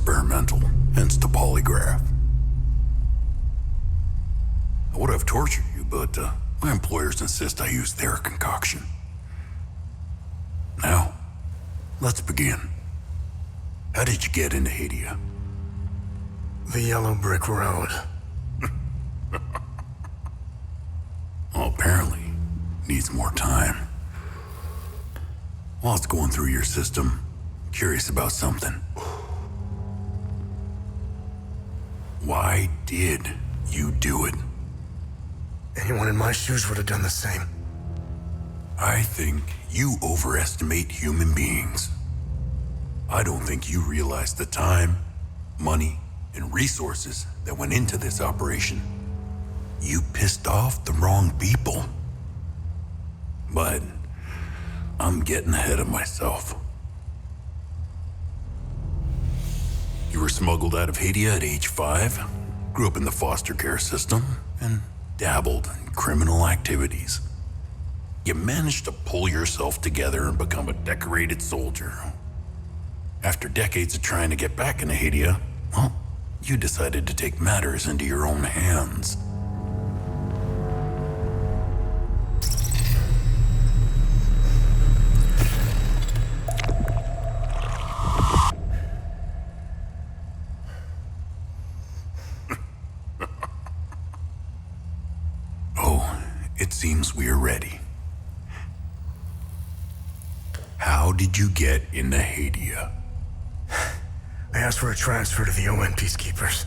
experimental, hence the polygraph. I would have tortured you, but my employers insist I use their concoction. Now, let's begin. How did you get into Hadea? The yellow brick road. Well, apparently, needs more time. While it's going through your system, curious about something. Why did you do it? Anyone in my shoes would have done the same. I think you overestimate human beings. I don't think you realize the time, money, and resources that went into this operation. You pissed off the wrong people. But I'm getting ahead of myself. You were smuggled out of Hadea at age 5, grew up in the foster care system, and dabbled in criminal activities. You managed to pull yourself together and become a decorated soldier. After decades of trying to get back into Hadea, well, you decided to take matters into your own hands. It seems we're ready. How did you get into Hadea? I asked for a transfer to the UN peacekeepers,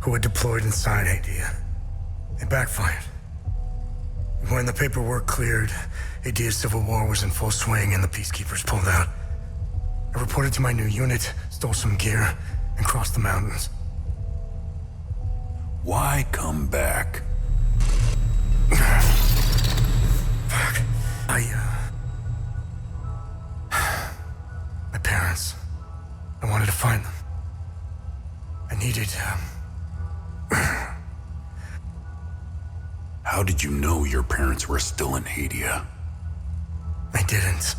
who had deployed inside Hadea. It backfired. When the paperwork cleared, Hadea's civil war was in full swing and the peacekeepers pulled out. I reported to my new unit, stole some gear, and crossed the mountains. Why come back? Fuck. My parents. I wanted to find them. I needed, How did you know your parents were still in Hadea? I didn't.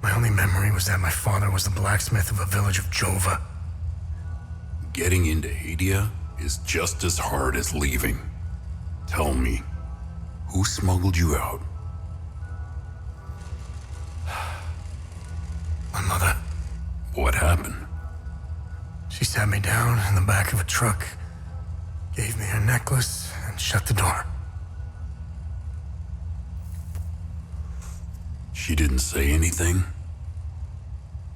My only memory was that my father was the blacksmith of a village of Jova. Getting into Hadea is just as hard as leaving. Tell me, who smuggled you out? My mother. What happened? She sat me down in the back of a truck, gave me her necklace, and shut the door. She didn't say anything?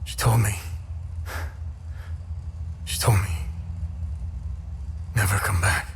She told me, never come back.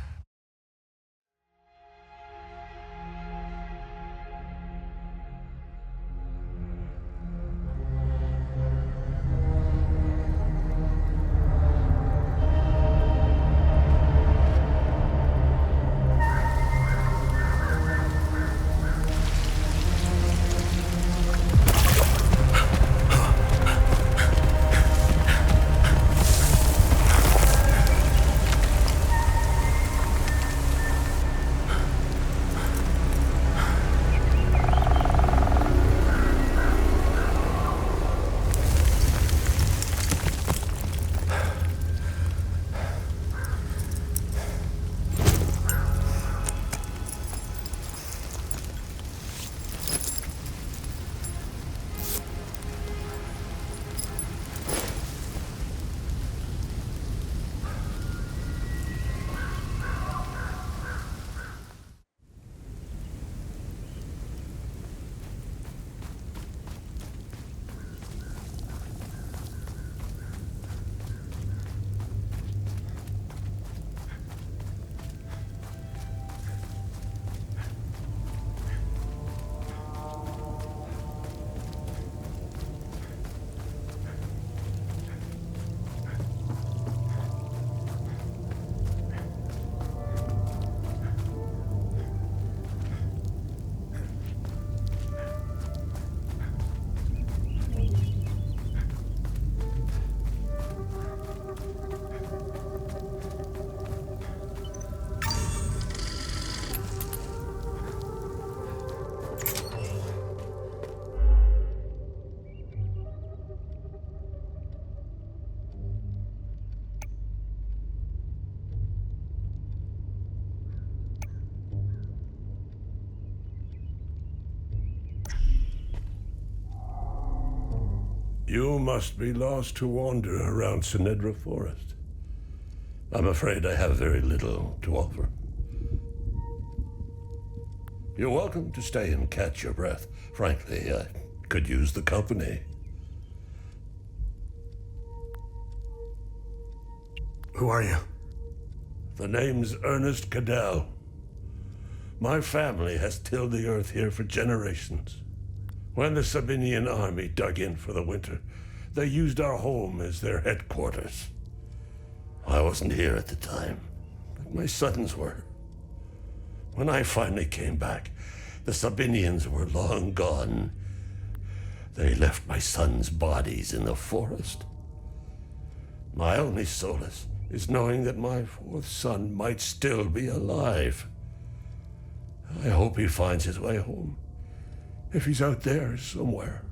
You must be lost to wander around Sinedra Forest. I'm afraid I have very little to offer. You're welcome to stay and catch your breath. Frankly, I could use the company. Who are you? The name's Ernest Caddell. My family has tilled the earth here for generations. When the Sabinian army dug in for the winter, they used our home as their headquarters. I wasn't here at the time, but my sons were. When I finally came back, the Sabinians were long gone. They left my sons' bodies in the forest. My only solace is knowing that my fourth son might still be alive. I hope he finds his way home, if he's out there somewhere.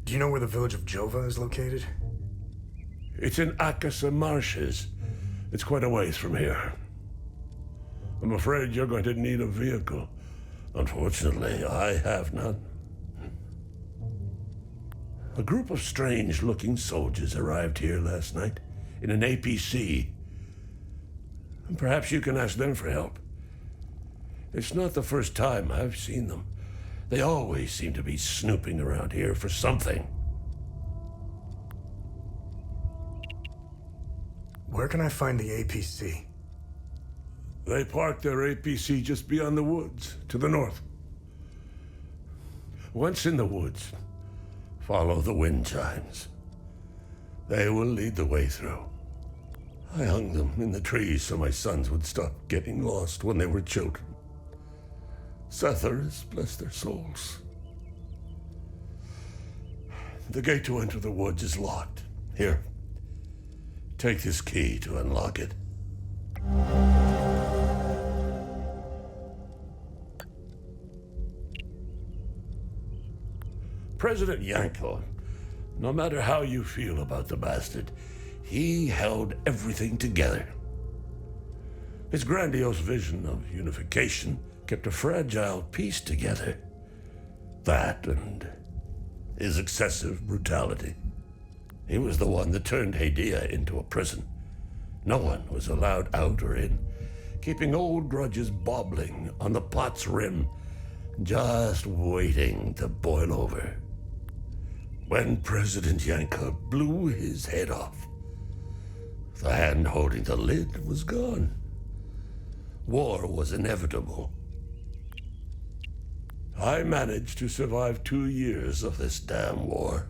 Do you know where the village of Jova is located? It's in Atticus marshes. It's quite a ways from here. I'm afraid you're going to need a vehicle. Unfortunately, I have none. A group of strange-looking soldiers arrived here last night in an APC. Perhaps you can ask them for help. It's not the first time I've seen them. They always seem to be snooping around here for something. Where can I find the APC? They parked their APC just beyond the woods, to the north. Once in the woods, follow the wind chimes. They will lead the way through. I hung them in the trees so my sons would stop getting lost when they were children. Setharus, bless their souls. The gate to enter the woods is locked. Here, take this key to unlock it. President Yanko, no matter how you feel about the bastard, he held everything together. His grandiose vision of unification kept a fragile peace together. That and his excessive brutality. He was the one that turned Hadea into a prison. No one was allowed out or in, keeping old grudges bobbling on the pot's rim, just waiting to boil over. When President Yanko blew his head off, the hand holding the lid was gone. War was inevitable. I managed to survive 2 years of this damn war.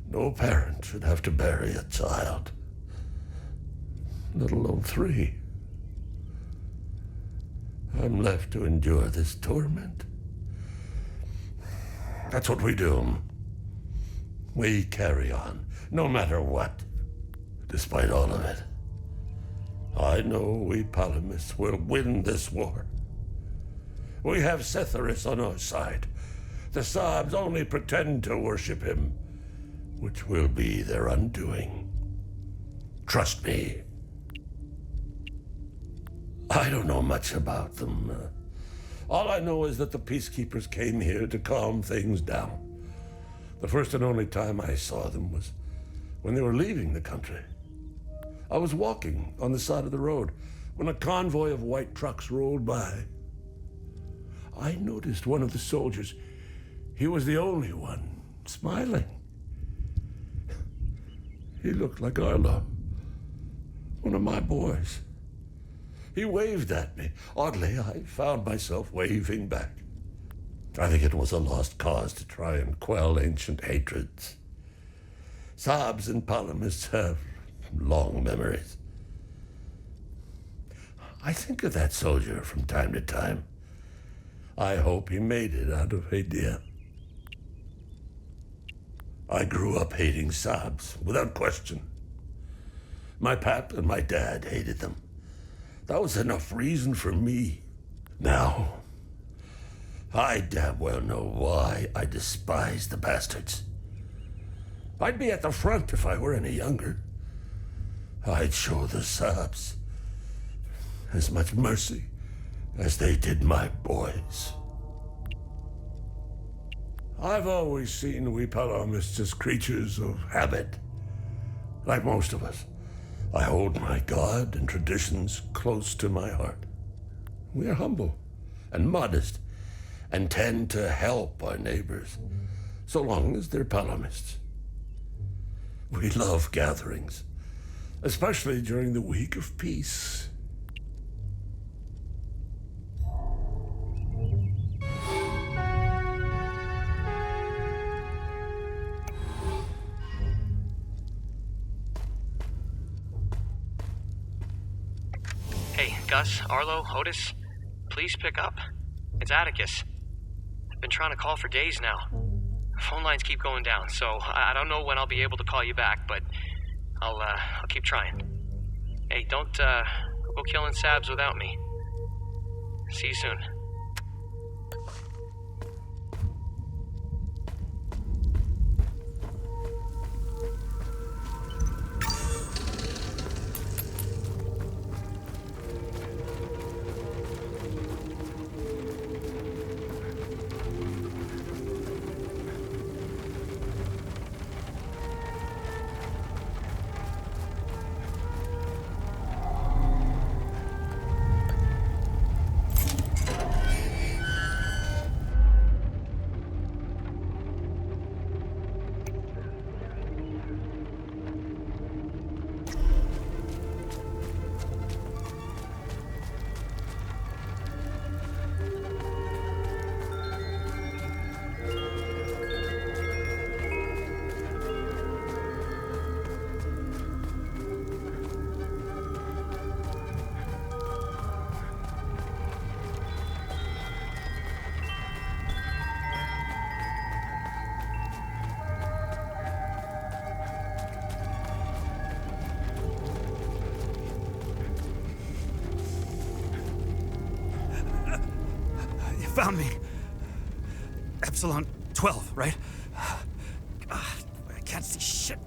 No parent should have to bury a child, let alone 3. I'm left to endure this torment. That's what we do. We carry on, no matter what, despite all of it. I know we Palomists will win this war. We have Setharus on our side. The Sabs only pretend to worship him, which will be their undoing. Trust me. I don't know much about them. All I know is that the peacekeepers came here to calm things down. The first and only time I saw them was when they were leaving the country. I was walking on the side of the road when a convoy of white trucks rolled by. I noticed one of the soldiers. He was the only one smiling. He looked like Arlo, one of my boys. He waved at me. Oddly, I found myself waving back. I think it was a lost cause to try and quell ancient hatreds. Sabs and Palomists have long memories. I think of that soldier from time to time. I hope he made it out of Hadea. I grew up hating Sabs, without question. My pap and my dad hated them. That was enough reason for me. Now, I damn well know why I despise the bastards. I'd be at the front if I were any younger. I'd show the Sabs as much mercy as they did my boys. I've always seen we Palomists as creatures of habit. Like most of us, I hold my God and traditions close to my heart. We are humble and modest and tend to help our neighbors, so long as they're Palomists. We love gatherings, especially during the week of peace. Hey, Gus, Arlo, Otis, please pick up. It's Atticus. I've been trying to call for days now. Phone lines keep going down, so I don't know when I'll be able to call you back, but I'll keep trying. Hey, don't go killing Sabs without me. See you soon. Found me. Epsilon 12, right? God, I can't see shit.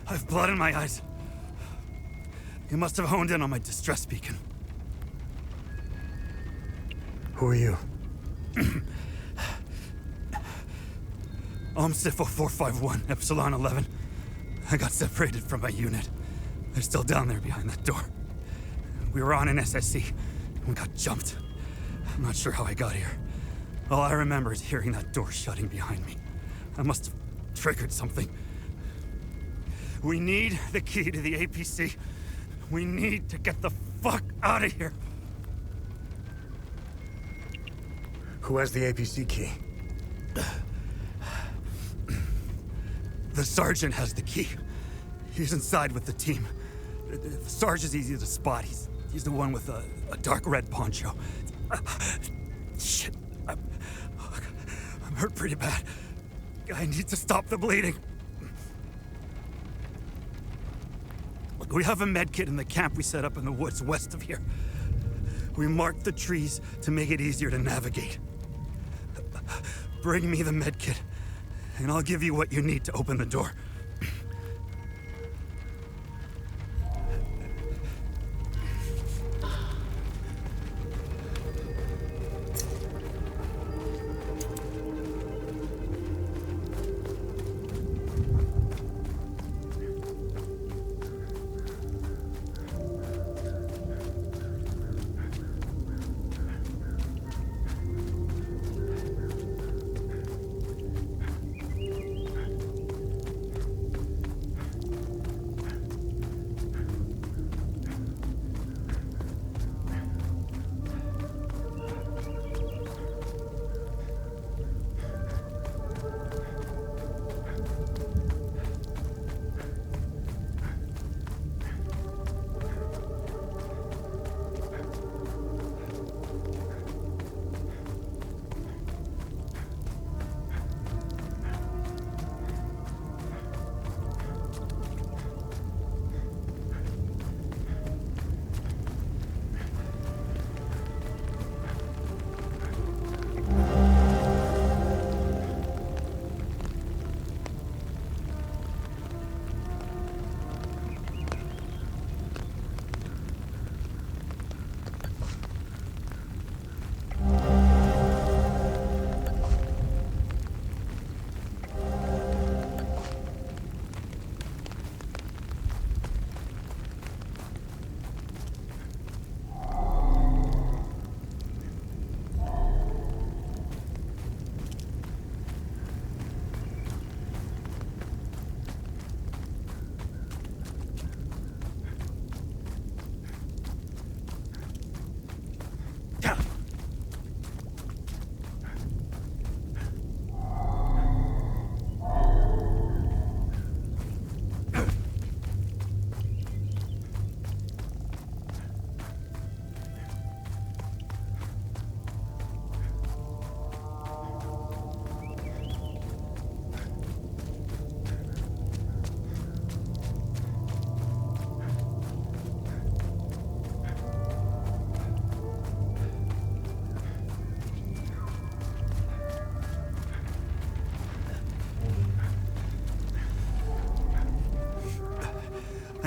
I have blood in my eyes. You must have honed in on my distress beacon. Who are you? Sifo 451, Epsilon 11. I got separated from my unit. They're still down there behind that door. We were on an SSC and got jumped. I'm not sure how I got here. All I remember is hearing that door shutting behind me. I must have triggered something. We need the key to the APC. We need to get the fuck out of here. Who has the APC key? The sergeant has the key. He's inside with the team. The Sarge is easy to spot. He's the one with a dark red poncho. Shit. I'm hurt pretty bad. I need to stop the bleeding. Look, we have a medkit in the camp we set up in the woods west of here. We marked the trees to make it easier to navigate. Bring me the medkit, and I'll give you what you need to open the door.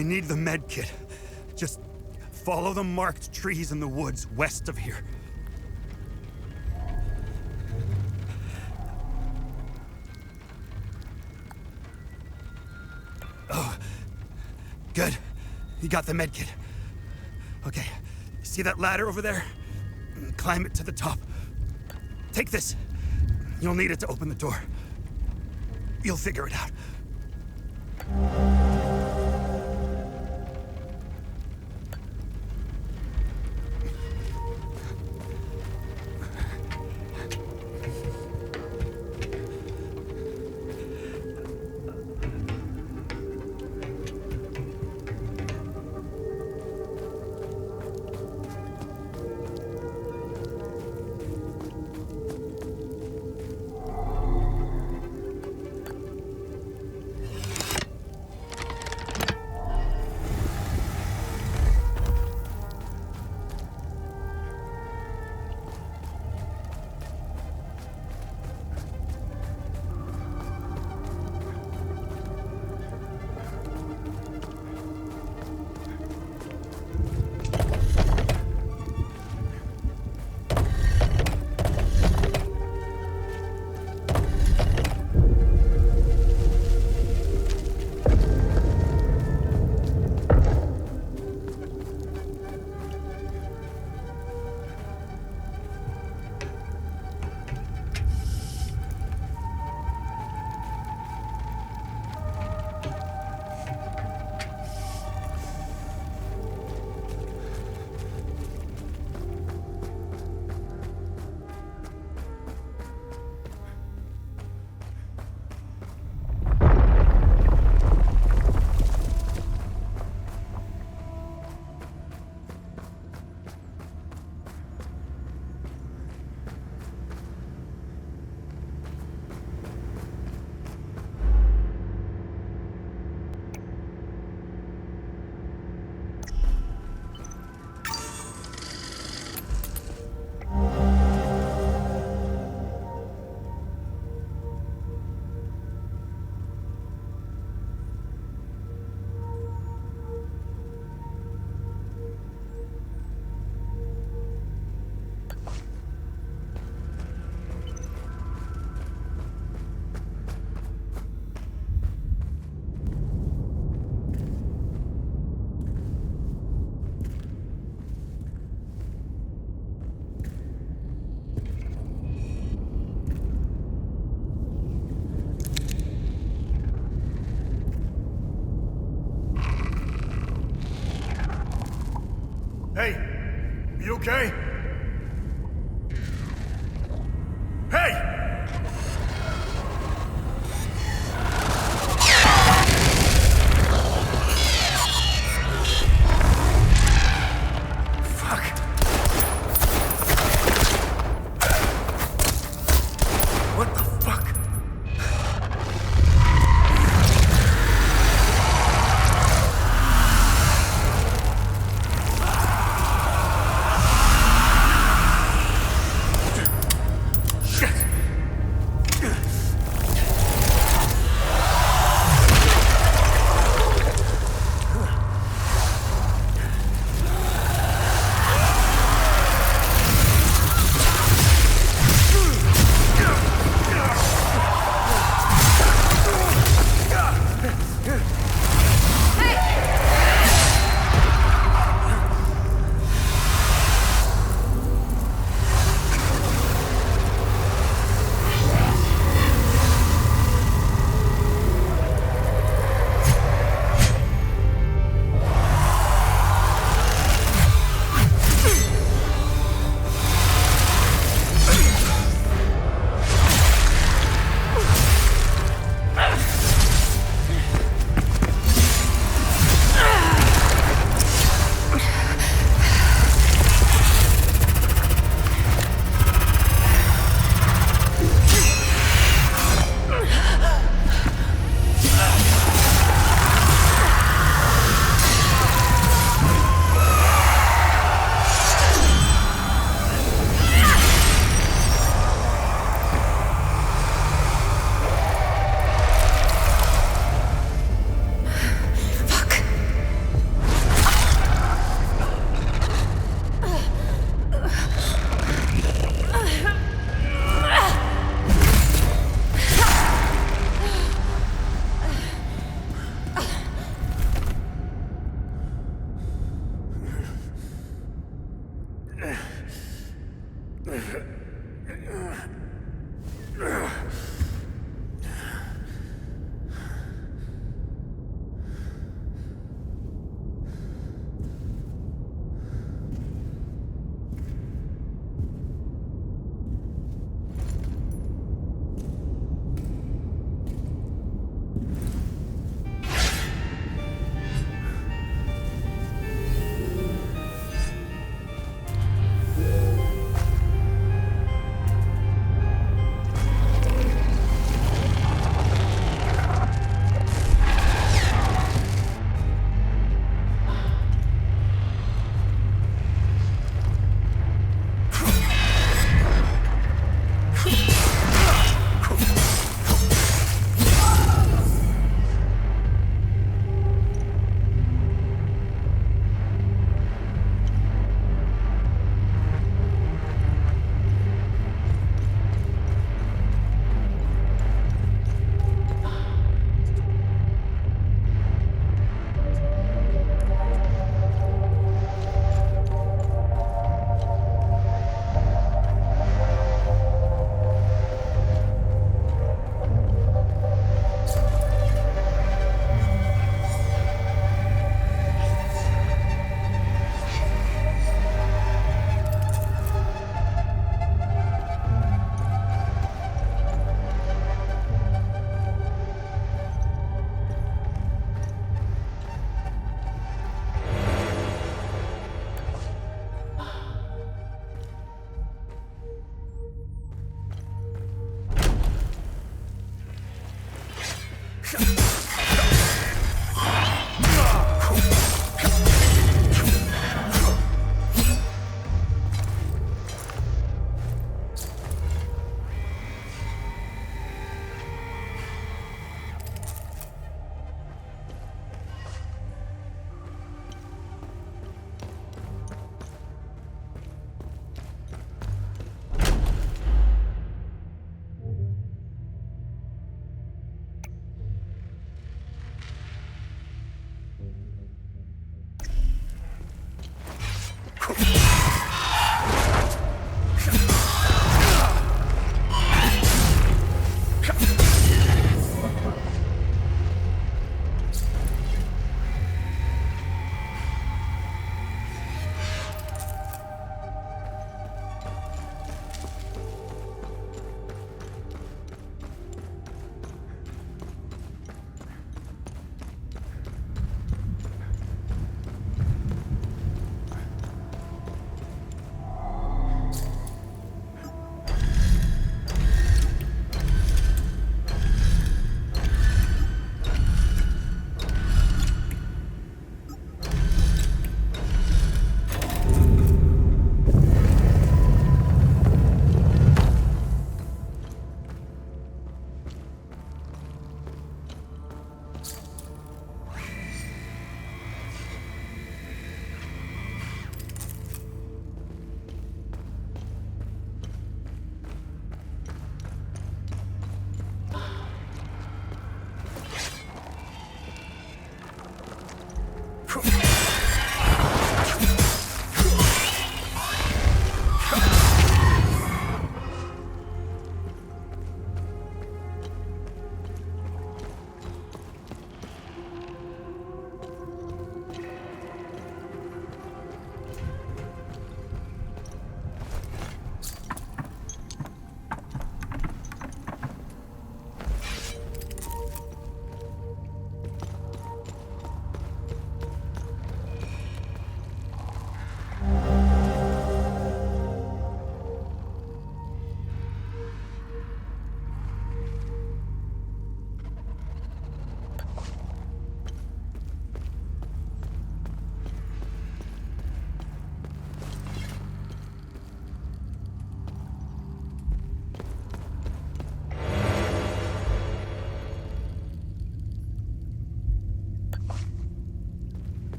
I need the medkit. Just follow the marked trees in the woods west of here. Oh, good. You got the medkit. Okay, see that ladder over there? Climb it to the top. Take this. You'll need it to open the door. You'll figure it out. Hey, you okay? Hey! Shit!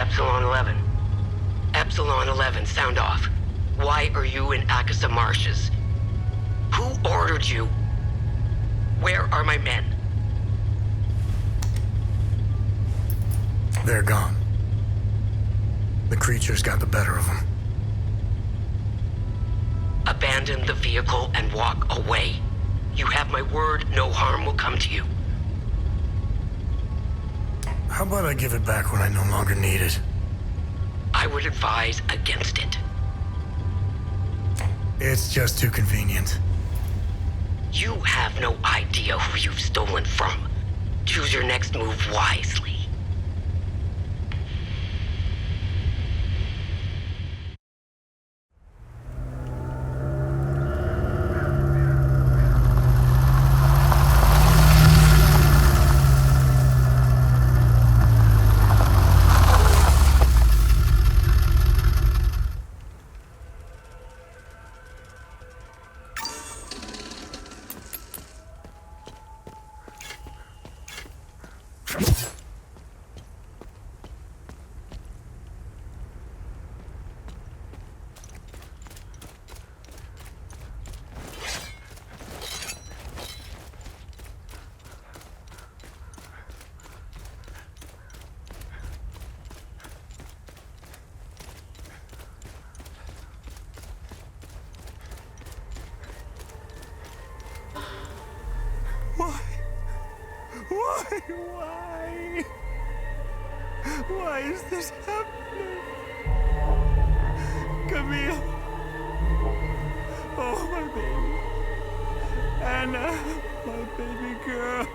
Epsilon 11. Epsilon 11, sound off. Why are you in Atticus marshes? Who ordered you? Where are my men? They're gone. The creatures got the better of them. Abandon the vehicle and walk away. You have my word, no harm will come to you. How about I give it back when I no longer need it? I would advise against it. It's just too convenient. You have no idea who you've stolen from. Choose your next move wisely. Why is this happening? Camille. Oh, my baby. Anna, my baby girl.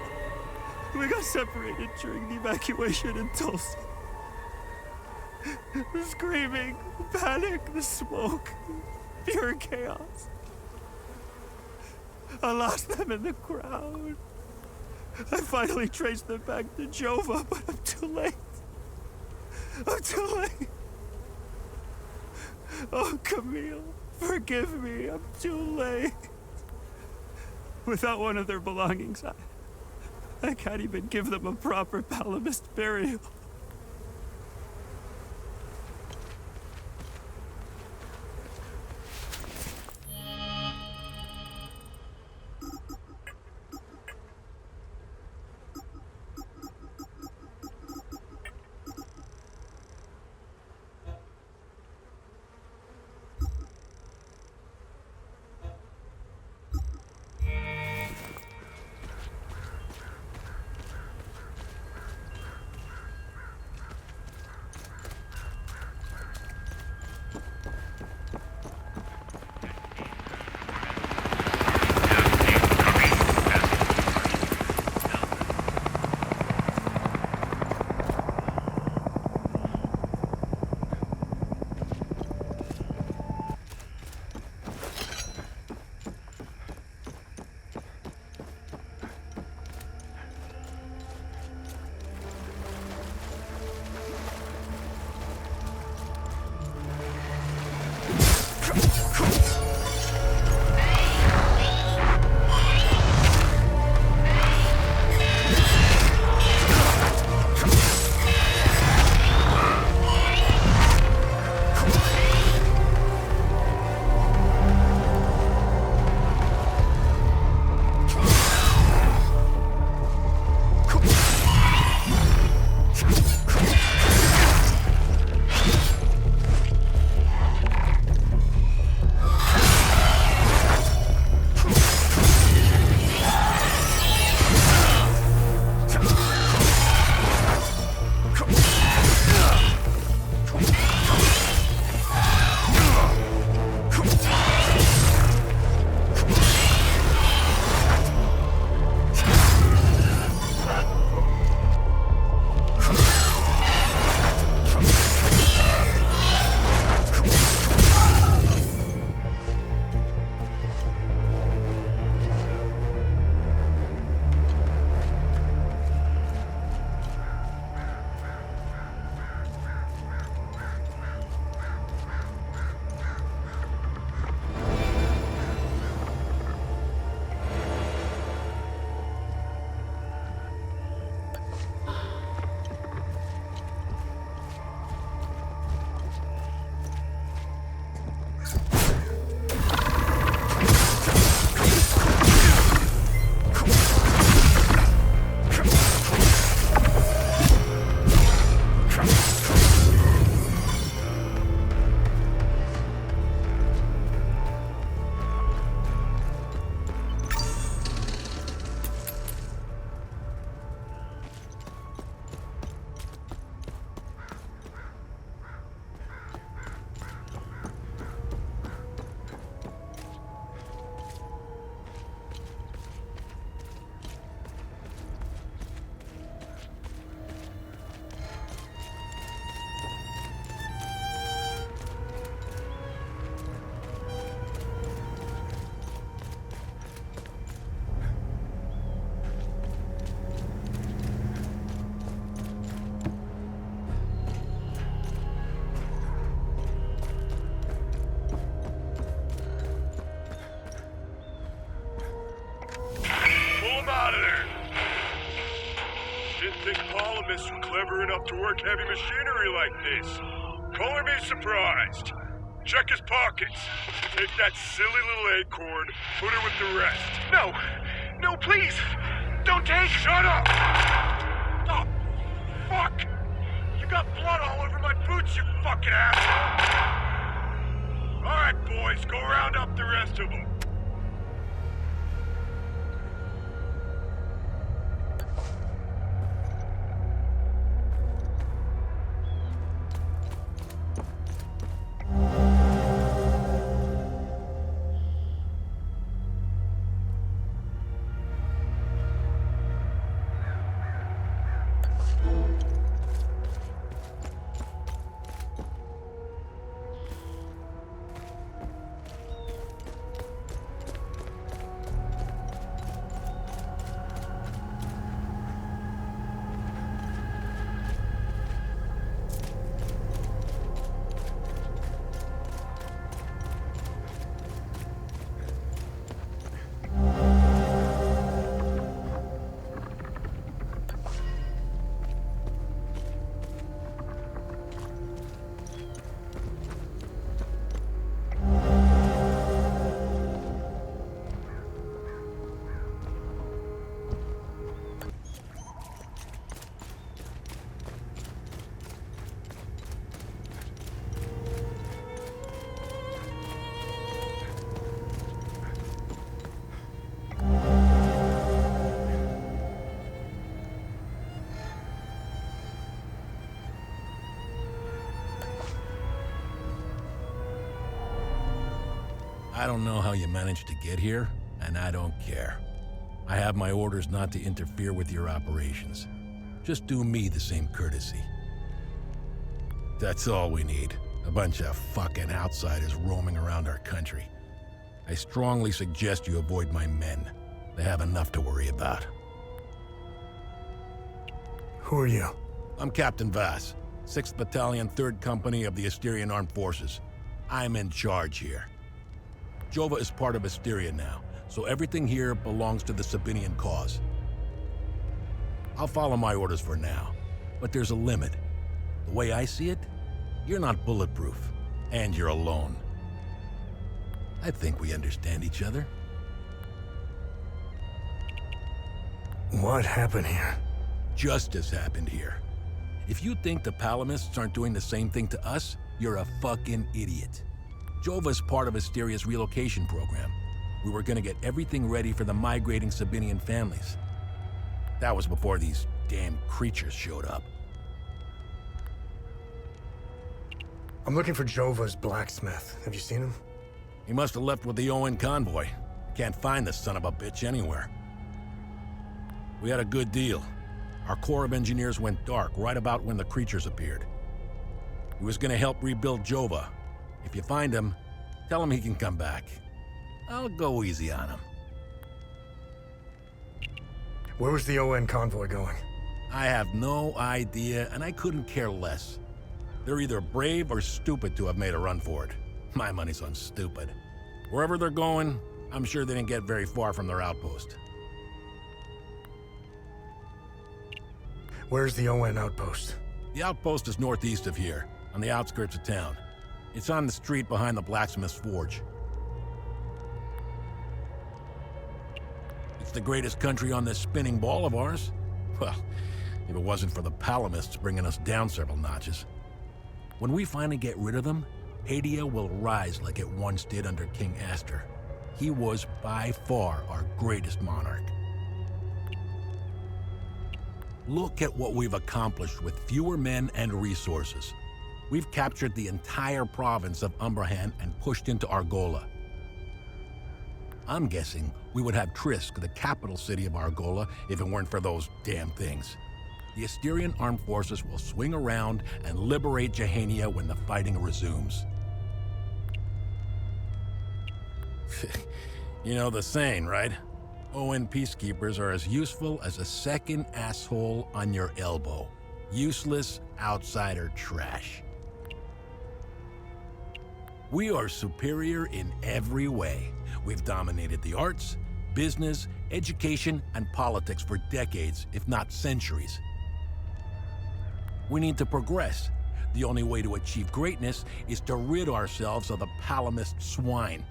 We got separated during the evacuation in Tulsa. The screaming, the panic, the smoke, pure chaos. I lost them in the crowd. I finally traced them back to Jova, but I'm too late. I'm too late. Oh, Camille, forgive me. I'm too late. Without one of their belongings, I can't even give them a proper Palomist burial. Didn't think Palomists were clever enough to work heavy machinery like this. Color me surprised. Check his pockets. Take that silly little acorn, put her with the rest. No! No, please! Don't take... Shut up! Oh, fuck! You got blood all over my boots, you fucking asshole! Alright, boys, go round up the rest of them. I don't know how you managed to get here, and I don't care. I have my orders not to interfere with your operations. Just do me the same courtesy. That's all we need. A bunch of fucking outsiders roaming around our country. I strongly suggest you avoid my men. They have enough to worry about. Who are you? I'm Captain Vass, 6th Battalion, 3rd Company of the Asterian Armed Forces. I'm in charge here. Jova is part of Asteria now, so everything here belongs to the Sabinian cause. I'll follow my orders for now, but there's a limit. The way I see it, you're not bulletproof, and you're alone. I think we understand each other. What happened here? Justice happened here. If you think the Palomists aren't doing the same thing to us, you're a fucking idiot. Jova's part of Asteria's relocation program. We were gonna get everything ready for the migrating Sabinian families. That was before these damn creatures showed up. I'm looking for Jova's blacksmith. Have you seen him? He must have left with the UN convoy. Can't find the son of a bitch anywhere. We had a good deal. Our Corps of Engineers went dark right about when the creatures appeared. He was gonna help rebuild Jova. If you find him, tell him he can come back. I'll go easy on him. Where was the ON convoy going? I have no idea, and I couldn't care less. They're either brave or stupid to have made a run for it. My money's on stupid. Wherever they're going, I'm sure they didn't get very far from their outpost. Where's the ON outpost? The outpost is northeast of here, on the outskirts of town. It's on the street behind the blacksmith's forge. It's the greatest country on this spinning ball of ours. Well, if it wasn't for the Palomists bringing us down several notches. When we finally get rid of them, Hadea will rise like it once did under King Astor. He was by far our greatest monarch. Look at what we've accomplished with fewer men and resources. We've captured the entire province of Umbrahan and pushed into Argola. I'm guessing we would have Trisk, the capital city of Argola, if it weren't for those damn things. The Asterian armed forces will swing around and liberate Jahania when the fighting resumes. You know the saying, right? ON peacekeepers are as useful as a second asshole on your elbow. Useless outsider trash. We are superior in every way. We've dominated the arts, business, education, and politics for decades, if not centuries. We need to progress. The only way to achieve greatness is to rid ourselves of the Palomist swine.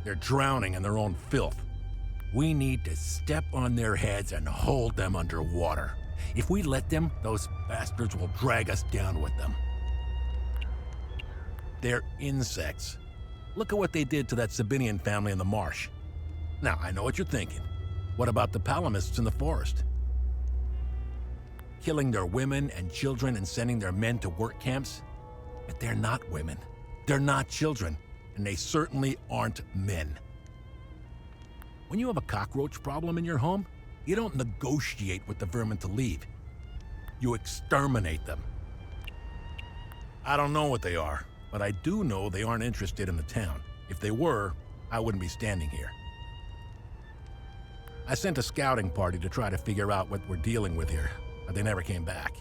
They're drowning in their own filth. We need to step on their heads and hold them underwater. If we let them, those bastards will drag us down with them. They're insects. Look at what they did to that Sabinian family in the marsh. Now, I know what you're thinking. What about the Palomists in the forest? Killing their women and children and sending their men to work camps? But they're not women. They're not children. And they certainly aren't men. When you have a cockroach problem in your home, you don't negotiate with the vermin to leave. You exterminate them. I don't know what they are, but I do know they aren't interested in the town. If they were, I wouldn't be standing here. I sent a scouting party to try to figure out what we're dealing with here, but they never came back.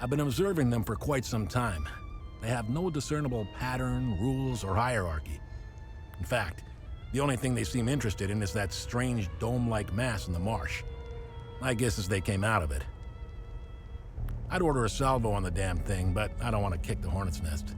I've been observing them for quite some time. They have no discernible pattern, rules, or hierarchy. In fact, the only thing they seem interested in is that strange dome-like mass in the marsh. My guess is they came out of it. I'd order a salvo on the damn thing, but I don't want to kick the hornet's nest.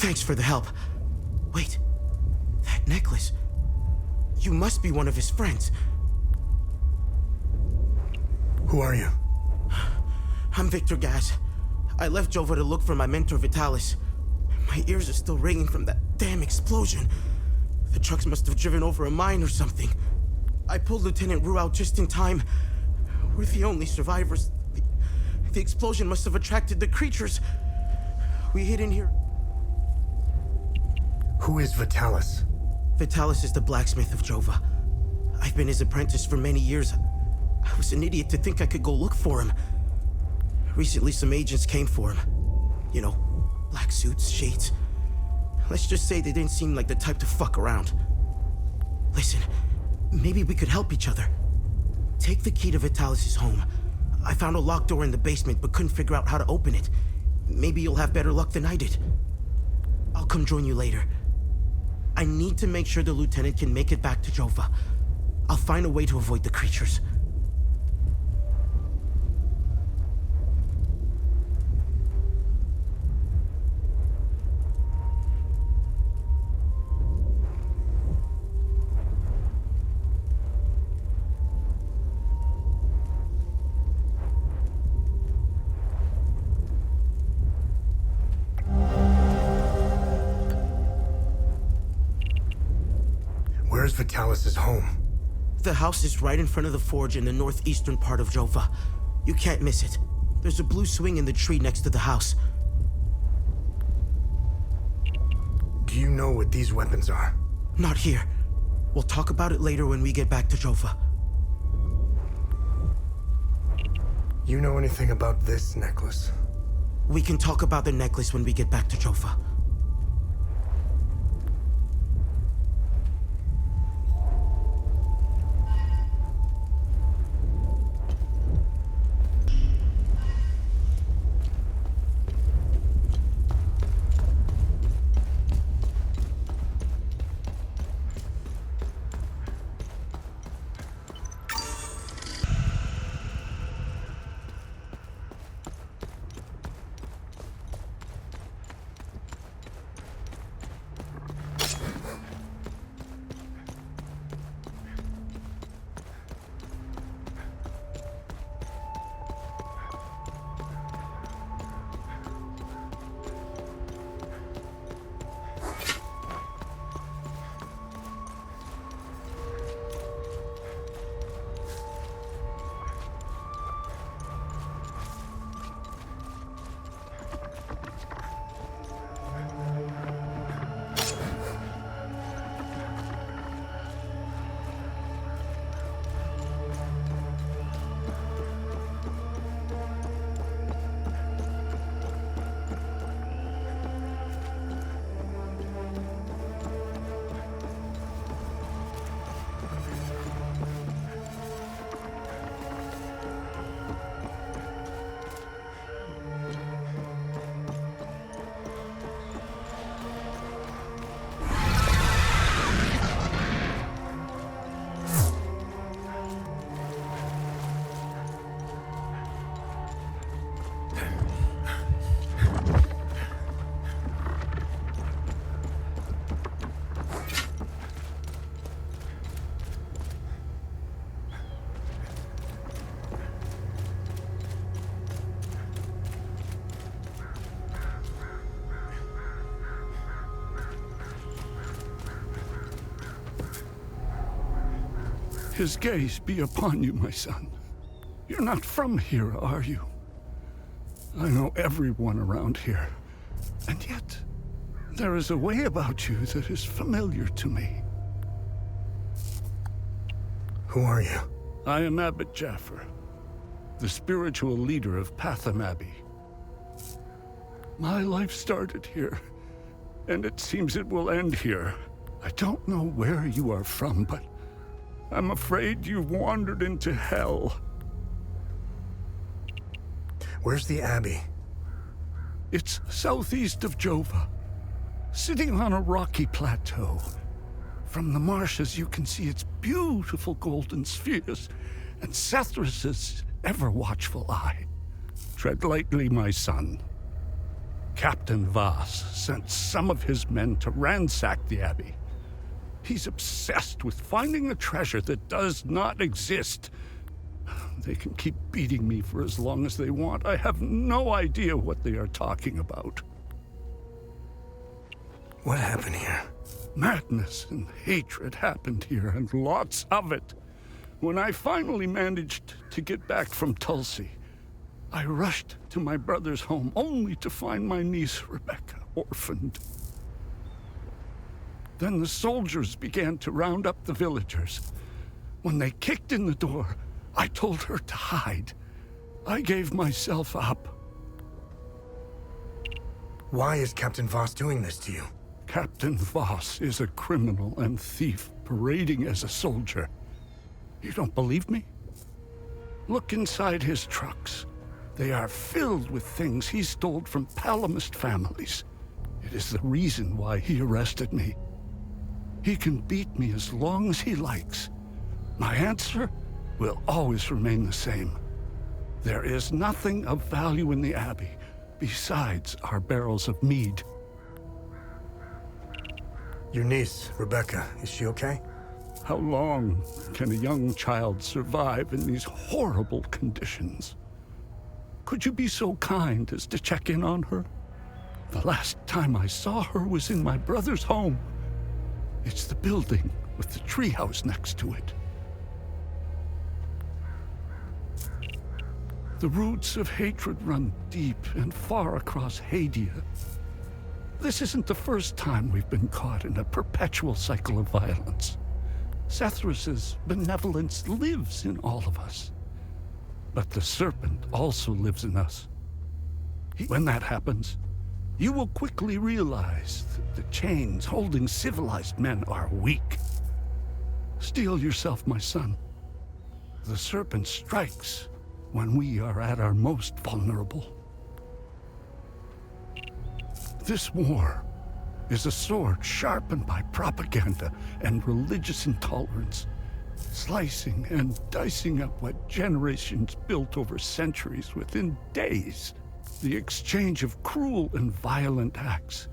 Thanks for the help. Wait, that necklace. You must be one of his friends. Who are you? I'm Victor Gaz. I left Jova to look for my mentor Vitalis. My ears are still ringing from that damn explosion. The trucks must have driven over a mine or something. I pulled Lieutenant Rue out just in time. We're the only survivors. The explosion must have attracted the creatures. We hid in here. Who is Vitalis? Vitalis is the blacksmith of Jova. I've been his apprentice for many years. I was an idiot to think I could go look for him. Recently, some agents came for him. You know, black suits, shades. Let's just say they didn't seem like the type to fuck around. Listen, maybe we could help each other. Take the key to Vitalis' home. I found a locked door in the basement, but couldn't figure out how to open it. Maybe you'll have better luck than I did. I'll come join you later. I need to make sure the lieutenant can make it back to Jova. I'll find a way to avoid the creatures. Where's Vitalis' home? The house is right in front of the forge in the northeastern part of Jova. You can't miss it. There's a blue swing in the tree next to the house. Do you know what these weapons are? Not here. We'll talk about it later when we get back to Jova. You know anything about this necklace? We can talk about the necklace when we get back to Jova. His gaze be upon you, my son. You're not from here, are you? I know everyone around here, and yet there is a way about you that is familiar to me. Who are you? I am Abbot Jaffer, the spiritual leader of Patham Abbey. My life started here, and it seems it will end here. I don't know where you are from, but I'm afraid you've wandered into hell. Where's the Abbey? It's southeast of Jova, sitting on a rocky plateau. From the marshes you can see its beautiful golden spheres and Sethrus's ever-watchful eye. Tread lightly, my son. Captain Voss sent some of his men to ransack the Abbey. He's obsessed with finding a treasure that does not exist. They can keep beating me for as long as they want. I have no idea what they are talking about. What happened here? Madness and hatred happened here, and lots of it. When I finally managed to get back from Tulsi, I rushed to my brother's home only to find my niece, Rebecca, orphaned. Then the soldiers began to round up the villagers. When they kicked in the door, I told her to hide. I gave myself up. Why is Captain Voss doing this to you? Captain Voss is a criminal and thief parading as a soldier. You don't believe me? Look inside his trucks. They are filled with things he stole from Palomist families. It is the reason why he arrested me. He can beat me as long as he likes. My answer will always remain the same. There is nothing of value in the Abbey besides our barrels of mead. Your niece, Rebecca, is she okay? How long can a young child survive in these horrible conditions? Could you be so kind as to check in on her? The last time I saw her was in my brother's home. It's the building with the treehouse next to it. The roots of hatred run deep and far across Hadea. This isn't the first time we've been caught in a perpetual cycle of violence. Sethrus's benevolence lives in all of us. But the serpent also lives in us. When that happens, you will quickly realize that the chains holding civilized men are weak. Steel yourself, my son. The serpent strikes when we are at our most vulnerable. This war is a sword sharpened by propaganda and religious intolerance, slicing and dicing up what generations built over centuries within days. The exchange of cruel and violent acts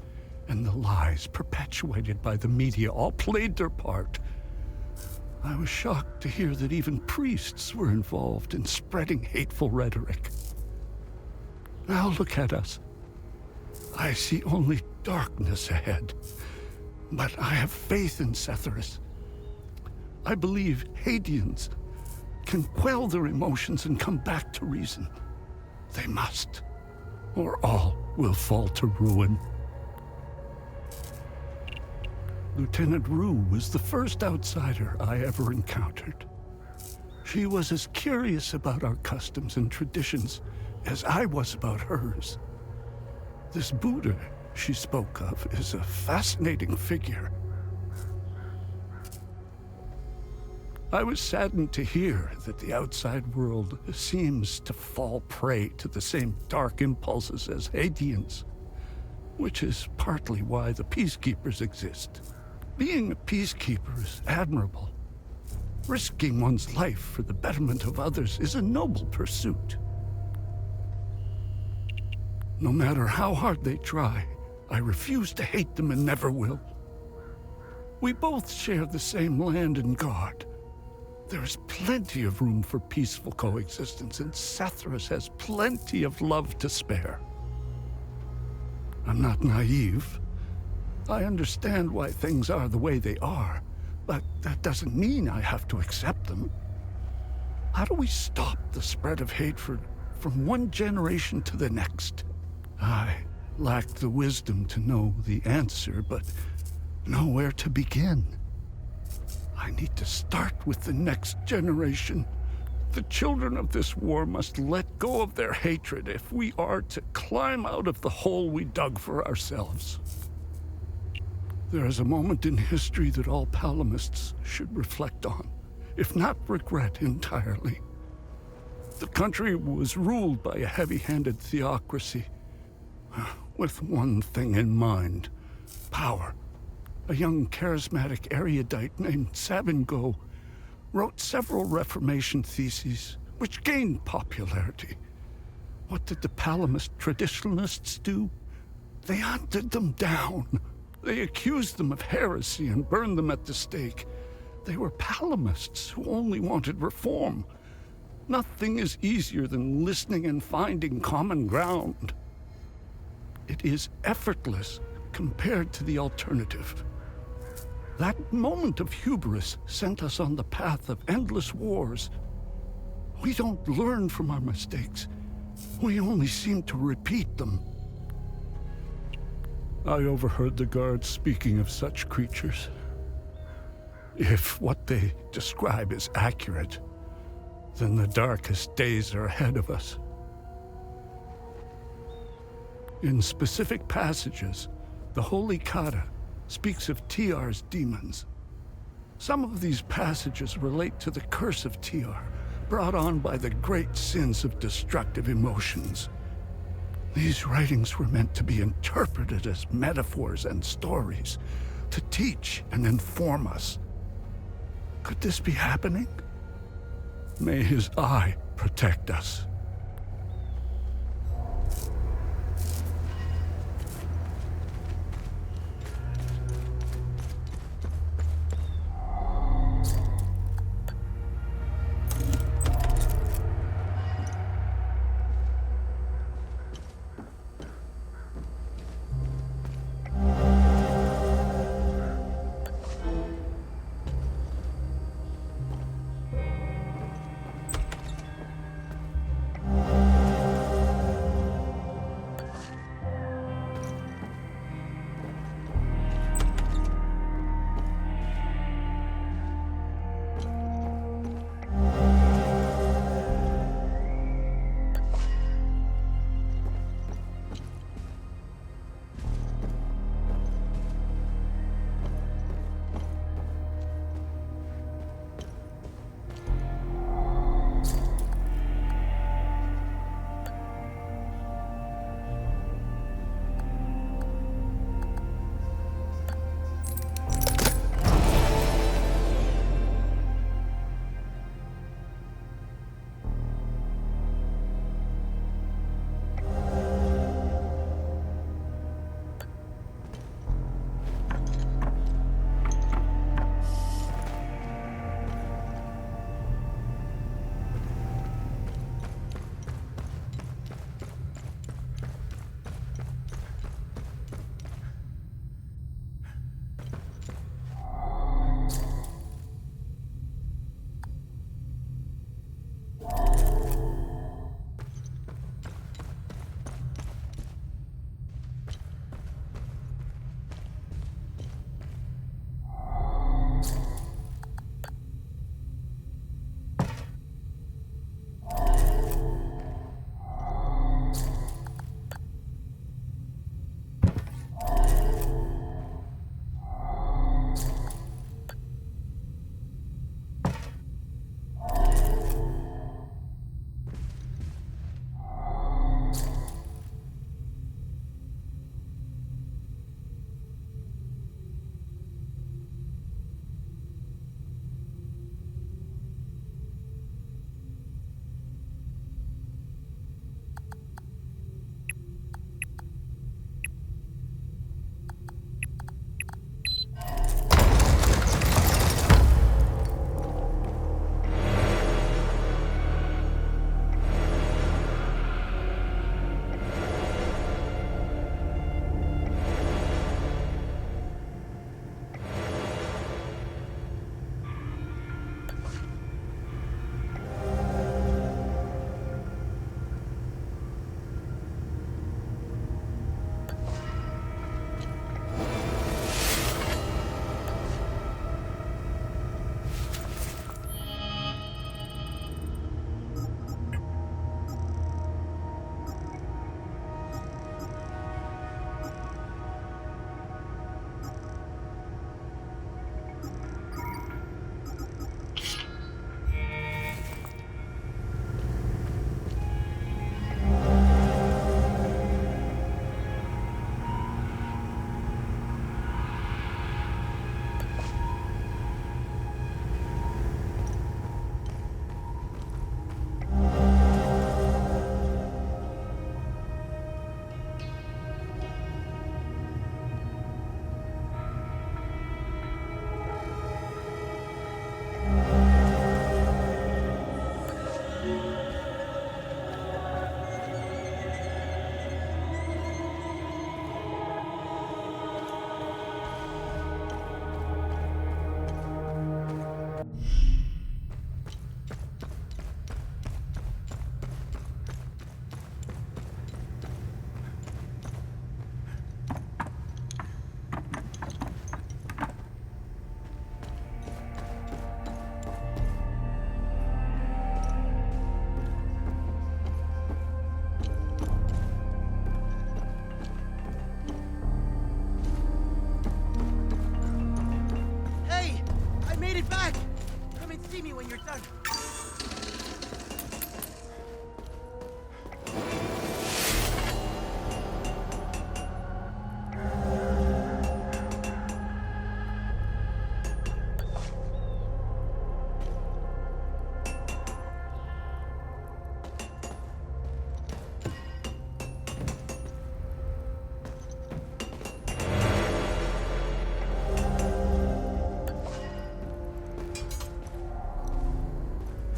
and the lies perpetuated by the media all played their part. I was shocked to hear that even priests were involved in spreading hateful rhetoric. Now look at us. I see only darkness ahead, but I have faith in Sethrus. I believe Hadeans can quell their emotions and come back to reason. They must, or all will fall to ruin. Lieutenant Rue was the first outsider I ever encountered. She was as curious about our customs and traditions as I was about hers. This Buddha she spoke of is a fascinating figure. I was saddened to hear that the outside world seems to fall prey to the same dark impulses as Hadeans, which is partly why the peacekeepers exist. Being a peacekeeper is admirable. Risking one's life for the betterment of others is a noble pursuit. No matter how hard they try, I refuse to hate them and never will. We both share the same land and God. There is plenty of room for peaceful coexistence, and Sethrus has plenty of love to spare. I'm not naive. I understand why things are the way they are, but that doesn't mean I have to accept them. How do we stop the spread of hatred from one generation to the next? I lack the wisdom to know the answer, but know where to begin. I need to start with the next generation. The children of this war must let go of their hatred if we are to climb out of the hole we dug for ourselves. There is a moment in history that all Palomists should reflect on, if not regret entirely. The country was ruled by a heavy-handed theocracy, with one thing in mind: power. A young charismatic erudite named Savingo wrote several Reformation theses, which gained popularity. What did the Palomist traditionalists do? They hunted them down. They accused them of heresy and burned them at the stake. They were Palomists who only wanted reform. Nothing is easier than listening and finding common ground. It is effortless compared to the alternative. That moment of hubris sent us on the path of endless wars. We don't learn from our mistakes. We only seem to repeat them. I overheard the guards speaking of such creatures. If what they describe is accurate, then the darkest days are ahead of us. In specific passages, the Holy Kata speaks of TR's demons. Some of these passages relate to the curse of TR, brought on by the great sins of destructive emotions. These writings were meant to be interpreted as metaphors and stories, to teach and inform us. Could this be happening? May his eye protect us.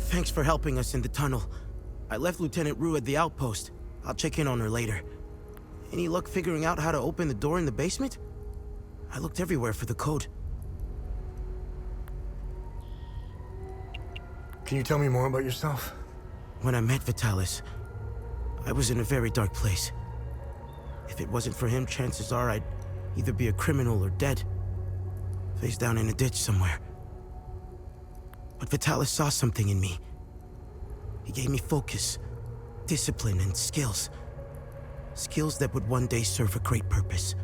Thanks for helping us in the tunnel. I left Lieutenant Rue at the outpost. I'll check in on her later. Any luck figuring out how to open the door in the basement? I looked everywhere for the code. Can you tell me more about yourself? When I met Vitalis, I was in a very dark place. If it wasn't for him, chances are I'd either be a criminal or dead. Face down in a ditch somewhere. But Vitalis saw something in me. He gave me focus, discipline, and skills. Skills that would one day serve a great purpose.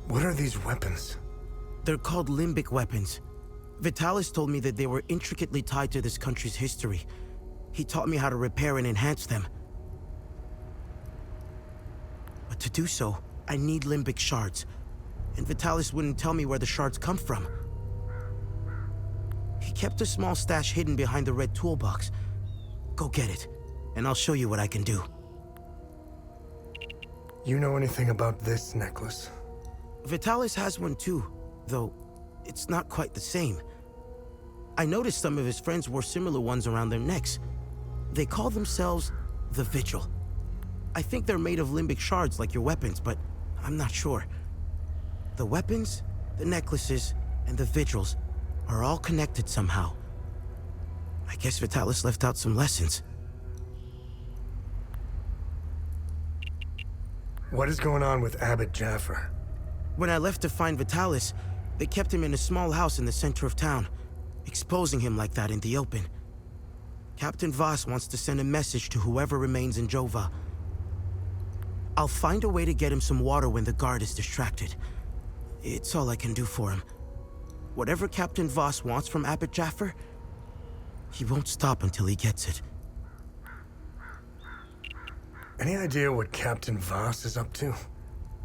What are these weapons? They're called limbic weapons. Vitalis told me that they were intricately tied to this country's history. He taught me how to repair and enhance them. But to do so, I need limbic shards. And Vitalis wouldn't tell me where the shards come from. He kept a small stash hidden behind the red toolbox. Go get it, and I'll show you what I can do. You know anything about this necklace? Vitalis has one too, though it's not quite the same. I noticed some of his friends wore similar ones around their necks. They call themselves the Vigil. I think they're made of limbic shards like your weapons, but I'm not sure. The weapons, the necklaces, and the Vigils are all connected somehow. I guess Vitalis left out some lessons. What is going on with Abbot Jaffer? When I left to find Vitalis, they kept him in a small house in the center of town, exposing him like that in the open. Captain Voss wants to send a message to whoever remains in Jova. I'll find a way to get him some water when the guard is distracted. It's all I can do for him. Whatever Captain Voss wants from Abbot Jaffer, he won't stop until he gets it. Any idea what Captain Voss is up to?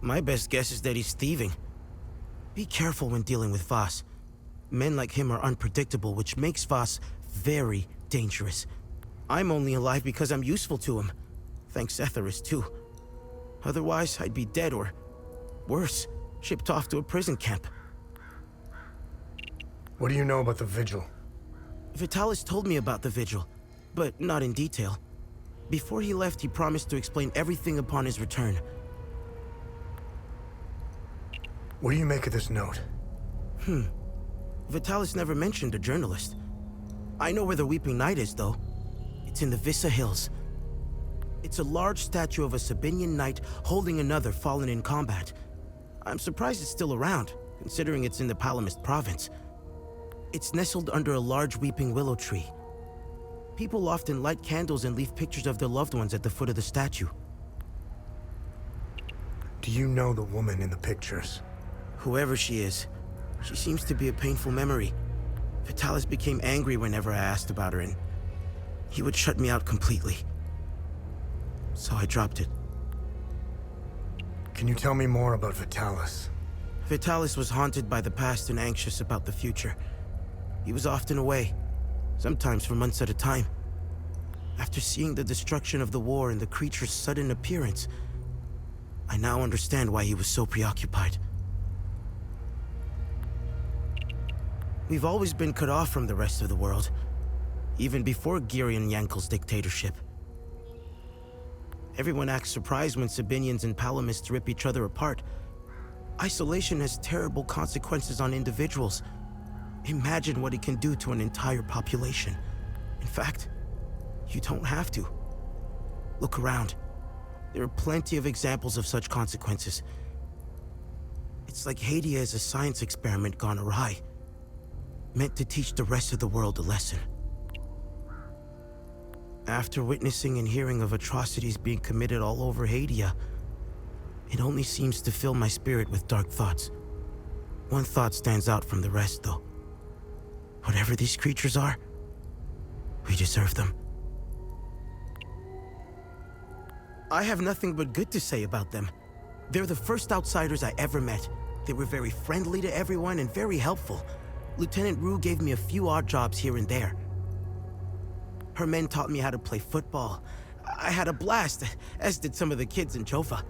My best guess is that he's thieving. Be careful when dealing with Voss. Men like him are unpredictable, which makes Voss very dangerous. I'm only alive because I'm useful to him. Thanks Etheris, too. Otherwise, I'd be dead or, worse, shipped off to a prison camp. What do you know about the Vigil? Vitalis told me about the Vigil, but not in detail. Before he left, he promised to explain everything upon his return. What do you make of this note? Vitalis never mentioned a journalist. I know where the Weeping Knight is, though. It's in the Vissa Hills. It's a large statue of a Sabinian knight holding another fallen in combat. I'm surprised it's still around, considering it's in the Palomist province. It's nestled under a large weeping willow tree. People often light candles and leave pictures of their loved ones at the foot of the statue. Do you know the woman in the pictures? Whoever she is, she seems to be a painful memory. Vitalis became angry whenever I asked about her, and he would shut me out completely. So I dropped it. Can you tell me more about Vitalis? Vitalis was haunted by the past and anxious about the future. He was often away, sometimes for months at a time. After seeing the destruction of the war and the creature's sudden appearance, I now understand why he was so preoccupied. We've always been cut off from the rest of the world, even before Girion Yankel's dictatorship. Everyone acts surprised when Sabinians and Palomists rip each other apart. Isolation has terrible consequences on individuals. Imagine what it can do to an entire population. In fact, you don't have to. Look around. There are plenty of examples of such consequences. It's like Hadea is a science experiment gone awry, meant to teach the rest of the world a lesson. After witnessing and hearing of atrocities being committed all over Hadea, it only seems to fill my spirit with dark thoughts. One thought stands out from the rest, though. Whatever these creatures are, we deserve them. I have nothing but good to say about them. They're the first outsiders I ever met. They were very friendly to everyone and very helpful. Lieutenant Rue gave me a few odd jobs here and there. Her men taught me how to play football. I had a blast, as did some of the kids in Jova.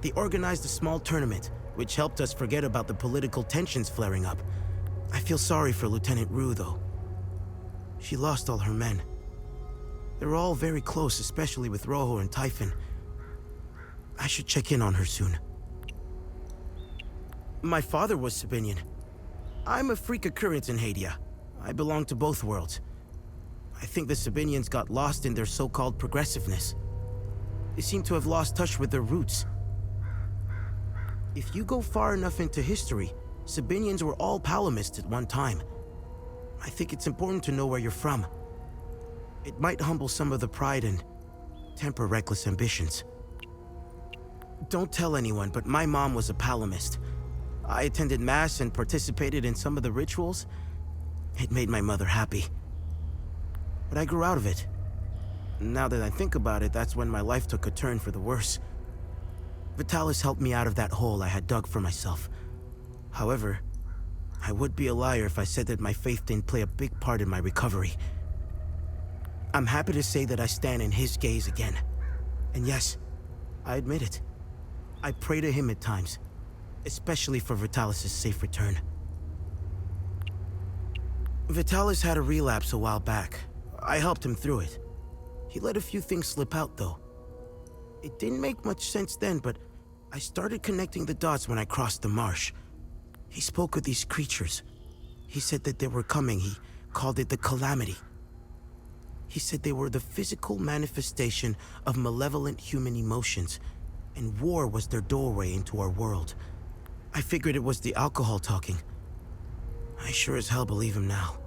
They organized a small tournament, which helped us forget about the political tensions flaring up. I feel sorry for Lieutenant Rue, though. She lost all her men. They were all very close, especially with Rojo and Typhon. I should check in on her soon. My father was Sabinian. I'm a freak occurrence in Hadea. I belong to both worlds. I think the Sabinians got lost in their so-called progressiveness. They seem to have lost touch with their roots. If you go far enough into history, Sabinians were all Palomists at one time. I think it's important to know where you're from. It might humble some of the pride and temper reckless ambitions. Don't tell anyone, but my mom was a Palomist. I attended Mass and participated in some of the rituals. It made my mother happy. But I grew out of it. Now that I think about it, that's when my life took a turn for the worse. Vitalis helped me out of that hole I had dug for myself. However, I would be a liar if I said that my faith didn't play a big part in my recovery. I'm happy to say that I stand in his gaze again. And yes, I admit it. I pray to him at times, especially for Vitalis' safe return. Vitalis had a relapse a while back. I helped him through it. He let a few things slip out, though. It didn't make much sense then, but I started connecting the dots when I crossed the marsh. He spoke of these creatures. He said that they were coming. He called it the calamity. He said they were the physical manifestation of malevolent human emotions, and war was their doorway into our world. I figured it was the alcohol talking. I sure as hell believe him now.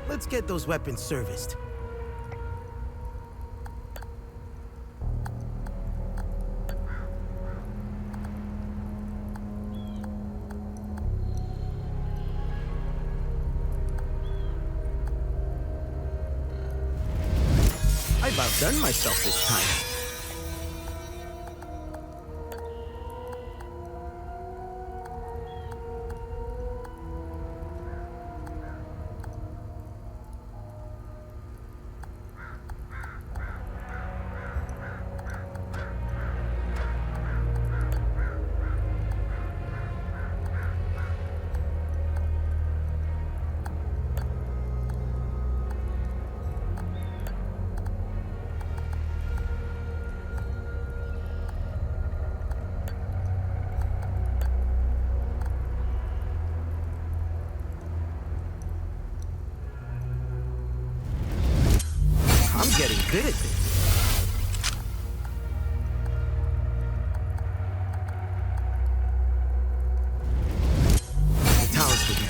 Let's get those weapons serviced. I've outdone myself this time. Getting good at this. Vitalis would be.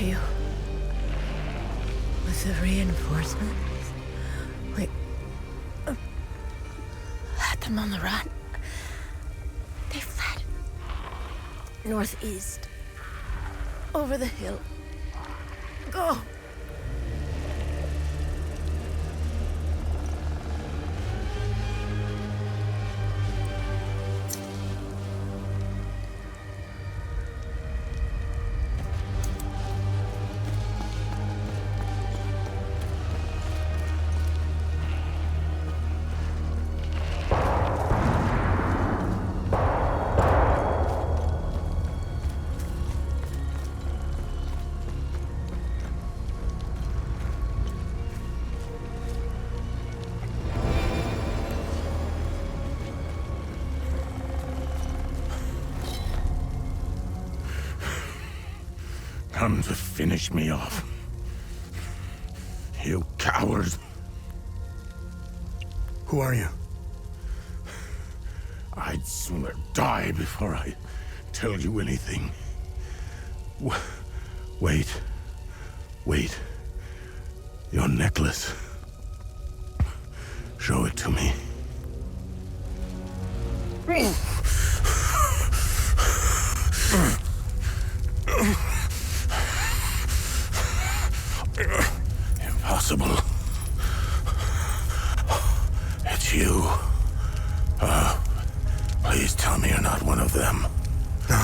you? With the reinforcements? We had them on the run. They fled northeast, over the hill. Go! Come to finish me off. You coward. Who are you? I'd sooner die before I tell you anything. Wait. Your necklace. Show it to me. Impossible. It's you. Please tell me you're not one of them. No.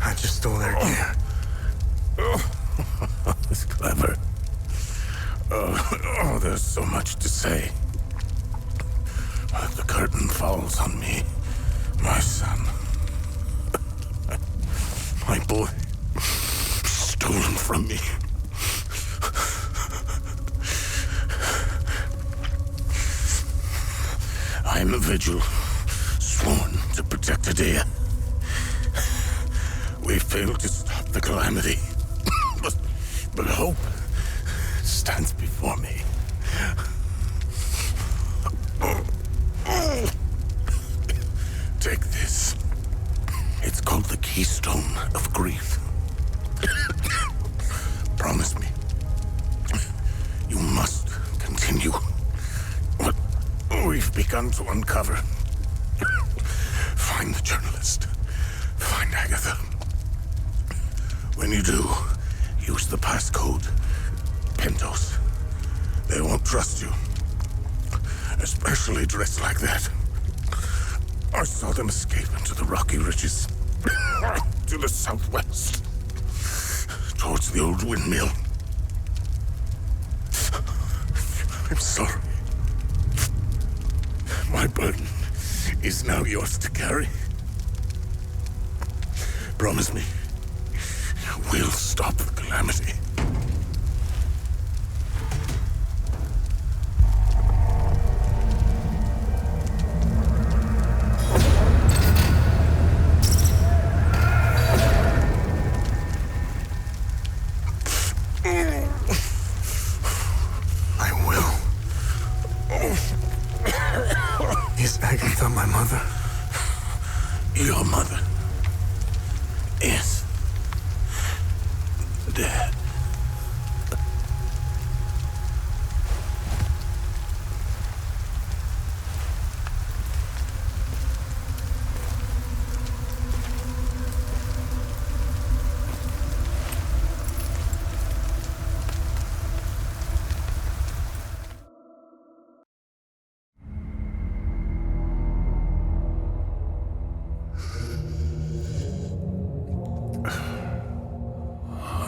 I just stole their gear. It's clever. Oh, there's so much to say. But the curtain falls on me, my son. My boy. Stolen from me. I'm a Vigil, sworn to protect Hadea. We failed to stop the calamity, but hope stands before me. Take this. It's called the keystone of grief. Promise me, you must continue what we've begun to uncover. Find the journalist. Find Agatha. When you do, use the passcode Pentos. They won't trust you. Especially dressed like that. I saw them escape into the rocky ridges. To the southwest. Towards the old windmill. I'm sorry. My burden is now yours to carry. Promise me, we'll stop the calamity. Your mother is dead.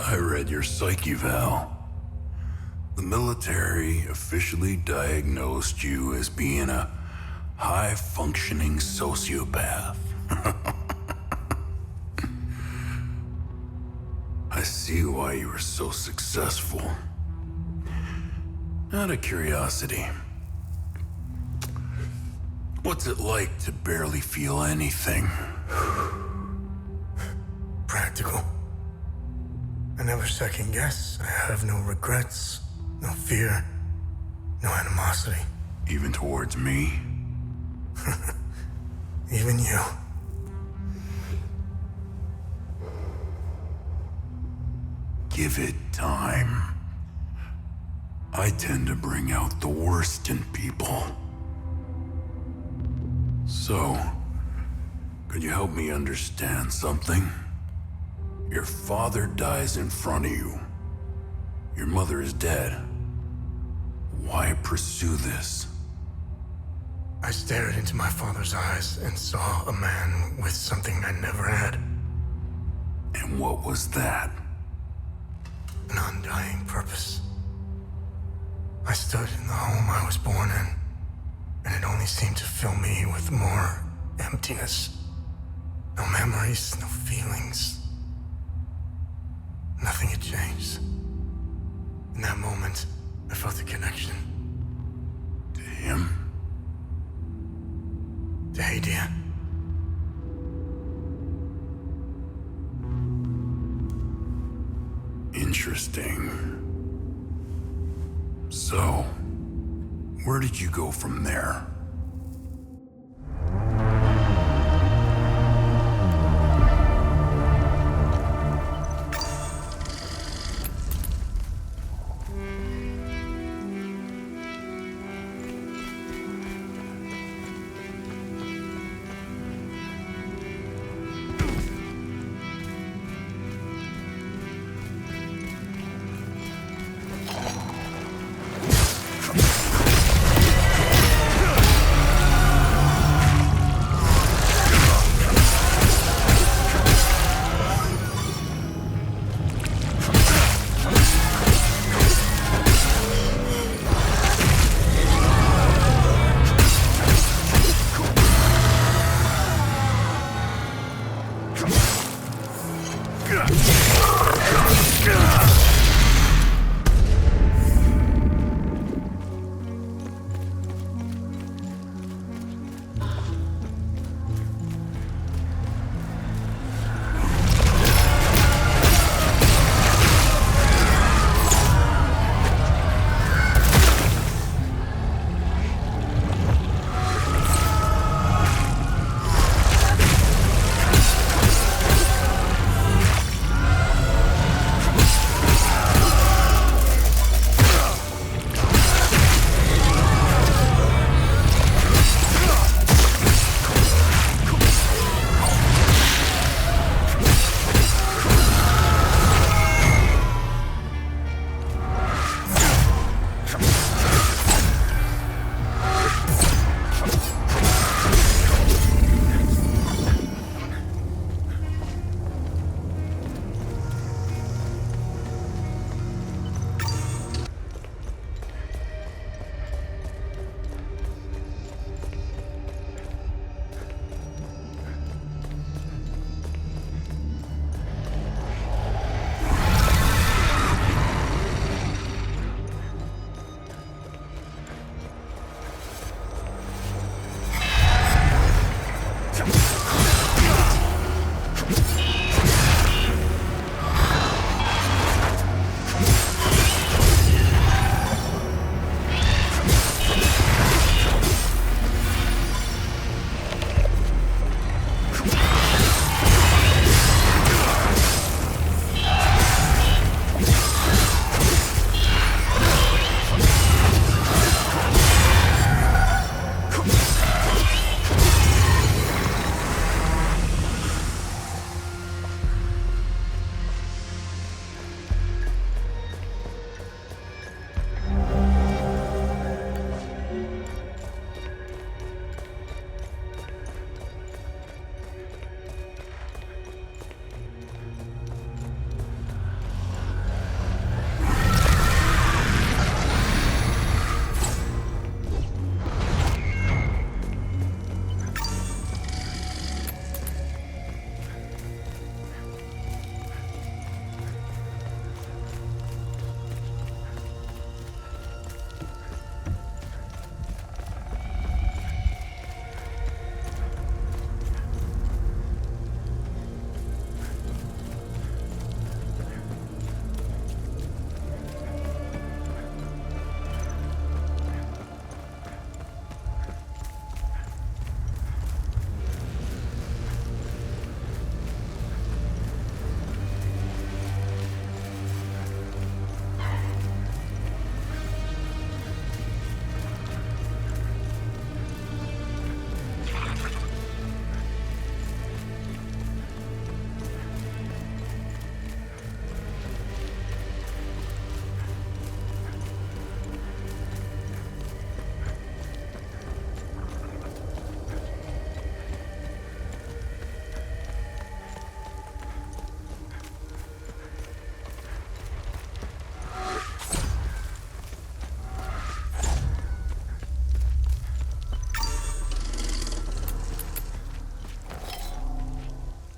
I read your psyche eval. The military officially diagnosed you as being a high-functioning sociopath. I see why you were so successful. Out of curiosity, what's it like to barely feel anything? Practical. I never second guess. I have no regrets, no fear, no animosity. Even towards me? Even you. Give it time. I tend to bring out the worst in people. So, could you help me understand something? Your father dies in front of you. Your mother is dead. Why pursue this? I stared into my father's eyes and saw a man with something I never had. And what was that? An undying purpose. I stood in the home I was born in, and it only seemed to fill me with more emptiness. No memories, no feelings. Nothing had changed. In that moment, I felt a connection. To him? To Hadea. Interesting. So, where did you go from there?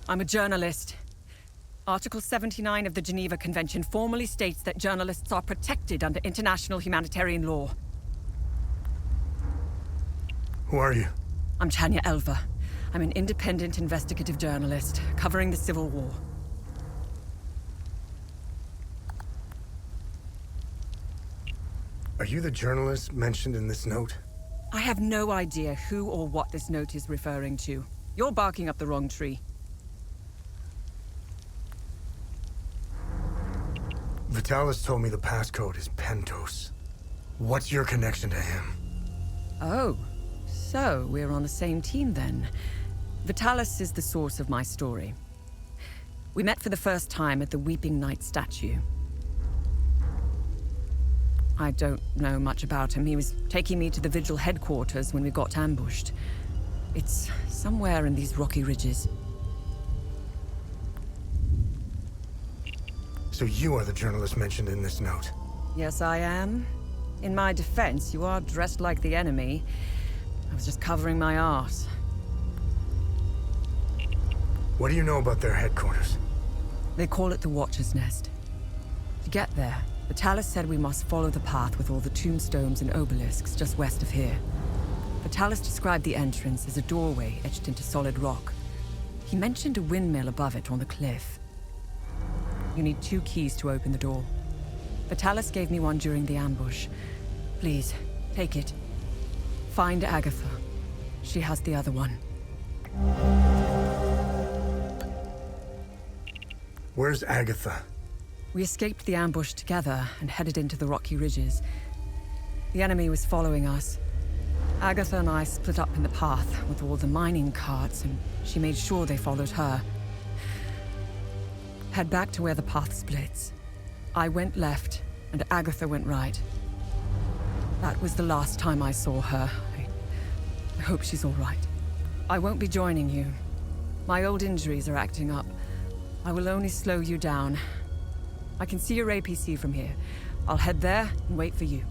I'm a journalist. Article 79 of the Geneva Convention formally states that journalists are protected under international humanitarian law. Who are you? I'm Tanya Elva. I'm an independent investigative journalist covering the Civil War. Are you the journalist mentioned in this note? I have no idea who or what this note is referring to. You're barking up the wrong tree. Vitalis told me the passcode is Pentos. What's your connection to him? Oh, so we're on the same team then. Vitalis is the source of my story. We met for the first time at the Weeping Knight statue. I don't know much about him. He was taking me to the Vigil headquarters when we got ambushed. It's somewhere in these rocky ridges. So you are the journalist mentioned in this note? Yes, I am. In my defense, you are dressed like the enemy. I was just covering my arse. What do you know about their headquarters? They call it the Watcher's Nest. To get there, Vitalis said we must follow the path with all the tombstones and obelisks just west of here. Vitalis described the entrance as a doorway etched into solid rock. He mentioned a windmill above it on the cliff. You need 2 keys to open the door. Vitalis gave me one during the ambush. Please, take it. Find Agatha. She has the other one. Where's Agatha? We escaped the ambush together and headed into the rocky ridges. The enemy was following us. Agatha and I split up in the path with all the mining carts, and she made sure they followed her. Head back to where the path splits. I went left, and Agatha went right. That was the last time I saw her. I hope she's all right. I won't be joining you. My old injuries are acting up. I will only slow you down. I can see your APC from here. I'll head there and wait for you.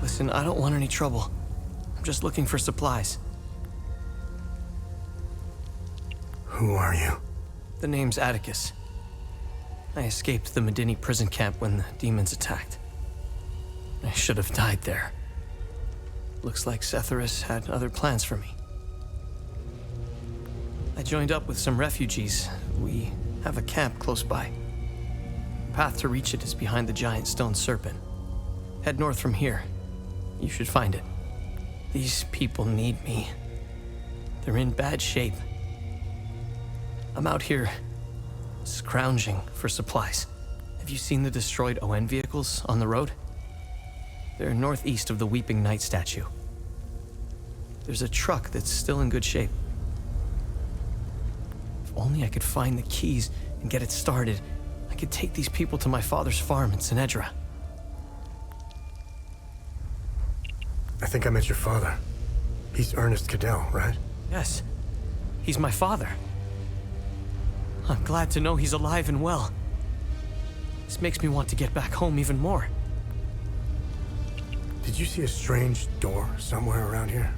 Listen, I don't want any trouble. I'm just looking for supplies. Who are you? The name's Atticus. I escaped the Medini prison camp when the demons attacked. I should have died there. Looks like Setharus had other plans for me. I joined up with some refugees. We have a camp close by. The path to reach it is behind the giant stone serpent. Head north from here. You should find it. These people need me. They're in bad shape. I'm out here, scrounging for supplies. Have you seen the destroyed ON vehicles on the road? They're northeast of the Weeping Knight statue. There's a truck that's still in good shape. If only I could find the keys and get it started, I could take these people to my father's farm in Sinedra. I think I met your father. He's Ernest Caddell, right? Yes, he's my father. I'm glad to know he's alive and well. This makes me want to get back home even more. Did you see a strange door somewhere around here?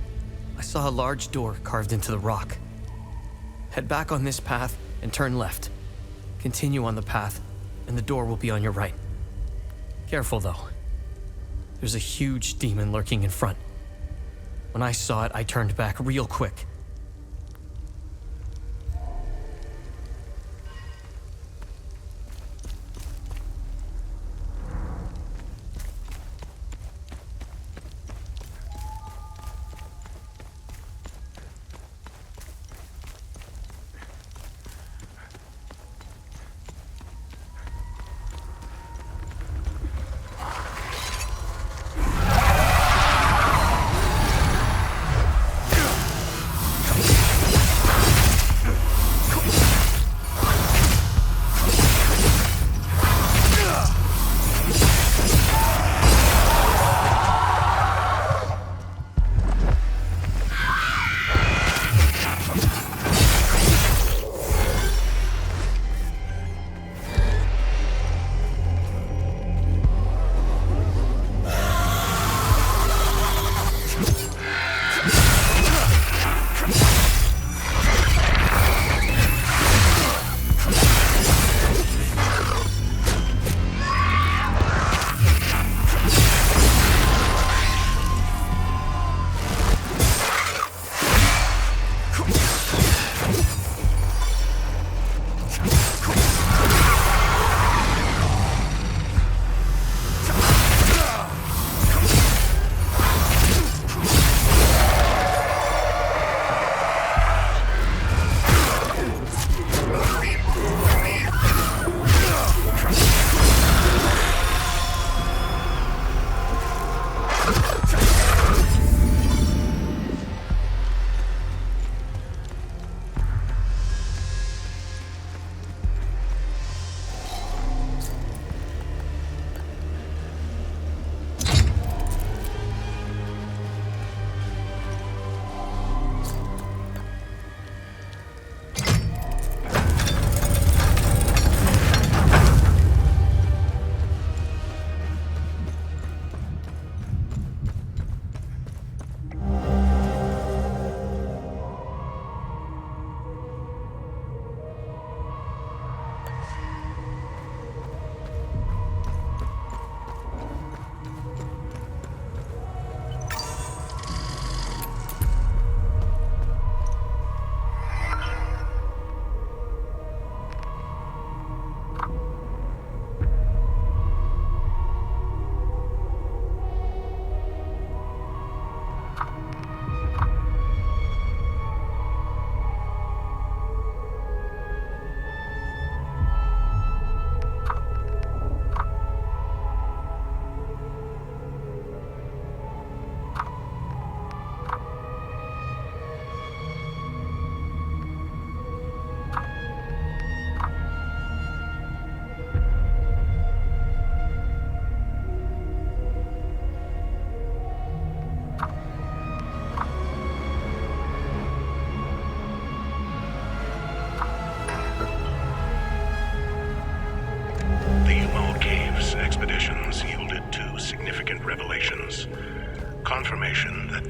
I saw a large door carved into the rock. Head back on this path and turn left. Continue on the path, and the door will be on your right. Careful, though. There's a huge demon lurking in front. When I saw it, I turned back real quick.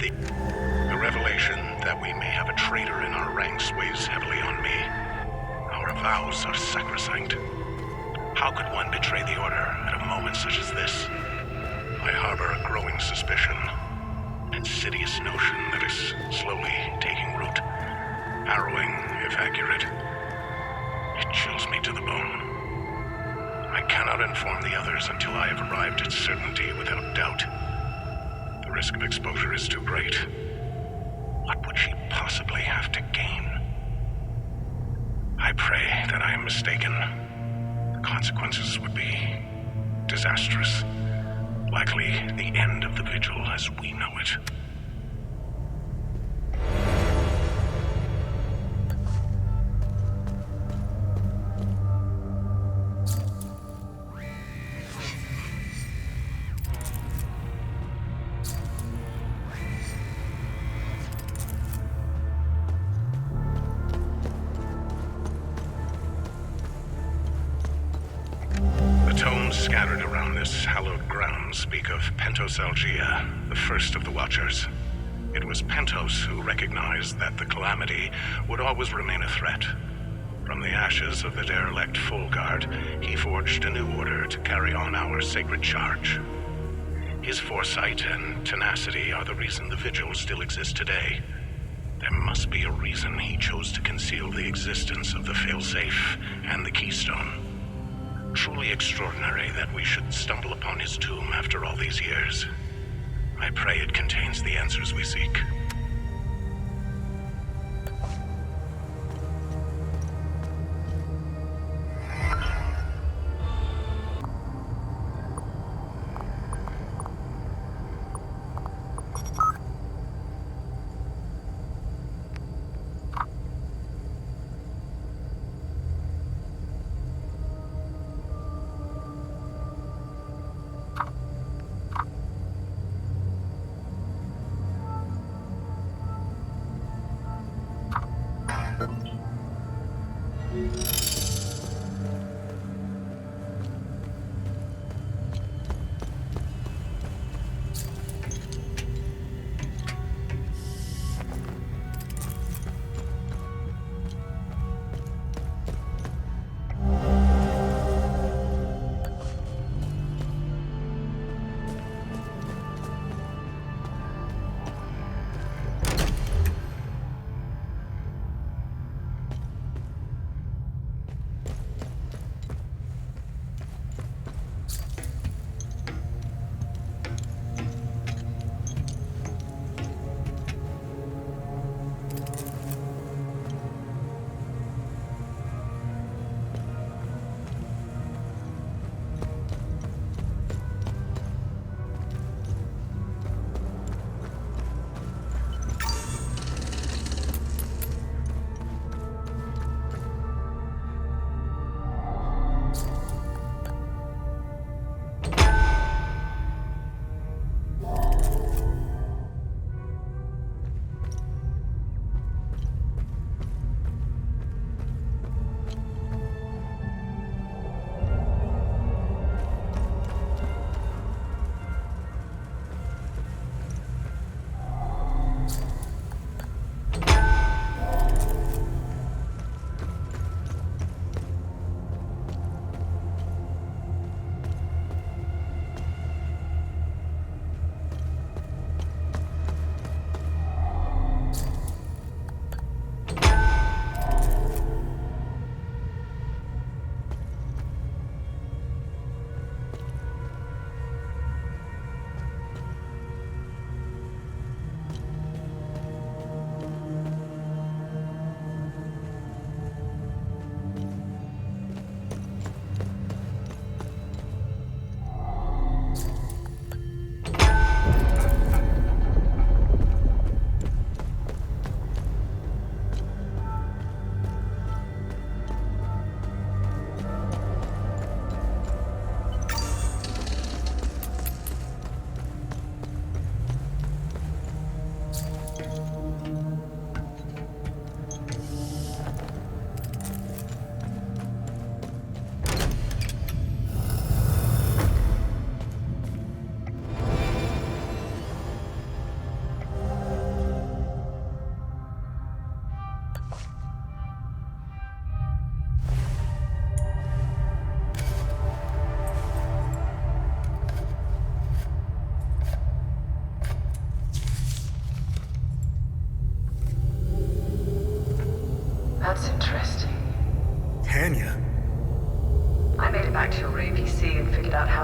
The revelation that we may have a traitor in our ranks weighs heavily on me. Our vows are sacrosanct. How could one betray the Order at a moment such as this? I harbor a growing suspicion, an insidious notion that is slowly taking root. Harrowing, if accurate. It chills me to the bone. I cannot inform the others until I have arrived at certainty without doubt. The risk of exposure is too great. What would she possibly have to gain? I pray that I am mistaken. The consequences would be disastrous. Likely the end of the Vigil as we know it. Scattered around this hallowed ground speak of Pentosalgia, the first of the Watchers. It was Pentos who recognized that the calamity would always remain a threat. From the ashes of the derelict Full Guard, he forged a new order to carry on our sacred charge. His foresight and tenacity are the reason the Vigil still exists today. There must be a reason he chose to conceal the existence of the failsafe and the keystone. Truly extraordinary that we should stumble upon his tomb after all these years. I pray it contains the answers we seek.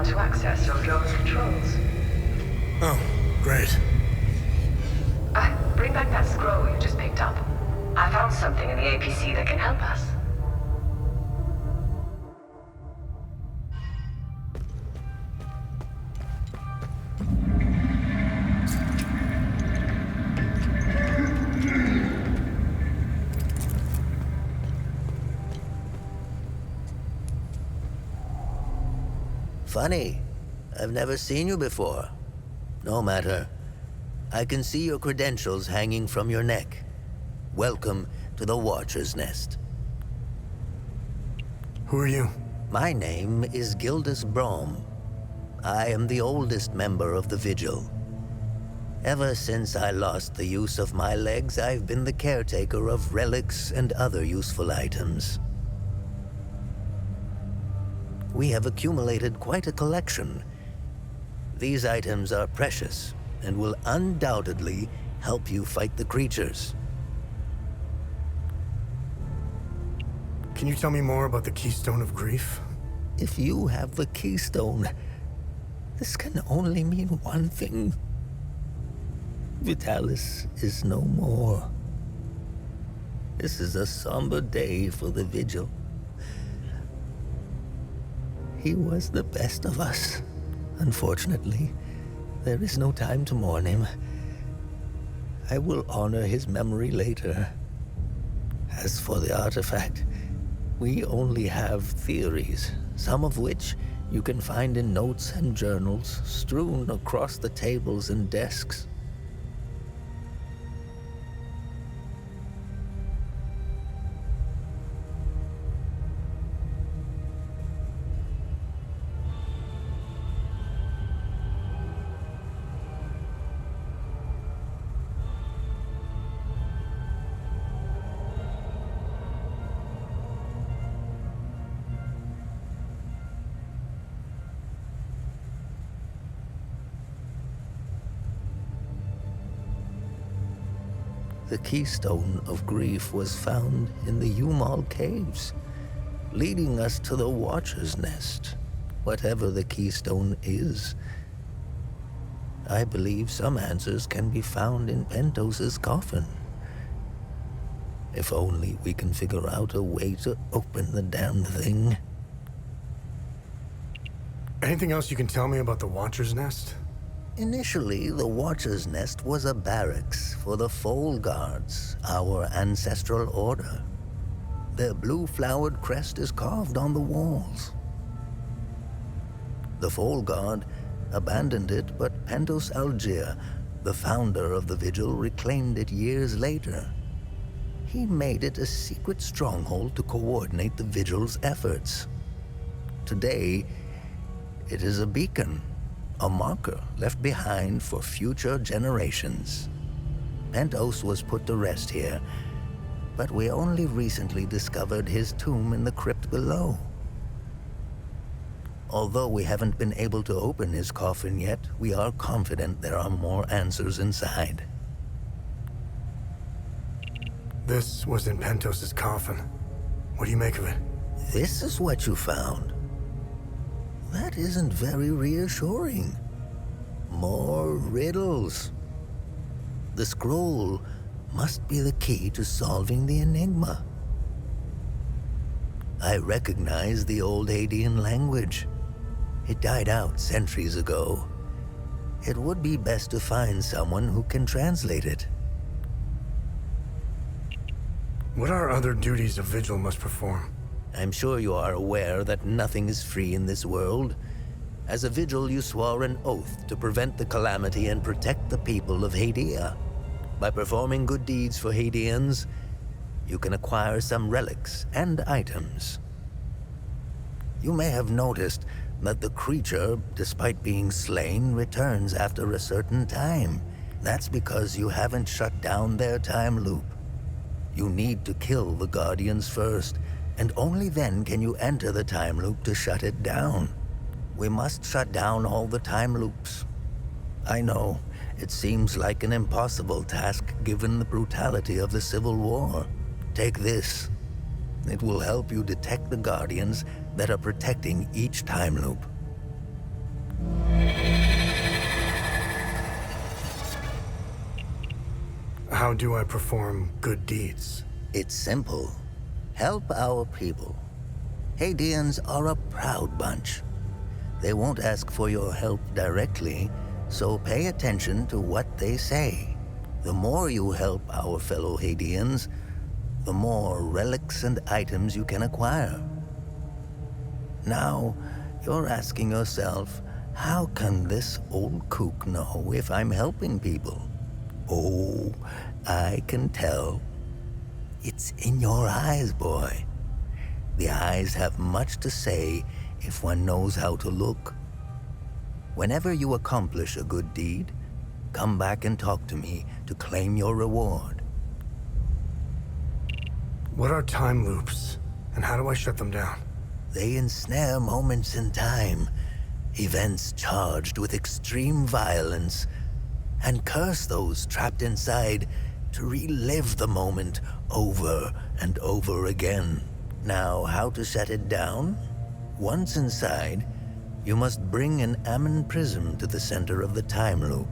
how to access your drone's controls. Oh, great. Bring back that scroll you just picked up. I found something in the APC that can help us. Funny. I've never seen you before. No matter. I can see your credentials hanging from your neck. Welcome to the Watcher's Nest. Who are you? My name is Gildas Brom. I am the oldest member of the Vigil. Ever since I lost the use of my legs, I've been the caretaker of relics and other useful items. We have accumulated quite a collection. These items are precious and will undoubtedly help you fight the creatures. Can you tell me more about the Keystone of Grief? If you have the keystone, this can only mean one thing. Vitalis is no more. This is a somber day for the Vigil. He was the best of us. Unfortunately, there is no time to mourn him. I will honor his memory later. As for the artifact, we only have theories, some of which you can find in notes and journals strewn across the tables and desks. The Keystone of Grief was found in the Umal Caves, leading us to the Watcher's Nest, whatever the Keystone is. I believe some answers can be found in Pentos's coffin. If only we can figure out a way to open the damn thing. Anything else you can tell me about the Watcher's Nest? Initially, the Watcher's Nest was a barracks for the Foal Guards, our ancestral order. Their blue-flowered crest is carved on the walls. The Foal Guard abandoned it, but Pentos Algier, the founder of the Vigil, reclaimed it years later. He made it a secret stronghold to coordinate the Vigil's efforts. Today, it is a beacon, a marker left behind for future generations. Pentos was put to rest here, but we only recently discovered his tomb in the crypt below. Although we haven't been able to open his coffin yet, we are confident there are more answers inside. This was in Pentos's coffin. What do you make of it? This is what you found. That isn't very reassuring. More riddles. The scroll must be the key to solving the enigma. I recognize the old Hadean language. It died out centuries ago. It would be best to find someone who can translate it. What are other duties a Vigil must perform? I'm sure you are aware that nothing is free in this world. As a Vigil, you swore an oath to prevent the calamity and protect the people of Hadea. By performing good deeds for Hadeans, you can acquire some relics and items. You may have noticed that the creature, despite being slain, returns after a certain time. That's because you haven't shut down their time loop. You need to kill the Guardians first, and only then can you enter the time loop to shut it down. We must shut down all the time loops. I know, it seems like an impossible task given the brutality of the Civil War. Take this. It will help you detect the Guardians that are protecting each time loop. how do I perform good deeds? It's simple. Help our people. Hadeans are a proud bunch. They won't ask for your help directly, so pay attention to what they say. The more you help our fellow Hadeans, the more relics and items you can acquire. Now, you're asking yourself, how can this old kook know if I'm helping people? Oh, I can tell. It's in your eyes, boy. The eyes have much to say if one knows how to look. Whenever you accomplish a good deed, come back and talk to me to claim your reward. What are time loops, and how do I shut them down? They ensnare moments in time, events charged with extreme violence, and curse those trapped inside to relive the moment over and over again. Now, how to shut it down? Once inside, you must bring an Ammon prism to the center of the time loop.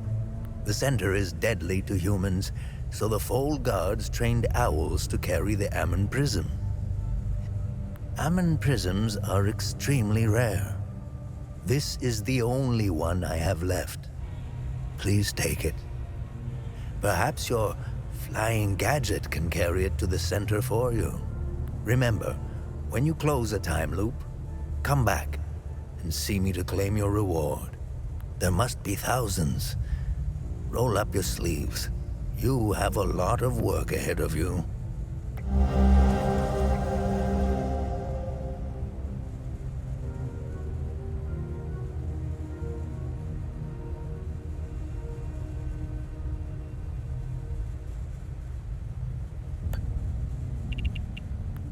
The center is deadly to humans, so the Fold Guards trained owls to carry the Ammon prism. Ammon prisms are extremely rare. This is the only one I have left. Please take it. Perhaps your flying gadget can carry it to the center for you. Remember, when you close a time loop, come back and see me to claim your reward. There must be thousands. Roll up your sleeves. You have a lot of work ahead of you.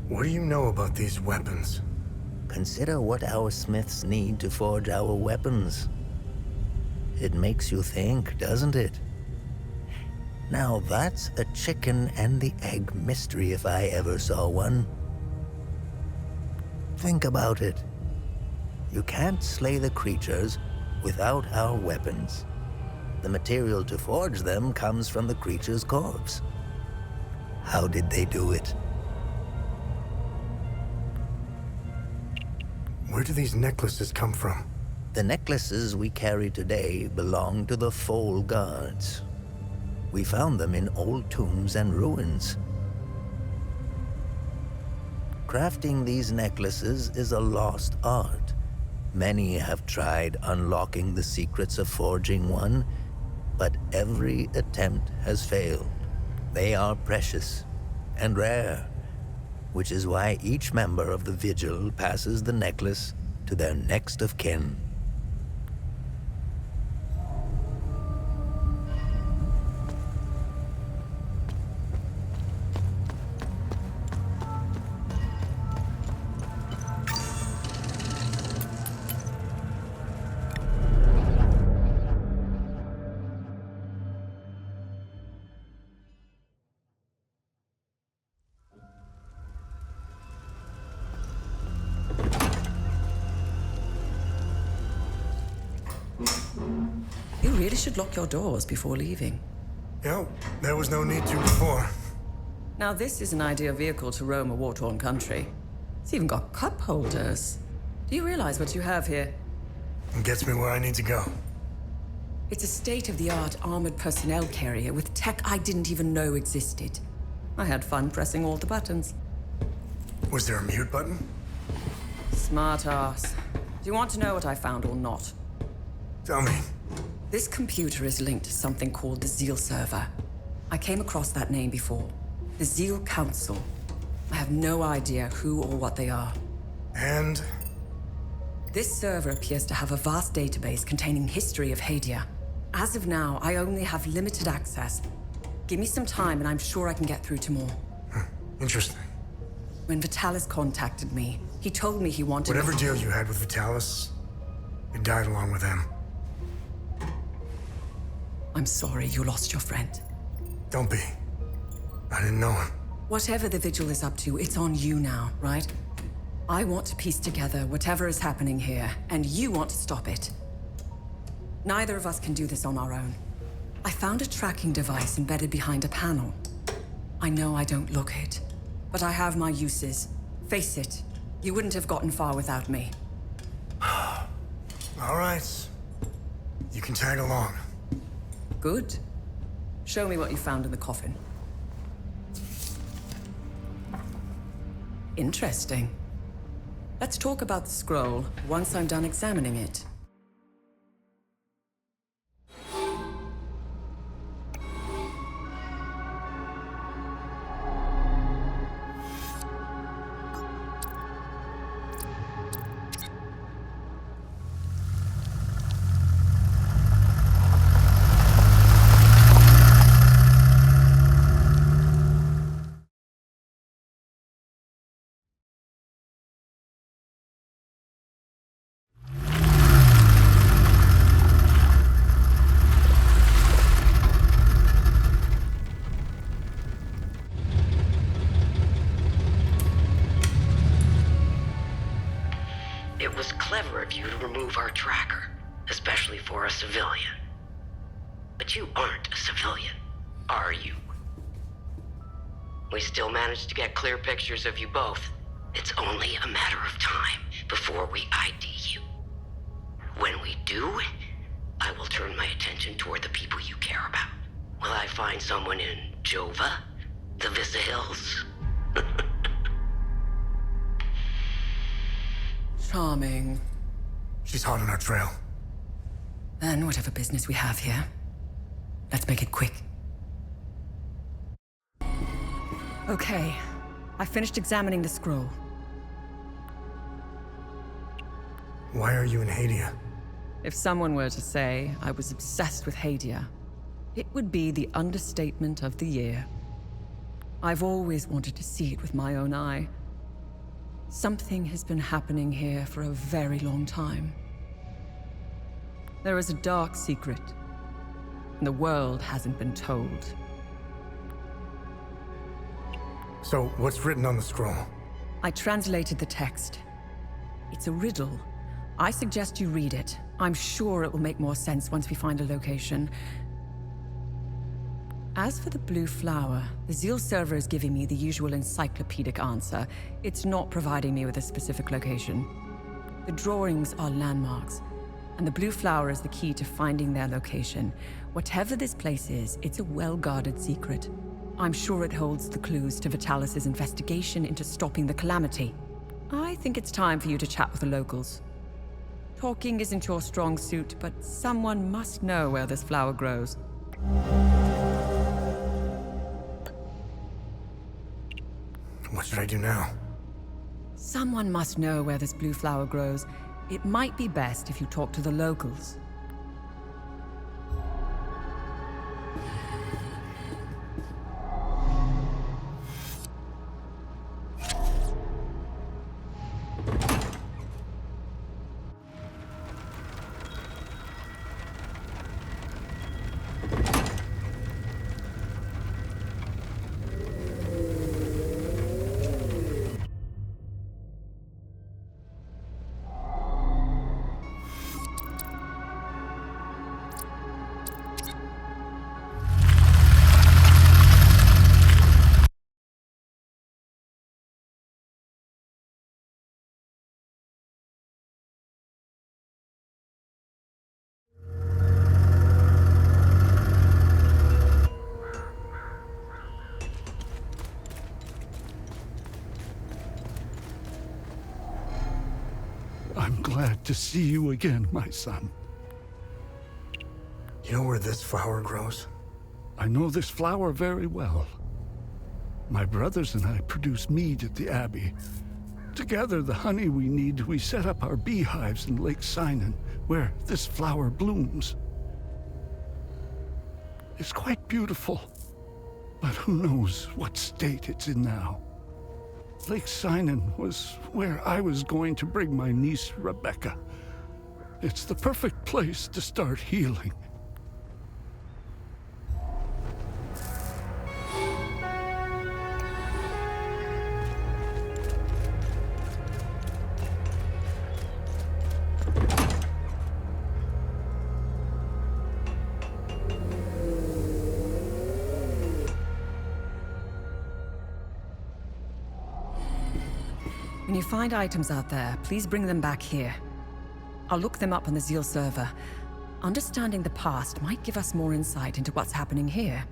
What do you know about these weapons? Consider what our smiths need to forge our weapons. It makes you think, doesn't it? Now that's a chicken and the egg mystery if I ever saw one. Think about it. You can't slay the creatures without our weapons. The material to forge them comes from the creature's corpse. How did they do it? Where do these necklaces come from? The necklaces we carry today belong to the Fold Guards. We found them in old tombs and ruins. Crafting these necklaces is a lost art. Many have tried unlocking the secrets of forging one, but every attempt has failed. They are precious and rare, which is why each member of the Vigil passes the necklace to their next of kin. You really should lock your doors before leaving. No, there was no need to before. Now this is an ideal vehicle to roam a war-torn country. It's even got cup holders. Do you realize what you have here? It gets me where I need to go. It's a state-of-the-art armored personnel carrier with tech I didn't even know existed. I had fun pressing all the buttons. Was there a mute button? Smart ass. Do you want to know what I found or not? Tell me. This computer is linked to something called the Zeal server. I came across that name before. The Zeal Council. I have no idea who or what they are. And? This server appears to have a vast database containing history of Hadea. As of now, I only have limited access. Give me some time and I'm sure I can get through to more. Interesting. When Vitalis contacted me, he told me he wanted... Whatever deal you had with Vitalis, it died along with him. I'm sorry you lost your friend. Don't be. I didn't know him. Whatever the Vigil is up to, it's on you now, right? I want to piece together whatever is happening here, and you want to stop it. Neither of us can do this on our own. I found a tracking device embedded behind a panel. I know I don't look it, but I have my uses. Face it, you wouldn't have gotten far without me. All right. You can tag along. Good. Show me what you found in the coffin. Interesting. Let's talk about the scroll once I'm done examining it. It was clever of you to remove our tracker, especially for a civilian. But you aren't a civilian, are you? We still managed to get clear pictures of you both. It's only a matter of time before we ID you. When we do, I will turn my attention toward the people you care about. Will I find someone in Jova? The Vista Hills? Charming. She's hot on our trail. Then whatever business we have here, let's make it quick. Okay, I finished examining the scroll. Why are you in Hadea? If someone were to say I was obsessed with Hadea, it would be the understatement of the year. I've always wanted to see it with my own eye. Something has been happening here for a very long time. There is a dark secret, and the world hasn't been told. So, what's written on the scroll? I translated the text. It's a riddle. I suggest you read it. I'm sure it will make more sense once we find a location. As for the blue flower, the Zeal server is giving me the usual encyclopedic answer. It's not providing me with a specific location. The drawings are landmarks, and the blue flower is the key to finding their location. Whatever this place is, it's a well-guarded secret. I'm sure it holds the clues to Vitalis' investigation into stopping the calamity. I think it's time for you to chat with the locals. Talking isn't your strong suit, but someone must know where this flower grows. What should I do now? Someone must know where this blue flower grows. It might be best if you talk to the locals. I'm glad to see you again, my son. You know where this flower grows? I know this flower very well. My brothers and I produce mead at the Abbey. Together, the honey we need, we set up our beehives in Lake Sinan, where this flower blooms. It's quite beautiful, but who knows what state it's in now. Lake Sinan was where I was going to bring my niece, Rebecca. It's the perfect place to start healing. When you find items out there, please bring them back here. I'll look them up on the Zeal server. Understanding the past might give us more insight into what's happening here.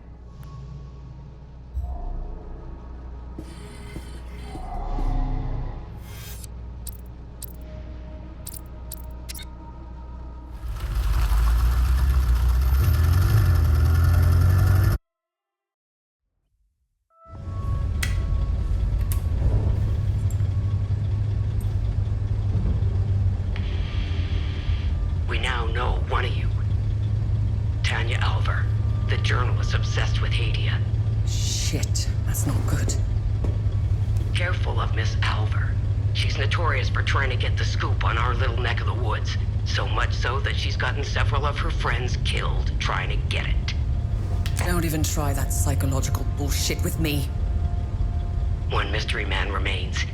We now know one of you. Tanya Alver, the journalist obsessed with Hadea. Shit, that's not good. Careful of Miss Alver. She's notorious for trying to get the scoop on our little neck of the woods. So much so that she's gotten several of her friends killed trying to get it. Don't even try that psychological bullshit with me. One mystery man remains.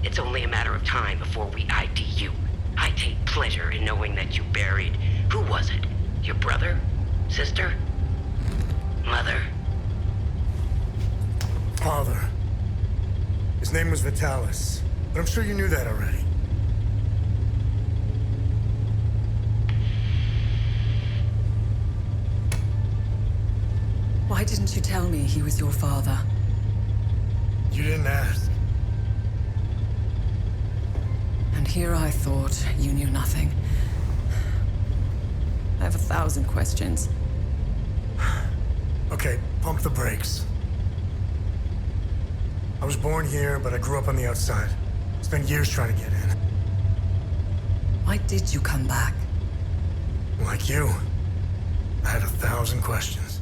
It's only a matter of time before we ID you. I take pleasure in knowing that you buried... Who was it? Your brother? Sister? Mother? Father. His name was Vitalis, but I'm sure you knew that already. Why didn't you tell me he was your father? You didn't ask. And here I thought you knew nothing. I have 1,000 questions. Okay, pump the brakes. I was born here, but I grew up on the outside. Spent years trying to get in. Why did you come back? Like you, I had 1,000 questions.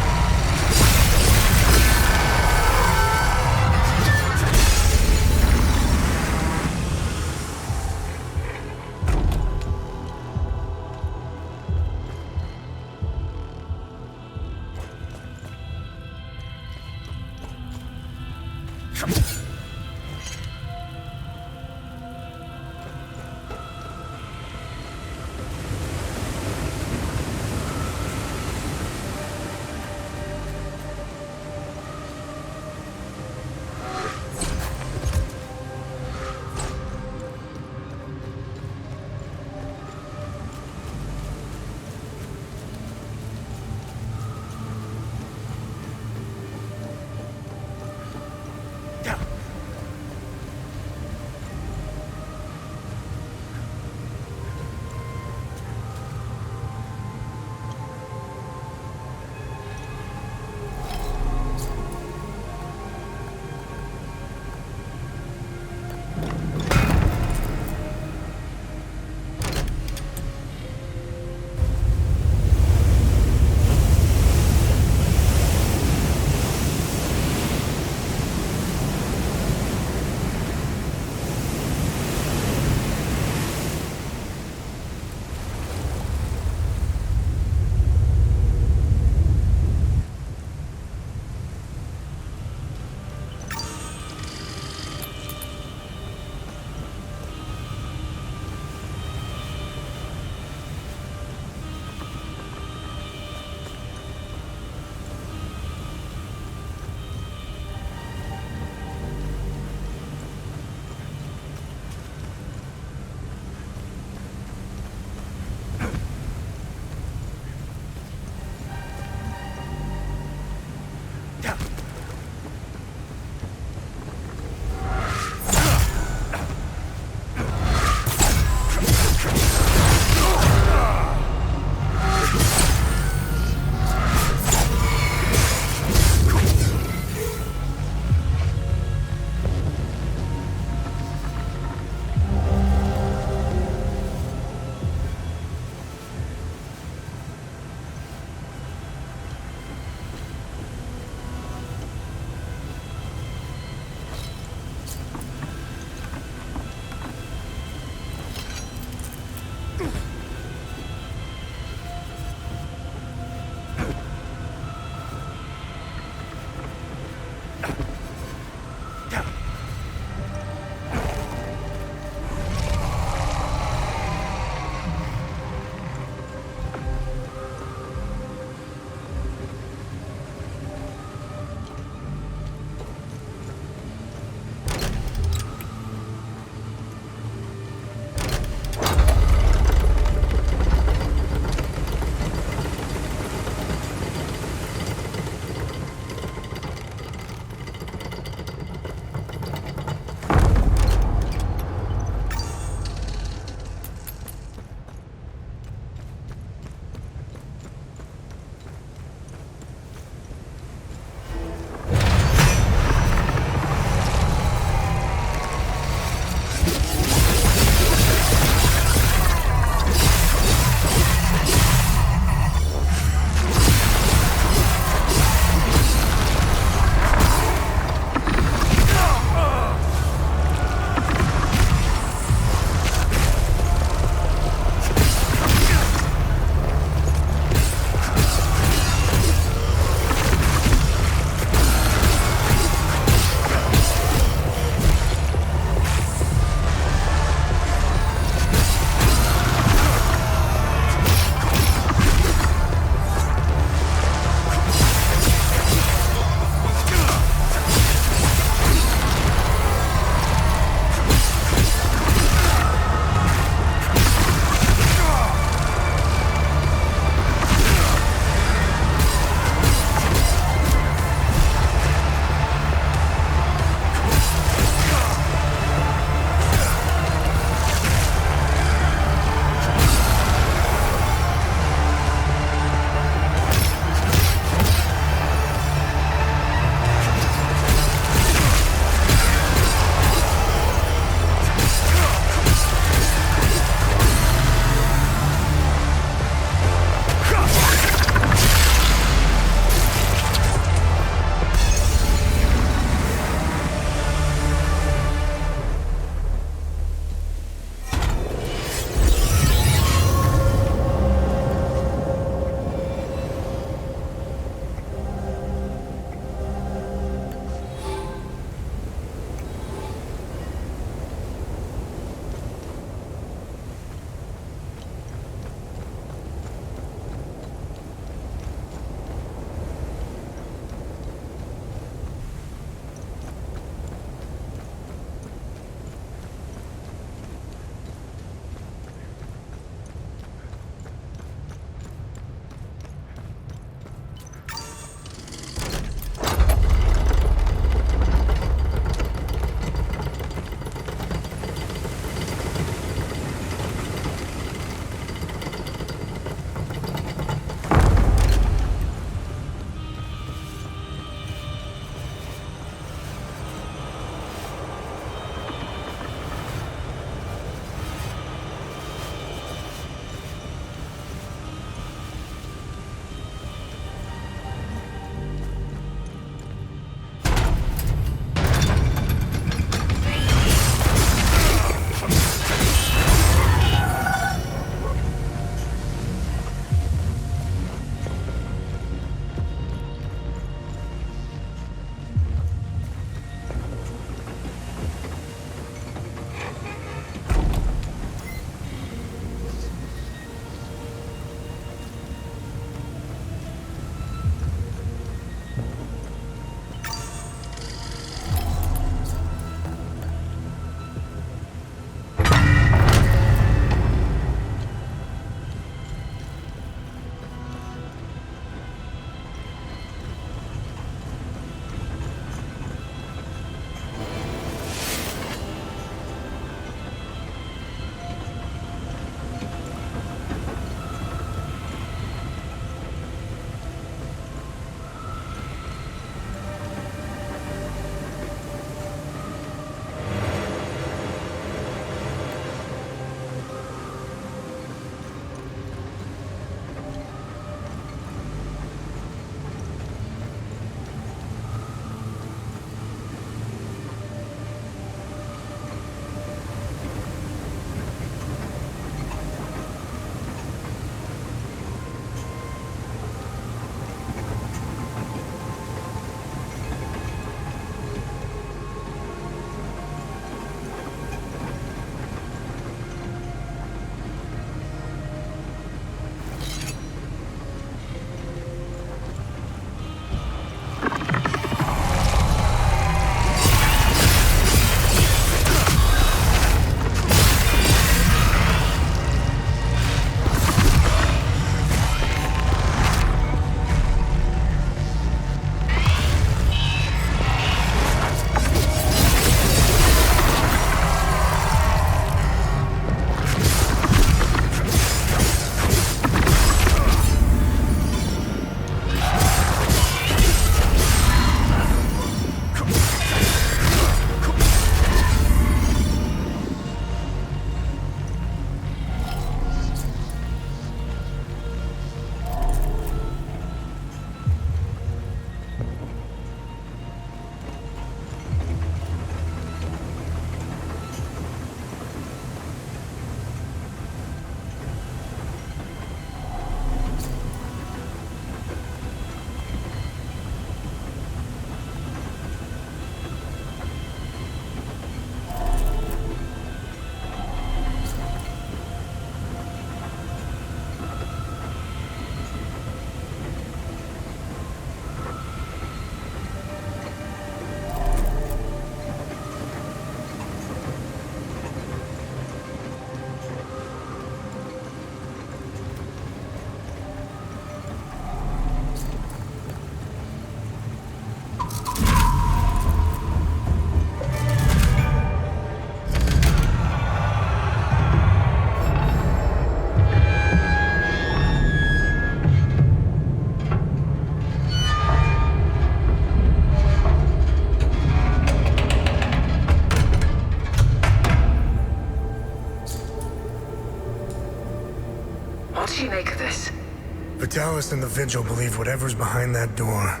Vitalis and the Vigil believe whatever's behind that door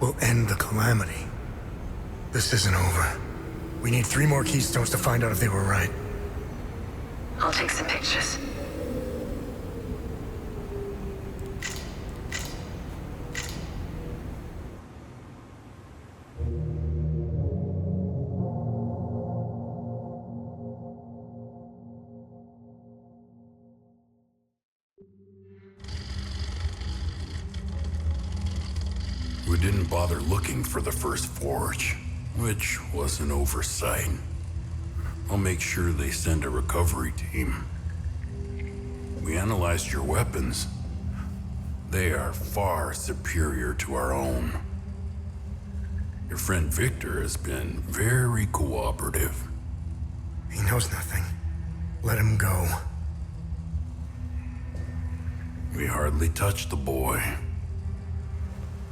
will end the calamity. This isn't over. We need 3 more keystones to find out if they were right. I'll take some pictures. We didn't bother looking for the first forge, which was an oversight. I'll make sure they send a recovery team. We analyzed your weapons. They are far superior to our own. Your friend Victor has been very cooperative. He knows nothing. Let him go. We hardly touched the boy.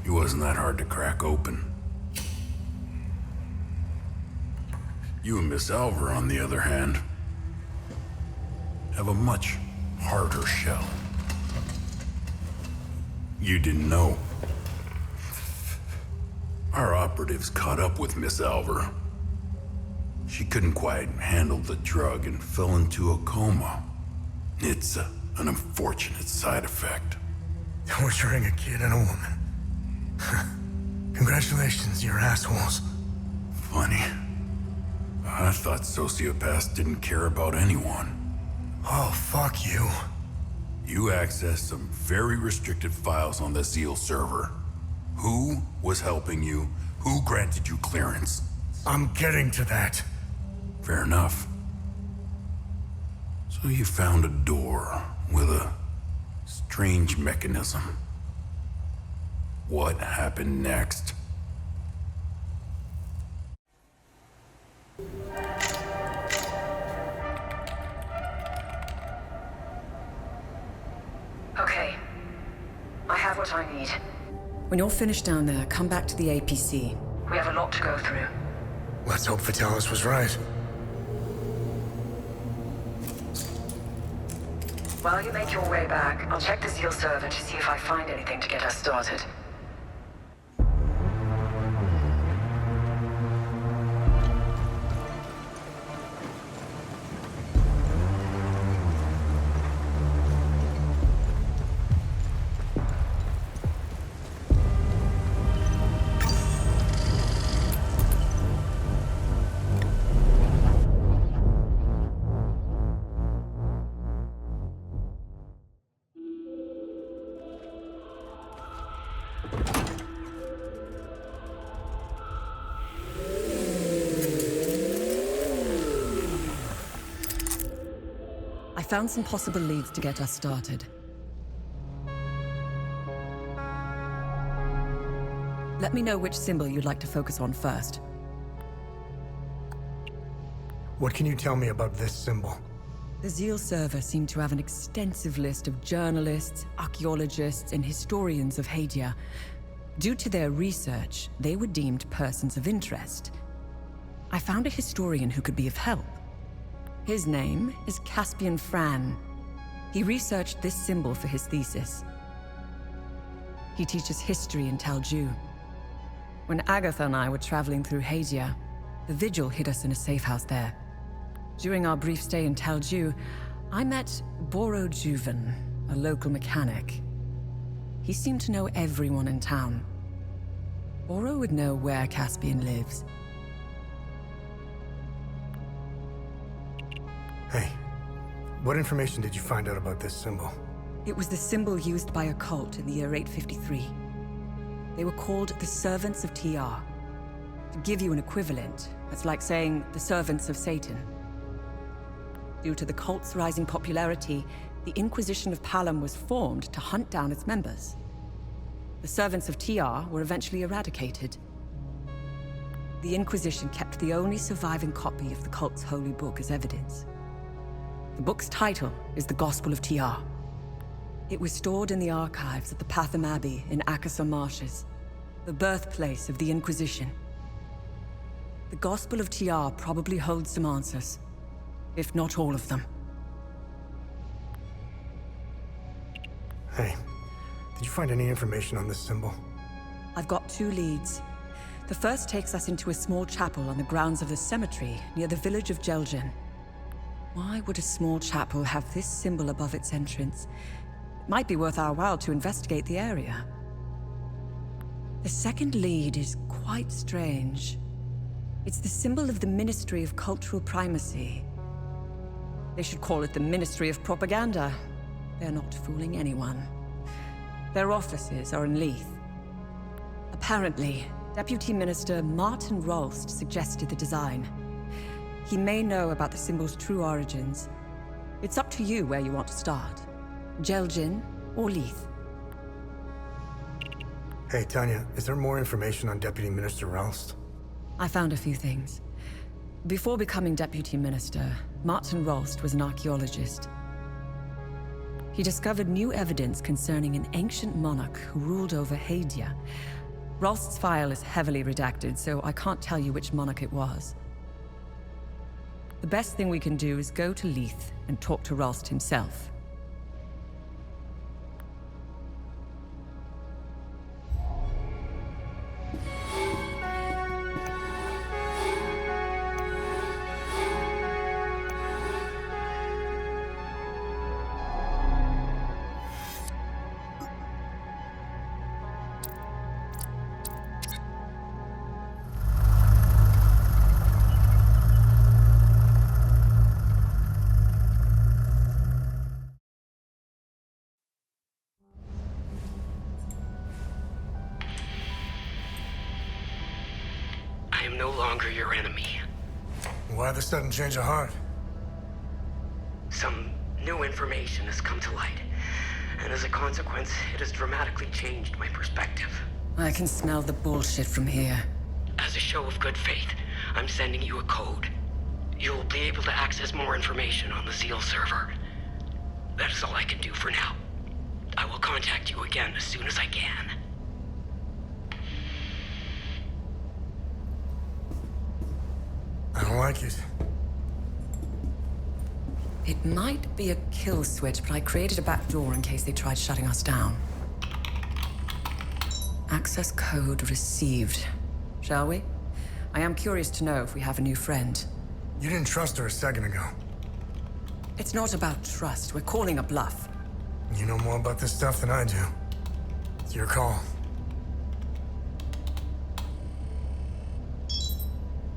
He wasn't that hard to crack open. You and Miss Alvar, on the other hand, have a much harder shell. You didn't know. Our operatives caught up with Miss Alvar. She couldn't quite handle the drug and fell into a coma. It's an unfortunate side effect. Torturing a kid and a woman. Congratulations, you're assholes. Funny. I thought sociopaths didn't care about anyone. Oh, fuck you. You accessed some very restricted files on the Zeal server. Who was helping you? Who granted you clearance? I'm getting to that. Fair enough. So you found a door with a strange mechanism. What happened next? Okay. I have what I need. When you're finished down there, come back to the APC. We have a lot to go through. Let's hope Vitalis was right. While you make your way back, I'll check the Zeal server to see if I find anything to get us started. I found some possible leads to get us started. Let me know which symbol you'd like to focus on first. What can you tell me about this symbol? The Zeal server seemed to have an extensive list of journalists, archaeologists, and historians of Hadea. Due to their research, they were deemed persons of interest. I found a historian who could be of help. His name is Caspian Fran. He researched this symbol for his thesis. He teaches history in Talju. When Agatha and I were traveling through Hadea, the Vigil hid us in a safe house there. During our brief stay in Talju, I met Boro Juven, a local mechanic. He seemed to know everyone in town. Boro would know where Caspian lives. Hey, what information did you find out about this symbol? It was the symbol used by a cult in the year 853. They were called the Servants of TR. To give you an equivalent, that's like saying the Servants of Satan. Due to the cult's rising popularity, the Inquisition of Palom was formed to hunt down its members. The Servants of TR were eventually eradicated. The Inquisition kept the only surviving copy of the cult's holy book as evidence. The book's title is The Gospel of TR. It was stored in the archives at the Patham Abbey in Akasa Marshes, the birthplace of the Inquisition. The Gospel of TR probably holds some answers, if not all of them. Hey, Did you find any information on this symbol? I've got 2 leads. The first takes us into a small chapel on the grounds of the cemetery near the village of Jelgen. Why would a small chapel have this symbol above its entrance? It might be worth our while to investigate the area. The second lead is quite strange. It's the symbol of the Ministry of Cultural Primacy. They should call it the Ministry of Propaganda. They're not fooling anyone. Their offices are in Leith. Apparently, Deputy Minister Martin Rolst suggested the design. He may know about the symbol's true origins. It's up to you where you want to start. Jelgen or Leith. Hey, Tanya, is there more information on Deputy Minister Rolst? I found a few things. Before becoming Deputy Minister, Martin Rolst was an archaeologist. He discovered new evidence concerning an ancient monarch who ruled over Hadea. Rolst's file is heavily redacted, so I can't tell you which monarch it was. The best thing we can do is go to Leith and talk to Rolst himself. I am no longer your enemy. Why the sudden change of heart? Some new information has come to light, and as a consequence, it has dramatically changed my perspective. I can smell the bullshit from here. As a show of good faith, I'm sending you a code. You'll be able to access more information on the Seal server. That is all I can do for now. I will contact you again as soon as I can. I don't like it. It might be a kill switch, but I created a back door in case they tried shutting us down. Access code received. Shall we? I am curious to know if we have a new friend. You didn't trust her a second ago. It's not about trust. We're calling a bluff. You know more about this stuff than I do. It's your call.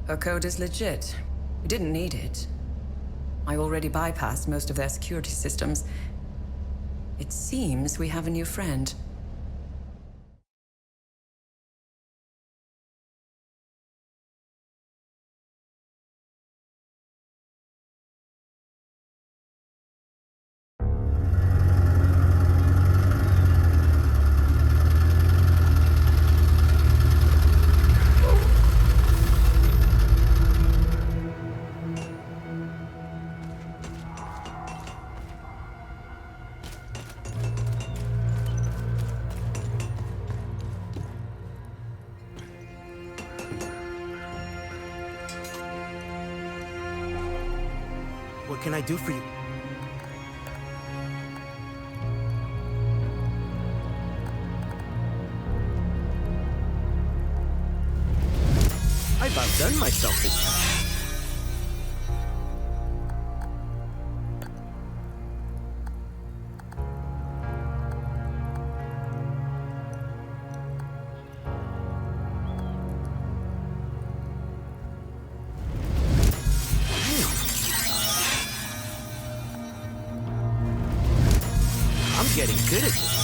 Her code is legit. We didn't need it. I already bypassed most of their security systems. It seems we have a new friend. What can I do for you? I've outdone myself this time. Getting good at this.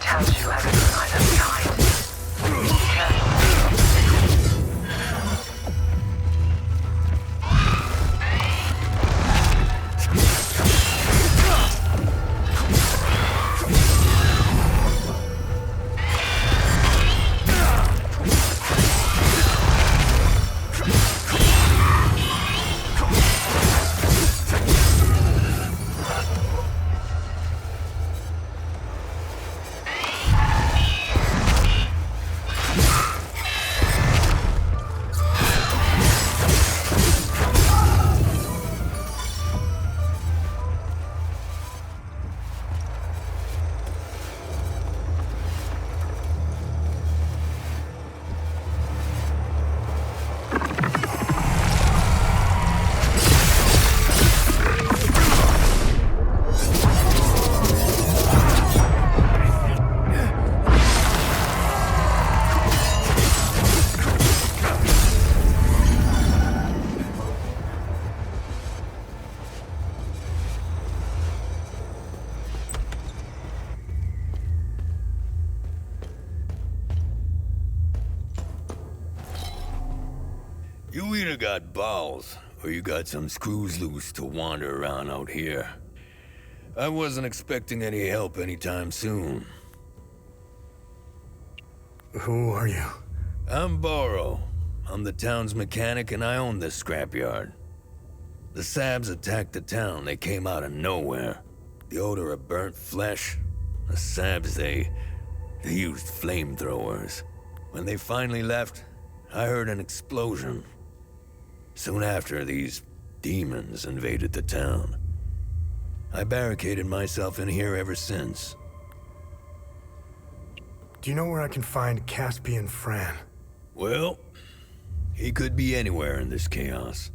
tells you everything I left behind. Be careful. You either got balls, or you got some screws loose to wander around out here. I wasn't expecting any help anytime soon. Who are you? I'm Borrow. I'm the town's mechanic and I own this scrapyard. The Sabs attacked the town. They came out of nowhere. The odor of burnt flesh. The Sabs, they used flamethrowers. When they finally left, I heard an explosion. Soon after, these demons invaded the town. I barricaded myself in here ever since. Do you know where I can find Caspian Fran? Well, he could be anywhere in this chaos.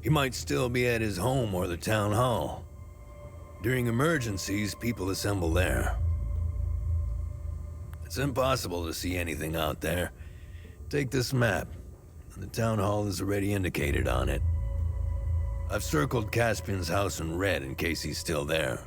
He might still be at his home or the town hall. During emergencies, people assemble there. It's impossible to see anything out there. Take this map. The town hall is already indicated on it. I've circled Caspian's house in red in case he's still there.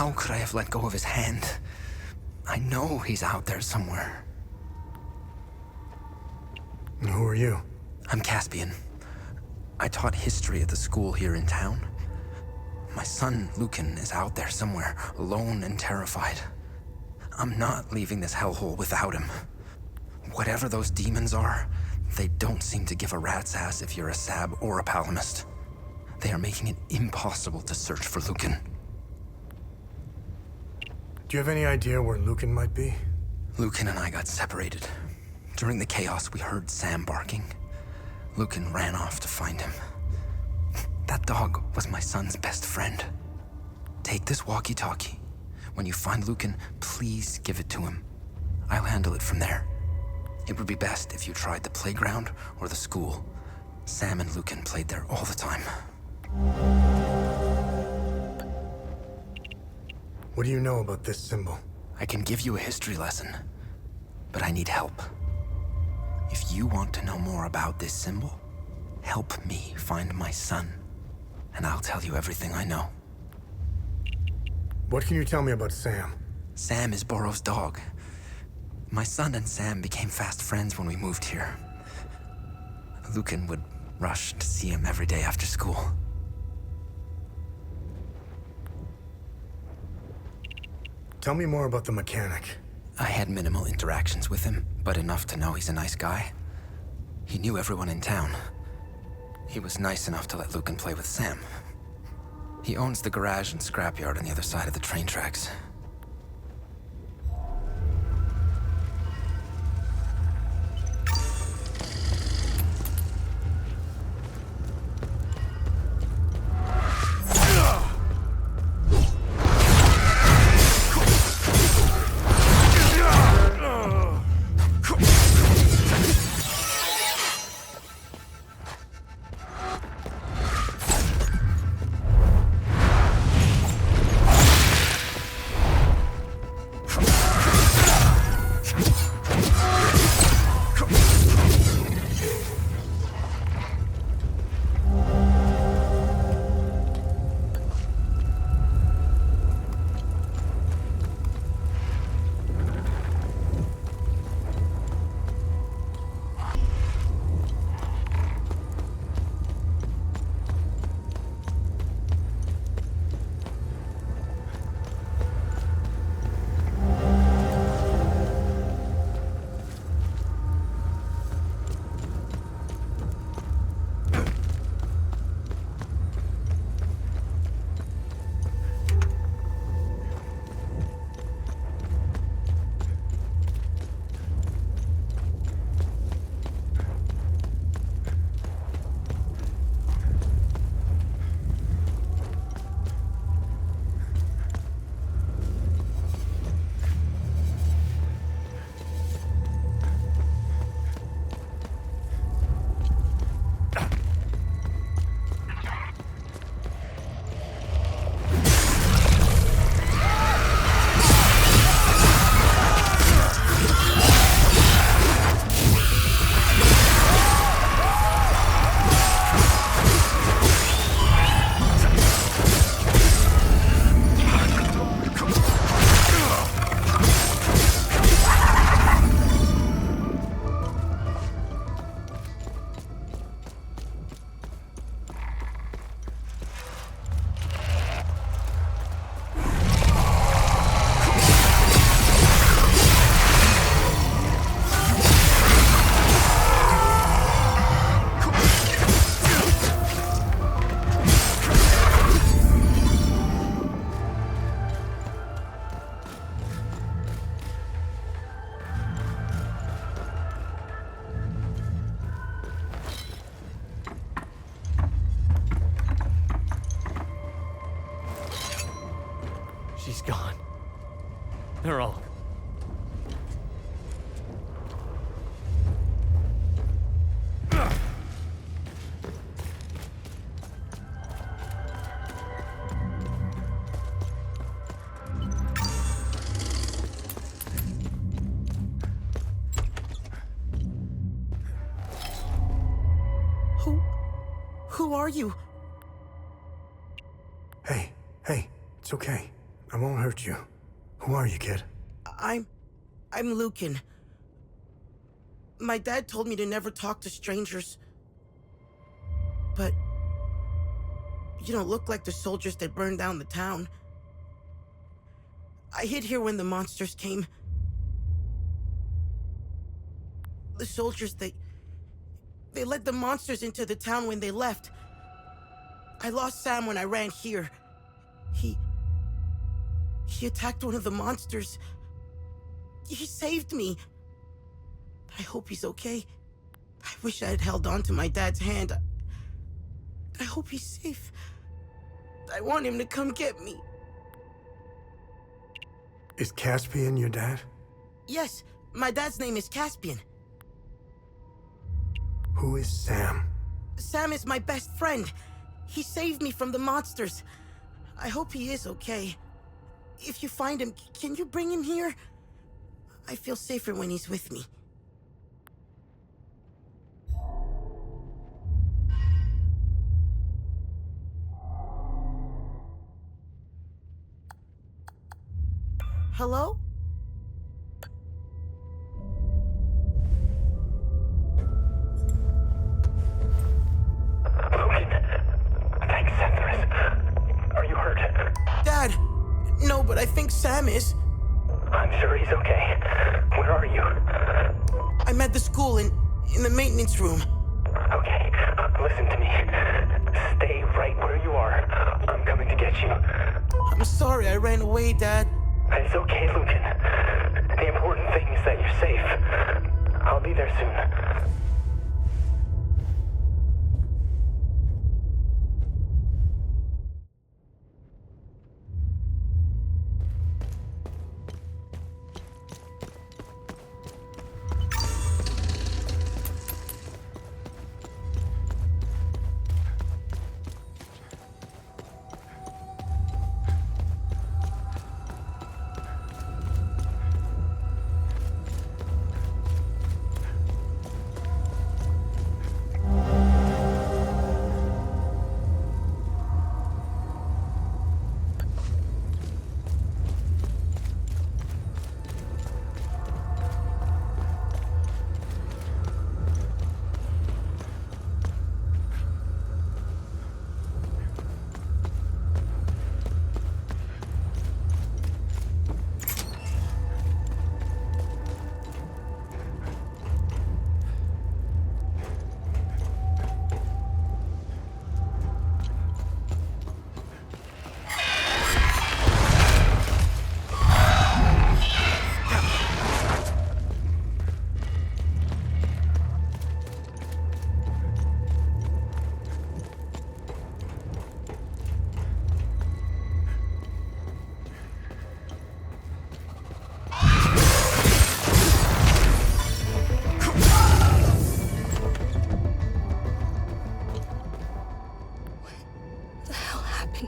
How could I have let go of his hand? I know he's out there somewhere. And who are you? I'm Caspian. I taught history at the school here in town. My son, Lucan, is out there somewhere, alone and terrified. I'm not leaving this hellhole without him. Whatever those demons are, they don't seem to give a rat's ass if you're a Sab or a Palomist. They are making it impossible to search for Lucan. Do you have any idea where Lucan might be? Lucan and I got separated. During the chaos, we heard Sam barking. Lucan ran off to find him. That dog was my son's best friend. Take this walkie-talkie. When you find Lucan, please give it to him. I'll handle it from there. It would be best if you tried the playground or the school. Sam and Lucan played there all the time. What do you know about this symbol? I can give you a history lesson, but I need help. If you want to know more about this symbol, help me find my son, and I'll tell you everything I know. What can you tell me about Sam? Sam is Borrow's dog. My son and Sam became fast friends when we moved here. Lucan would rush to see him every day after school. Tell me more about the mechanic. I had minimal interactions with him, but enough to know he's a nice guy. He knew everyone in town. He was nice enough to let Lucan play with Sam. He owns the garage and scrapyard on the other side of the train tracks. She's gone. They're all... Who are you? Hey, it's okay. I won't hurt you. Who are you, kid? I'm Lucan. My dad told me to never talk to strangers. But you don't look like the soldiers that burned down the town. I hid here when the monsters came. The soldiers, they led the monsters into the town when they left. I lost Sam when I ran here. He attacked one of the monsters. He saved me. I hope he's okay. I wish I had held on to my dad's hand. I hope he's safe. I want him to come get me. Is Caspian your dad? Yes, my dad's name is Caspian. Who is Sam? Sam is my best friend. He saved me from the monsters. I hope he is okay. If you find him, can you bring him here? I feel safer when he's with me. Hello? Are you hurt? Dad! No, but I think Sam is. I'm sure he's okay. Where are you? I'm at the school in the maintenance room. Okay, listen to me. Stay right where you are. I'm coming to get you. I'm sorry I ran away, Dad. It's okay, Lucan. The important thing is that you're safe. I'll be there soon.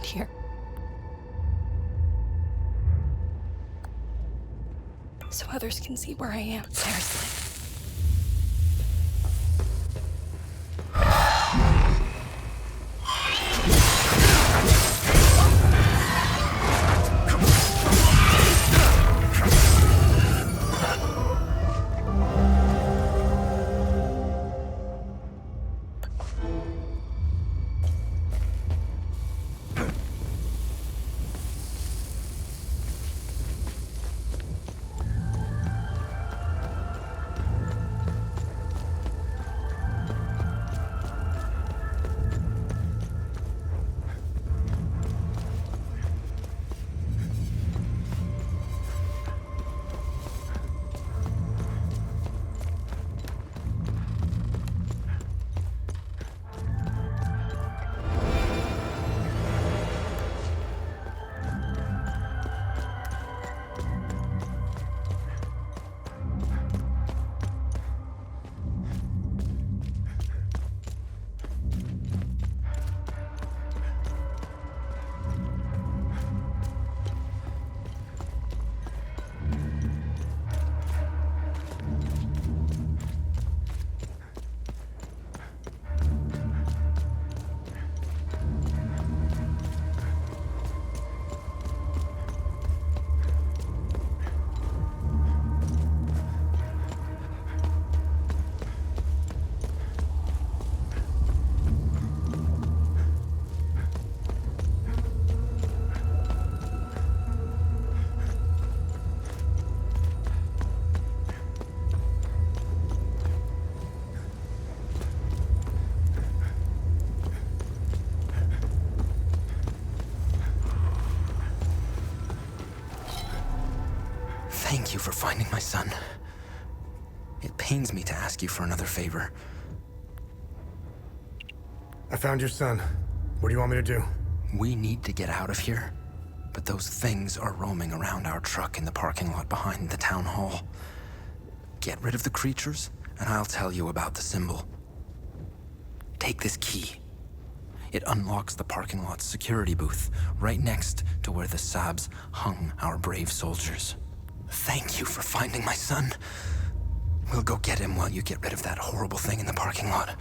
Here. So others can see where I am. Seriously. Thank you for finding my son. It pains me to ask you for another favor. I found your son. What do you want me to do? We need to get out of here, but those things are roaming around our truck in the parking lot behind the town hall. Get rid of the creatures, and I'll tell you about the symbol. Take this key. It unlocks the parking lot's security booth, right next to where the Sabs hung our brave soldiers. Thank you for finding my son. We'll go get him while you get rid of that horrible thing in the parking lot.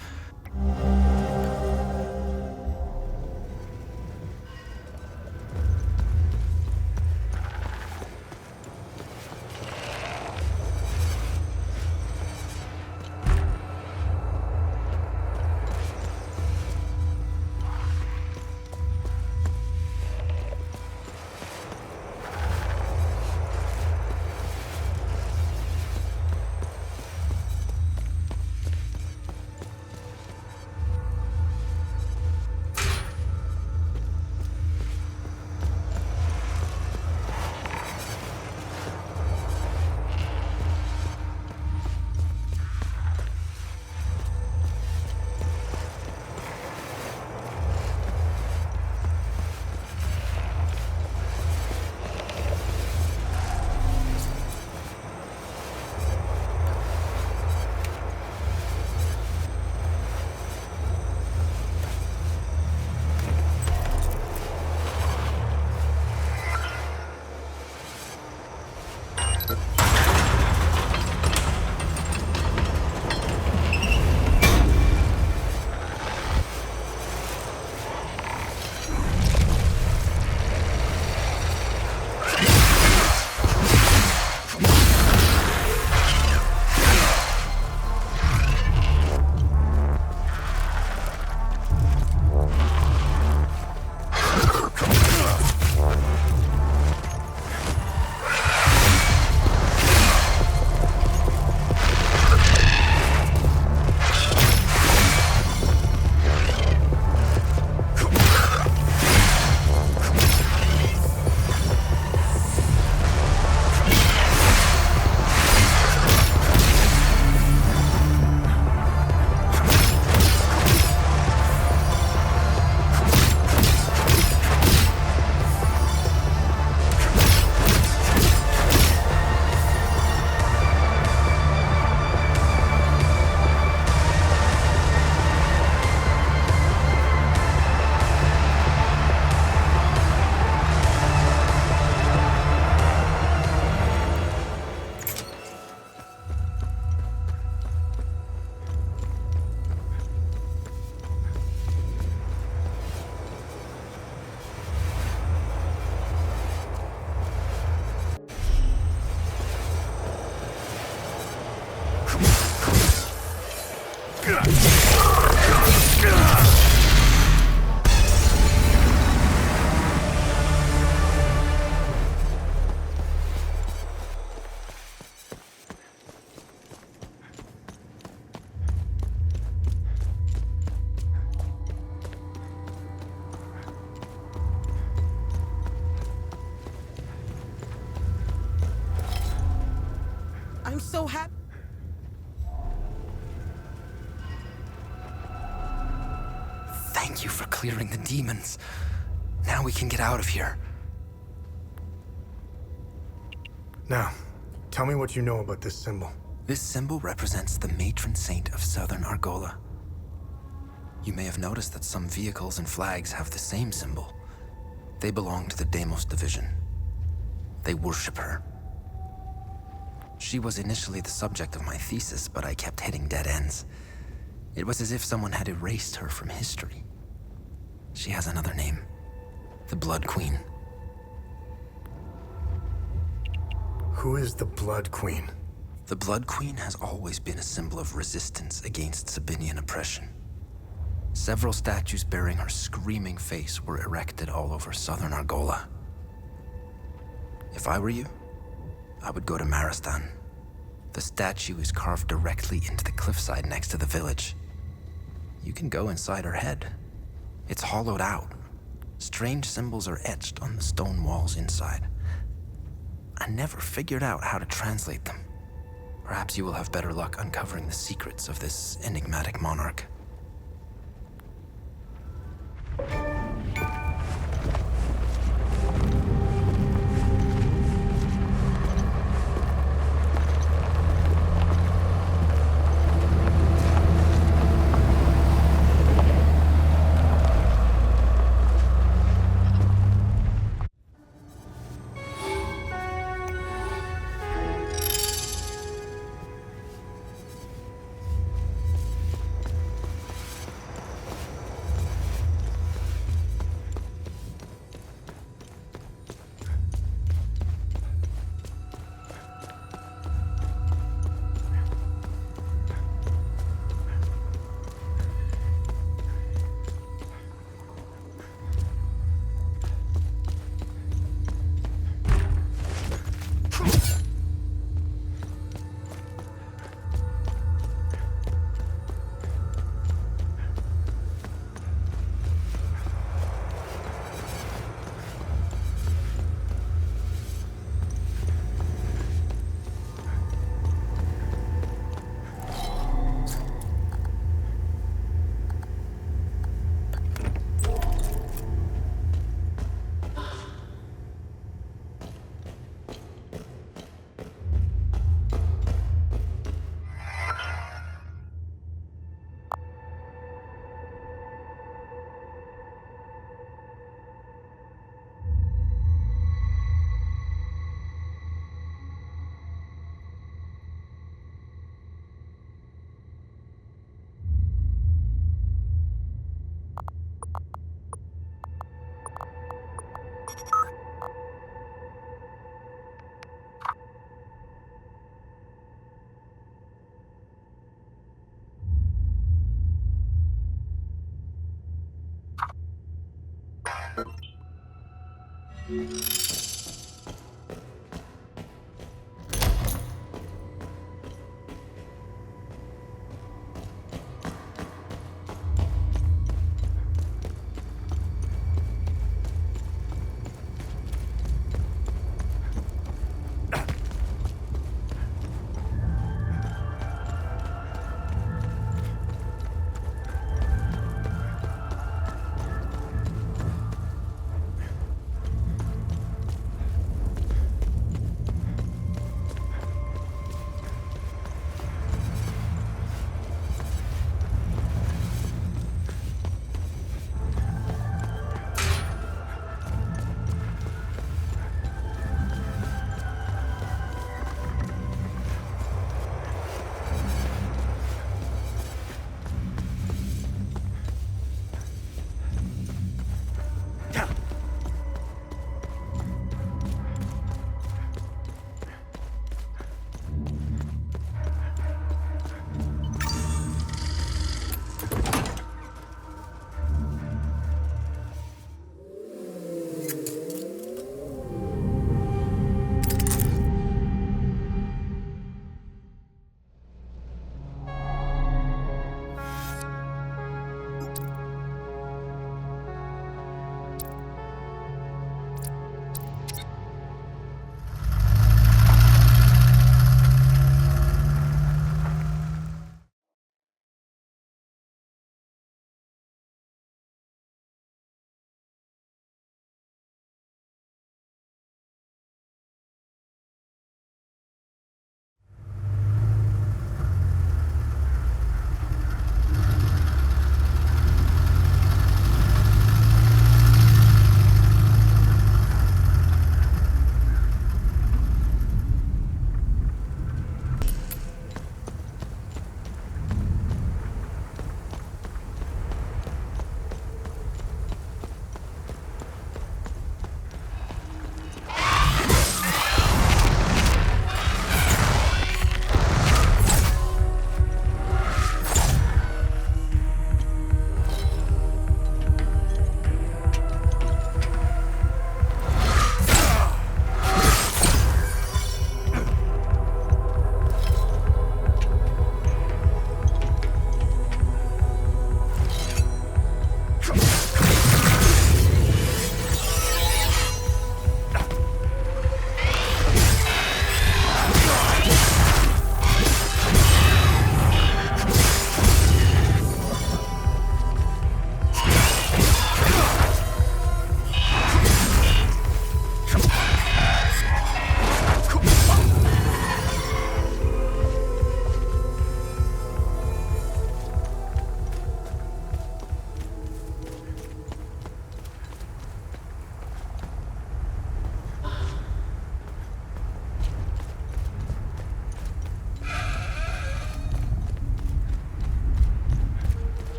I'm so happy. Thank you for clearing the demons. Now we can get out of here. Now, tell me what you know about this symbol. This symbol represents the matron saint of southern Argola. You may have noticed that some vehicles and flags have the same symbol. They belong to the Deimos division. They worship her. She was initially the subject of my thesis, but I kept hitting dead ends. It was as if someone had erased her from history. She has another name. The Blood Queen. Who is the Blood Queen? The Blood Queen has always been a symbol of resistance against Sabinian oppression. Several statues bearing her screaming face were erected all over southern Argola. If I were you, I would go to Maristan. The statue is carved directly into the cliffside next to the village. You can go inside her head. It's hollowed out. Strange symbols are etched on the stone walls inside. I never figured out how to translate them. Perhaps you will have better luck uncovering the secrets of this enigmatic monarch.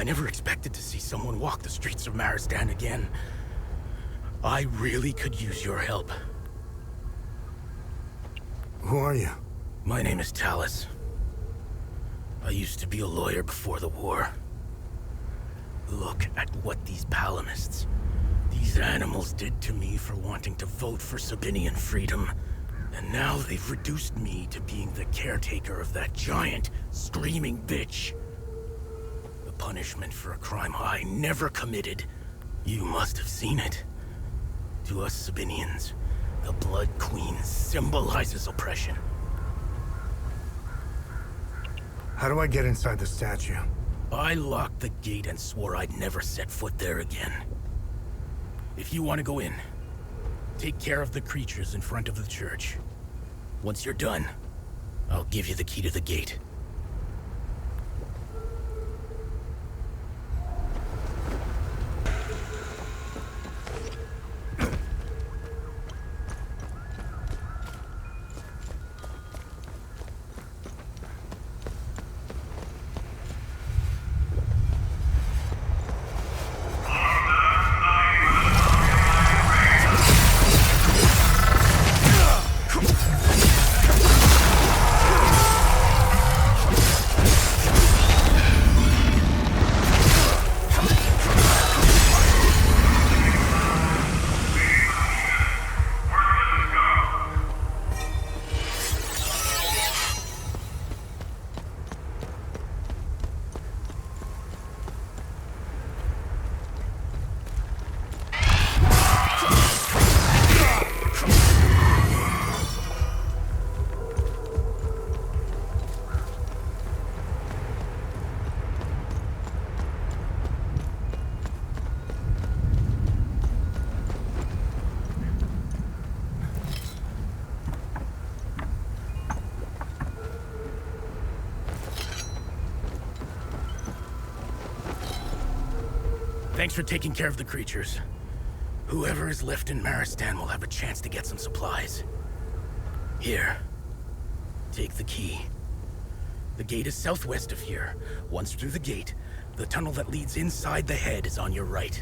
I never expected to see someone walk the streets of Maristan again. I really could use your help. Who are you? My name is Talus. I used to be a lawyer before the war. Look at what these Palomists, these animals did to me for wanting to vote for Sabinian freedom. And now they've reduced me to being the caretaker of that giant, screaming bitch. The punishment for a crime I never committed. You must have seen it. To us Sabinians, the Blood Queen symbolizes oppression. How do I get inside the statue? I locked the gate and swore I'd never set foot there again. If you want to go in, take care of the creatures in front of the church. Once you're done, I'll give you the key to the gate. Thanks for taking care of the creatures. Whoever is left in Maristan will have a chance to get some supplies. Here. Take the key. The gate is southwest of here. Once through the gate, the tunnel that leads inside the head is on your right.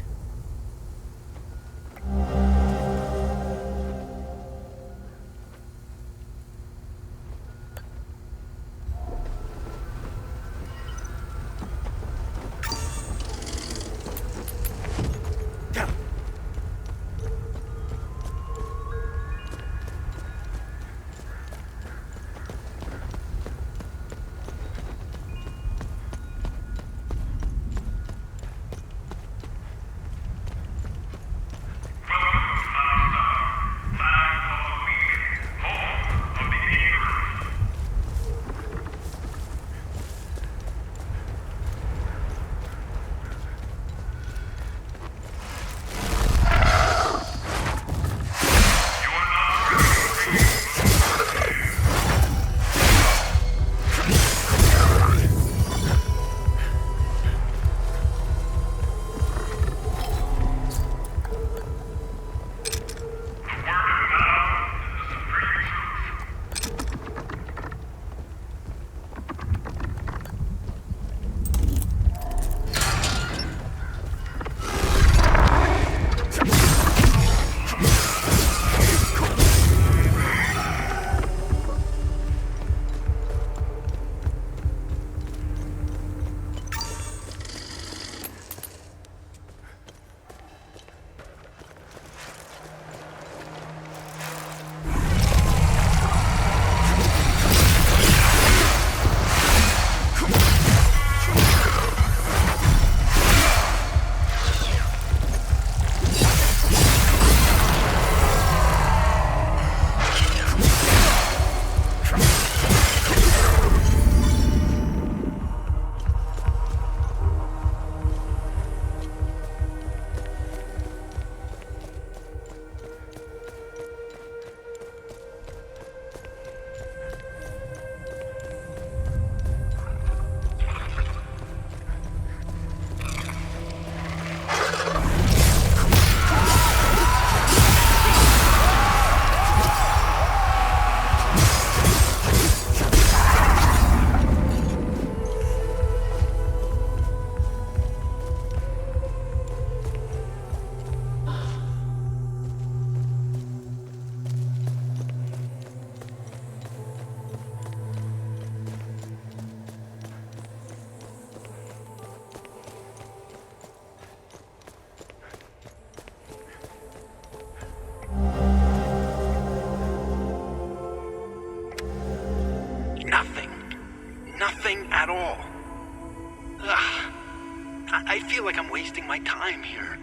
I feel like I'm wasting my time here.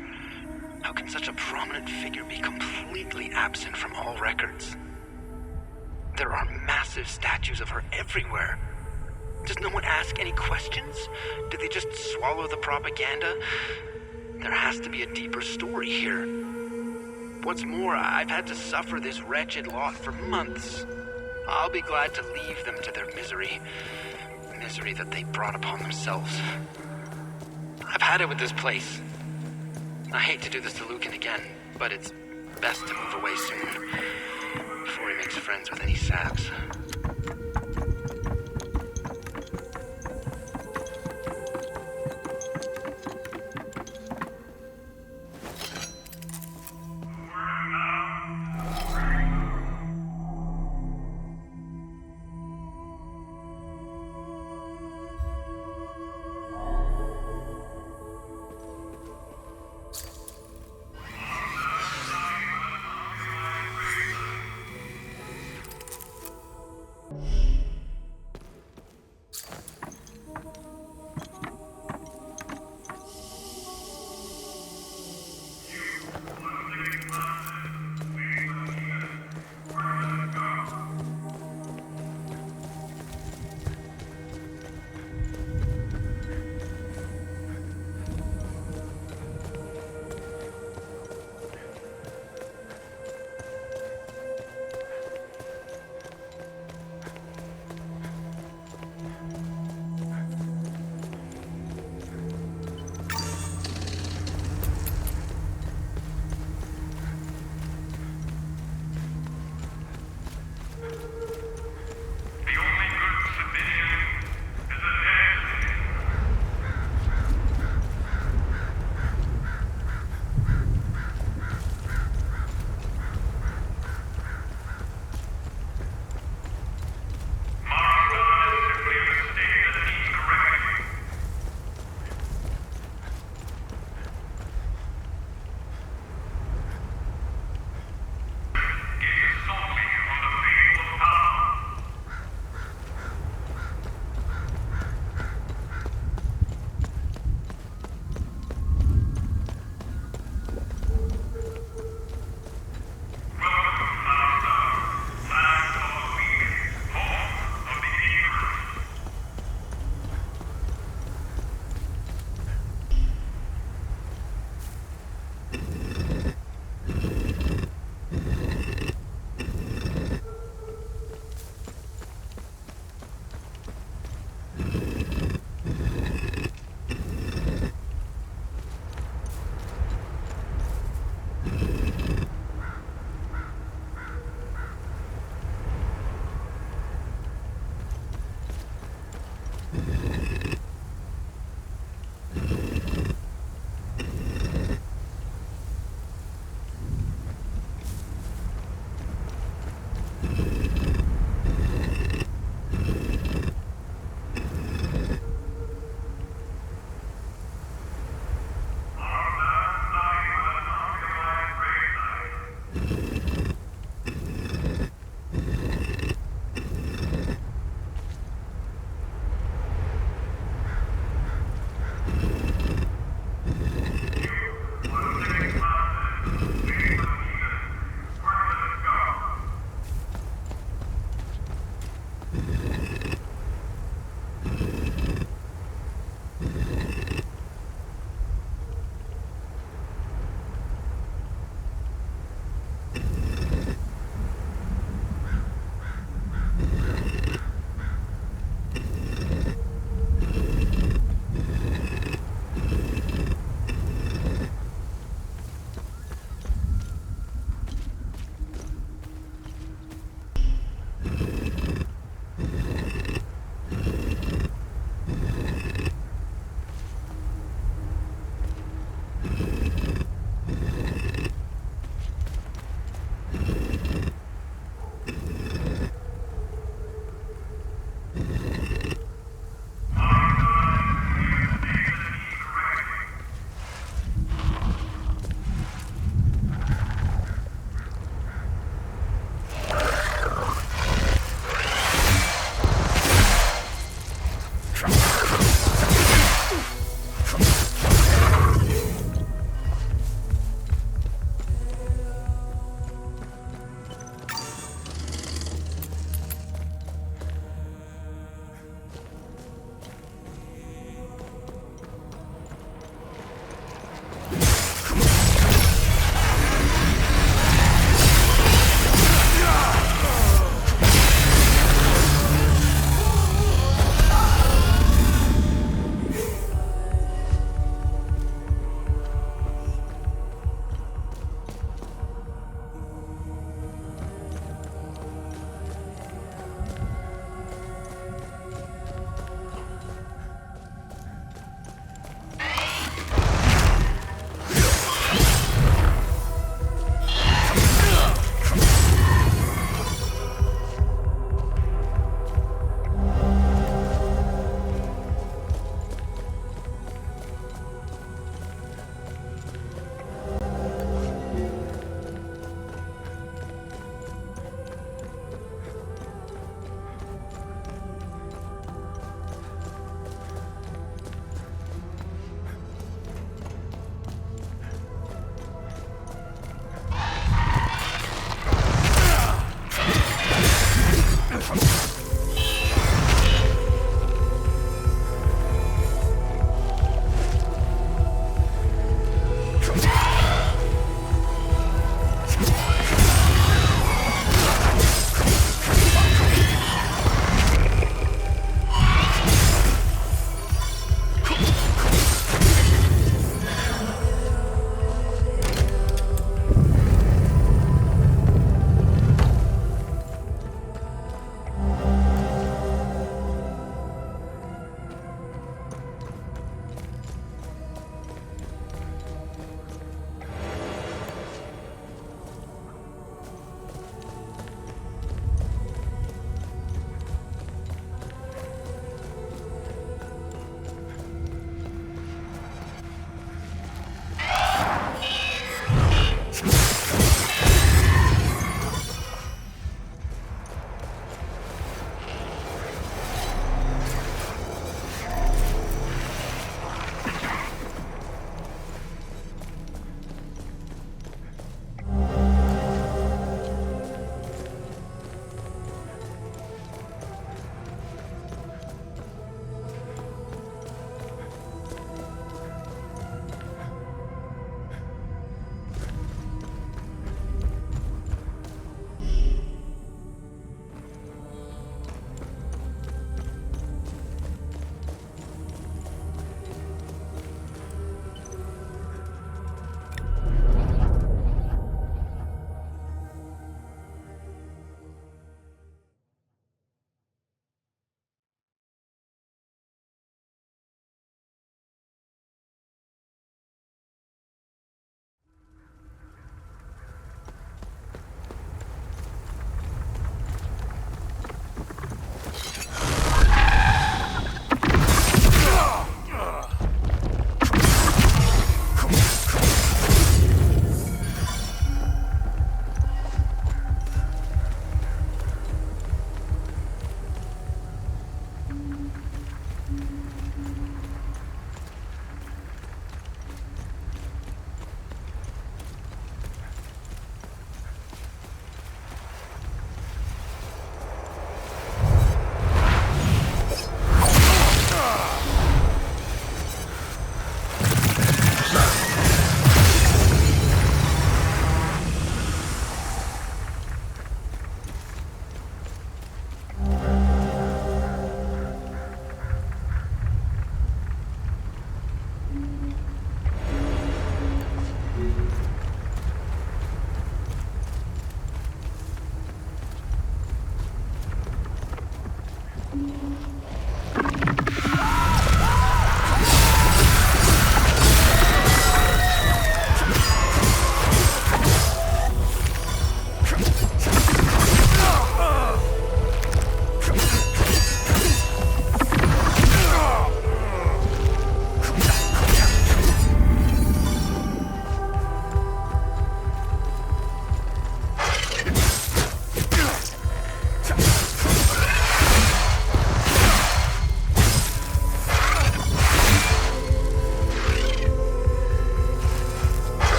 How can such a prominent figure be completely absent from all records? There are massive statues of her everywhere. Does no one ask any questions? Do they just swallow the propaganda? There has to be a deeper story here. What's more, I've had to suffer this wretched lot for months. I'll be glad to leave them to their misery. Misery that they brought upon themselves. I've had it with this place. I hate to do this to Lucan again, but it's best to move away soon, before he makes friends with any saps.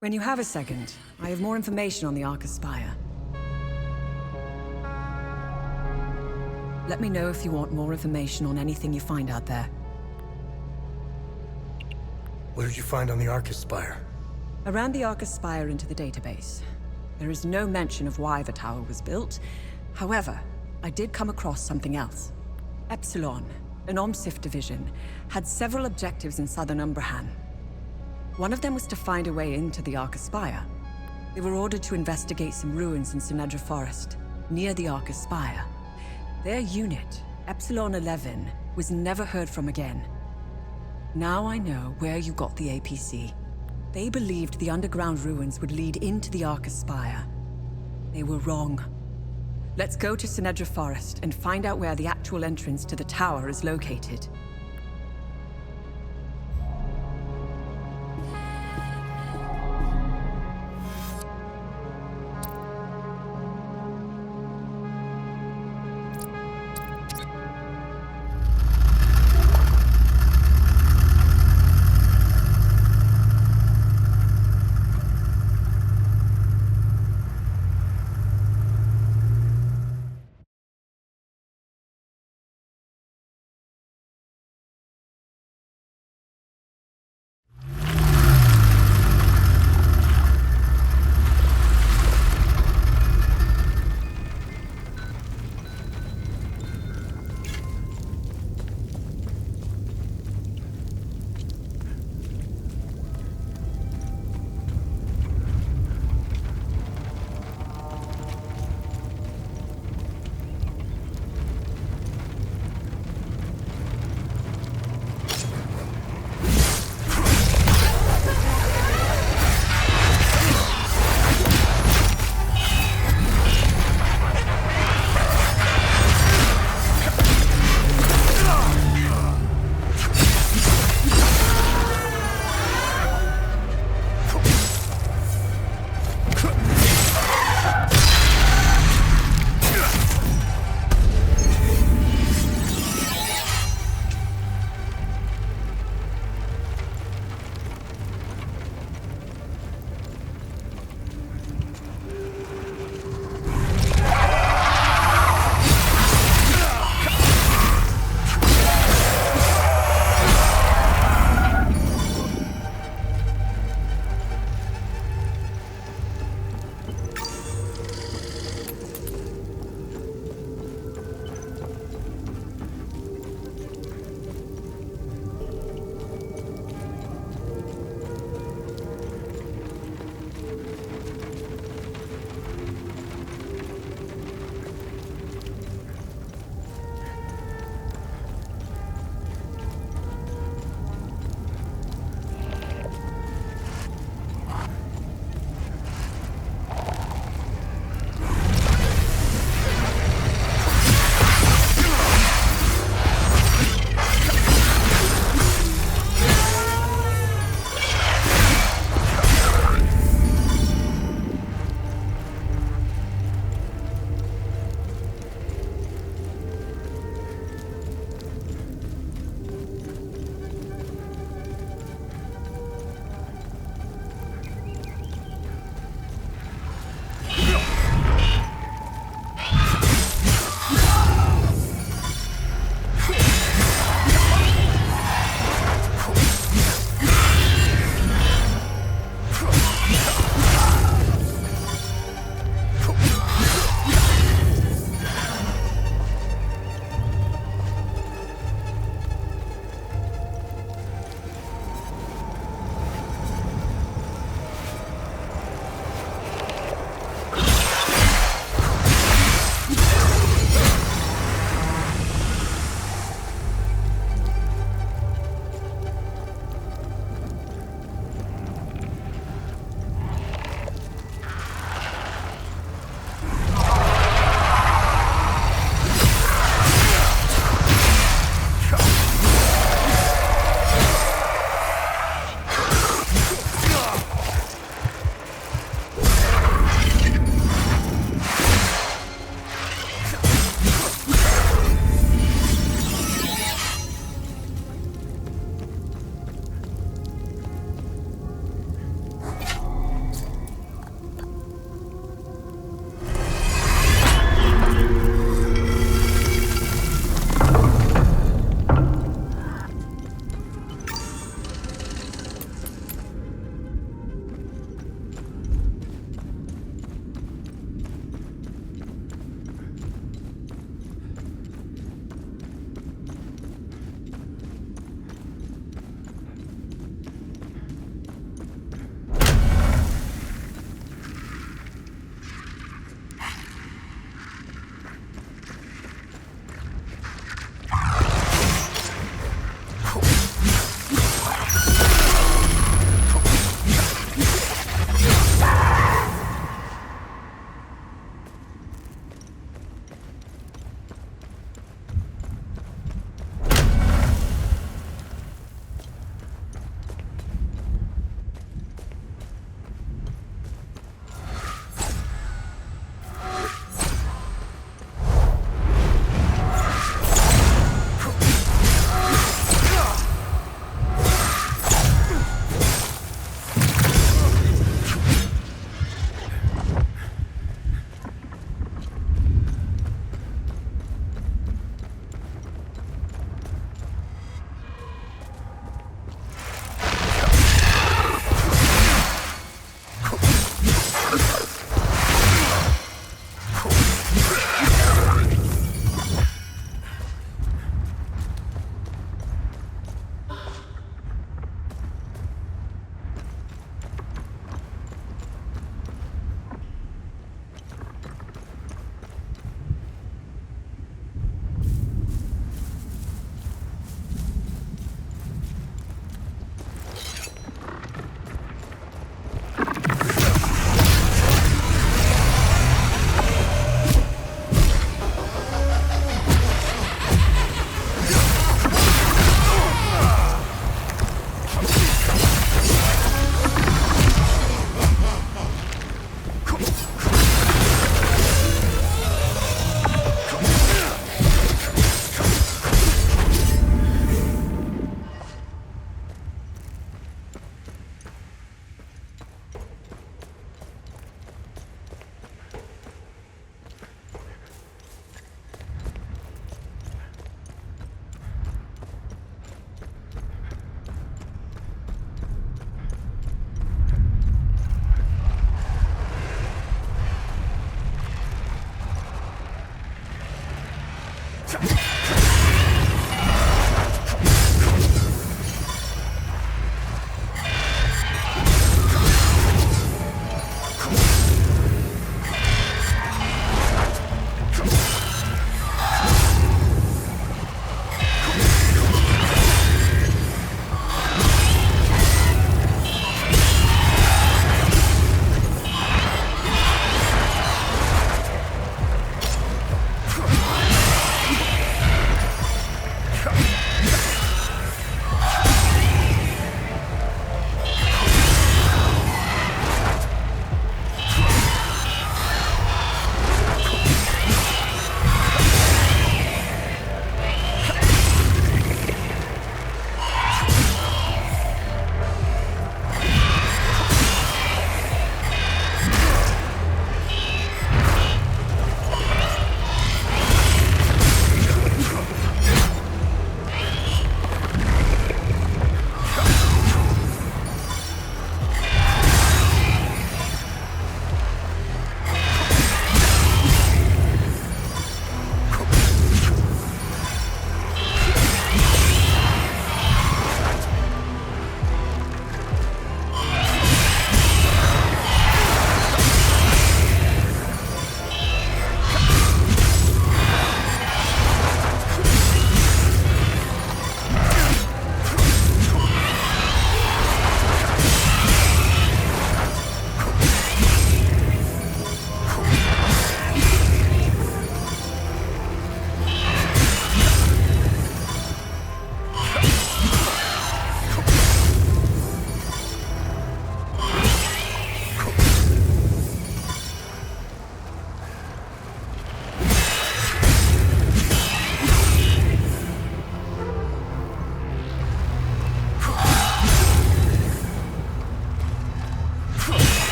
When you have a second, I have more information on the Arcus Spire. Let me know if you want more information on anything you find out there. What did you find on the Arcus Spire? I ran the Arcus Spire into the database. There is no mention of why the tower was built. However, I did come across something else. Epsilon, an OMSIF division, had several objectives in southern Umbrahan. One of them was to find a way into the Arcus Spire. They were ordered to investigate some ruins in Sinedra Forest, near the Arcus Spire. Their unit, Epsilon 11, was never heard from again. Now I know where you got the APC. They believed the underground ruins would lead into the Arcus Spire. They were wrong. Let's go to Sinedra Forest and find out where the actual entrance to the tower is located.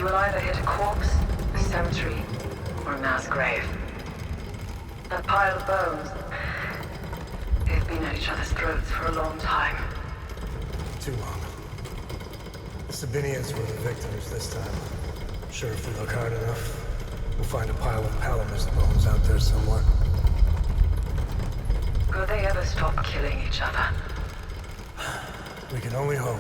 will either hit a corpse, a cemetery, or a mass grave. That pile of bones, they've been at each other's throats for a long time. Too long. The Sabinians were the victims this time. I'm sure if we look hard enough, we'll find a pile of Palomist bones out there somewhere. Could they ever stop killing each other? We can only hope.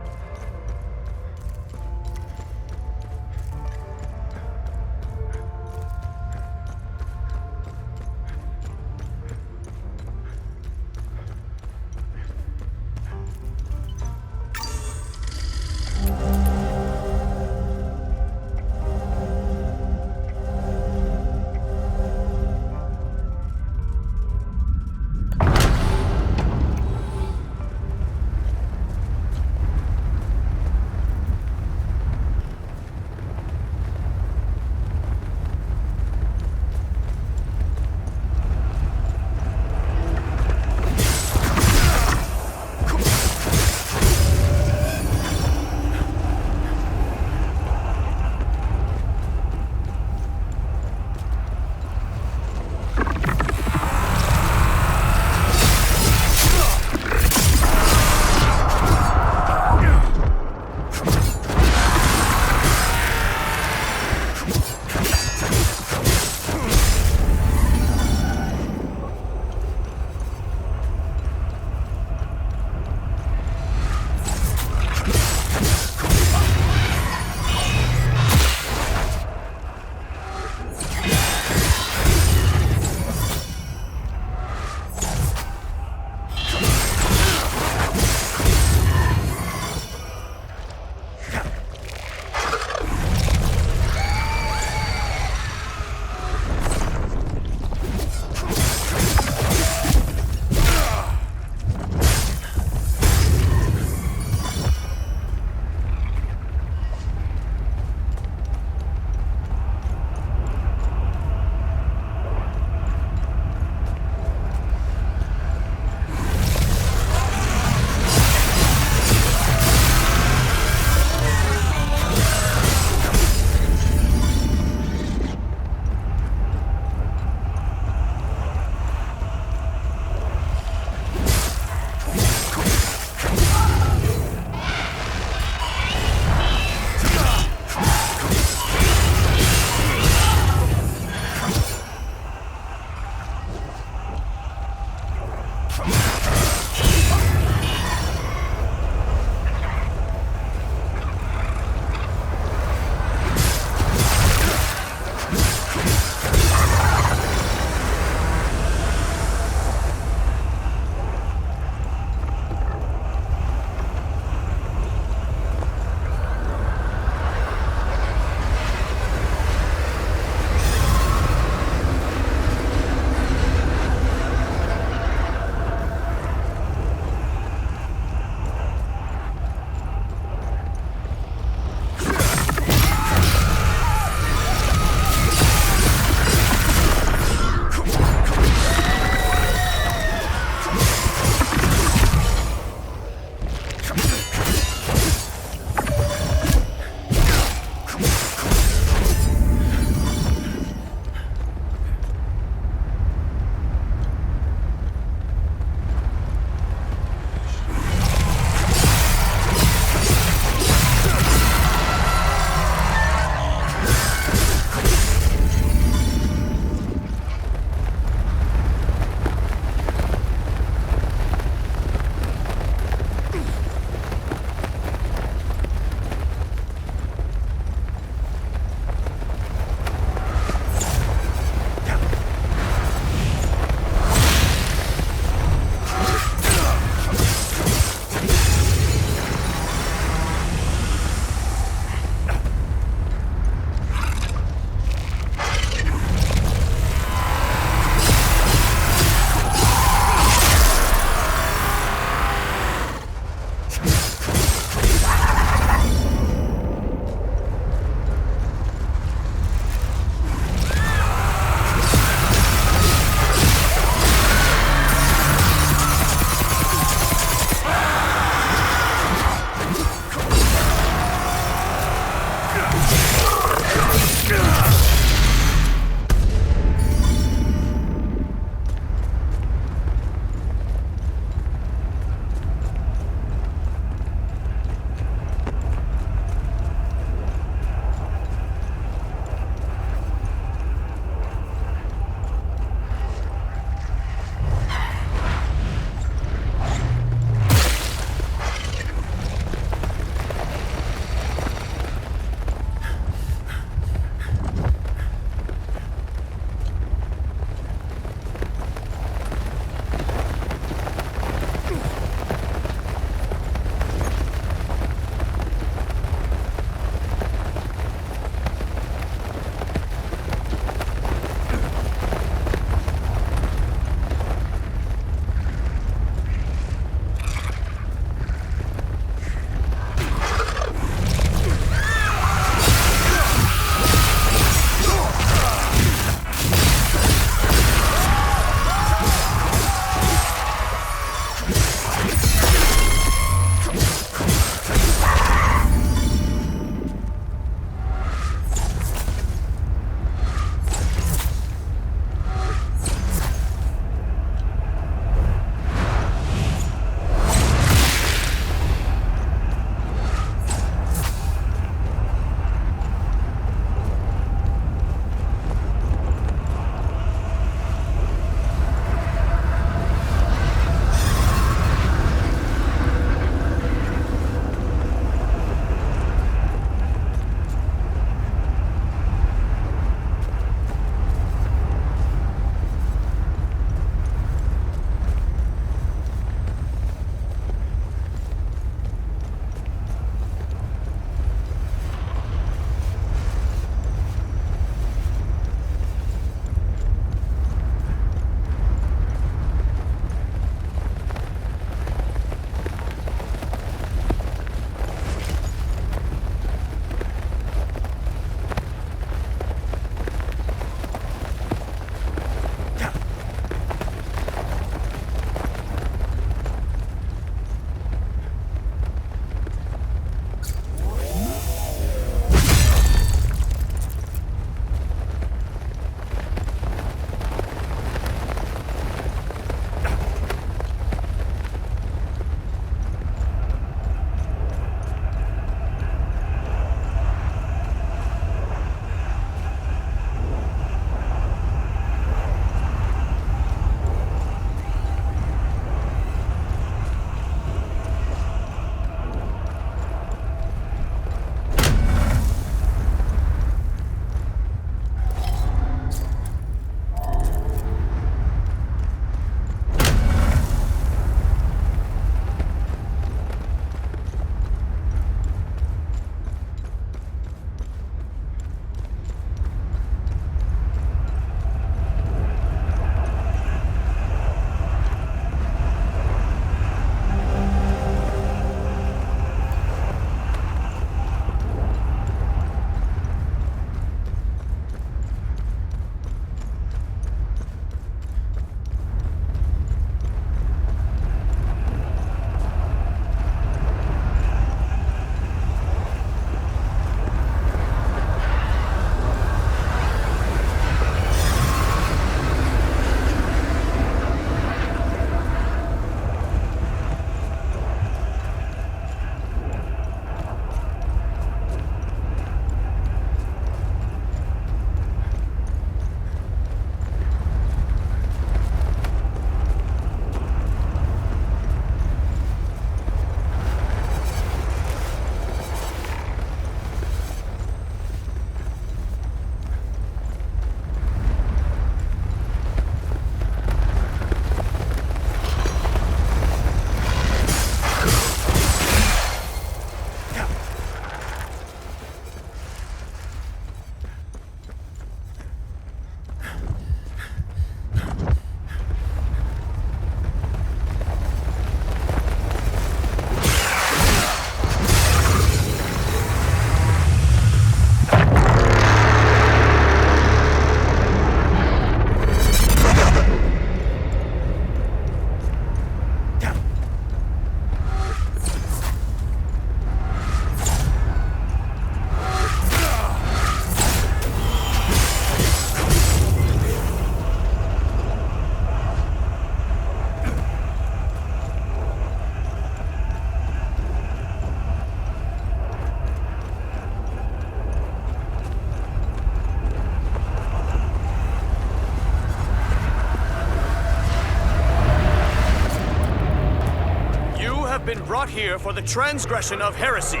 been brought here for the transgression of heresy.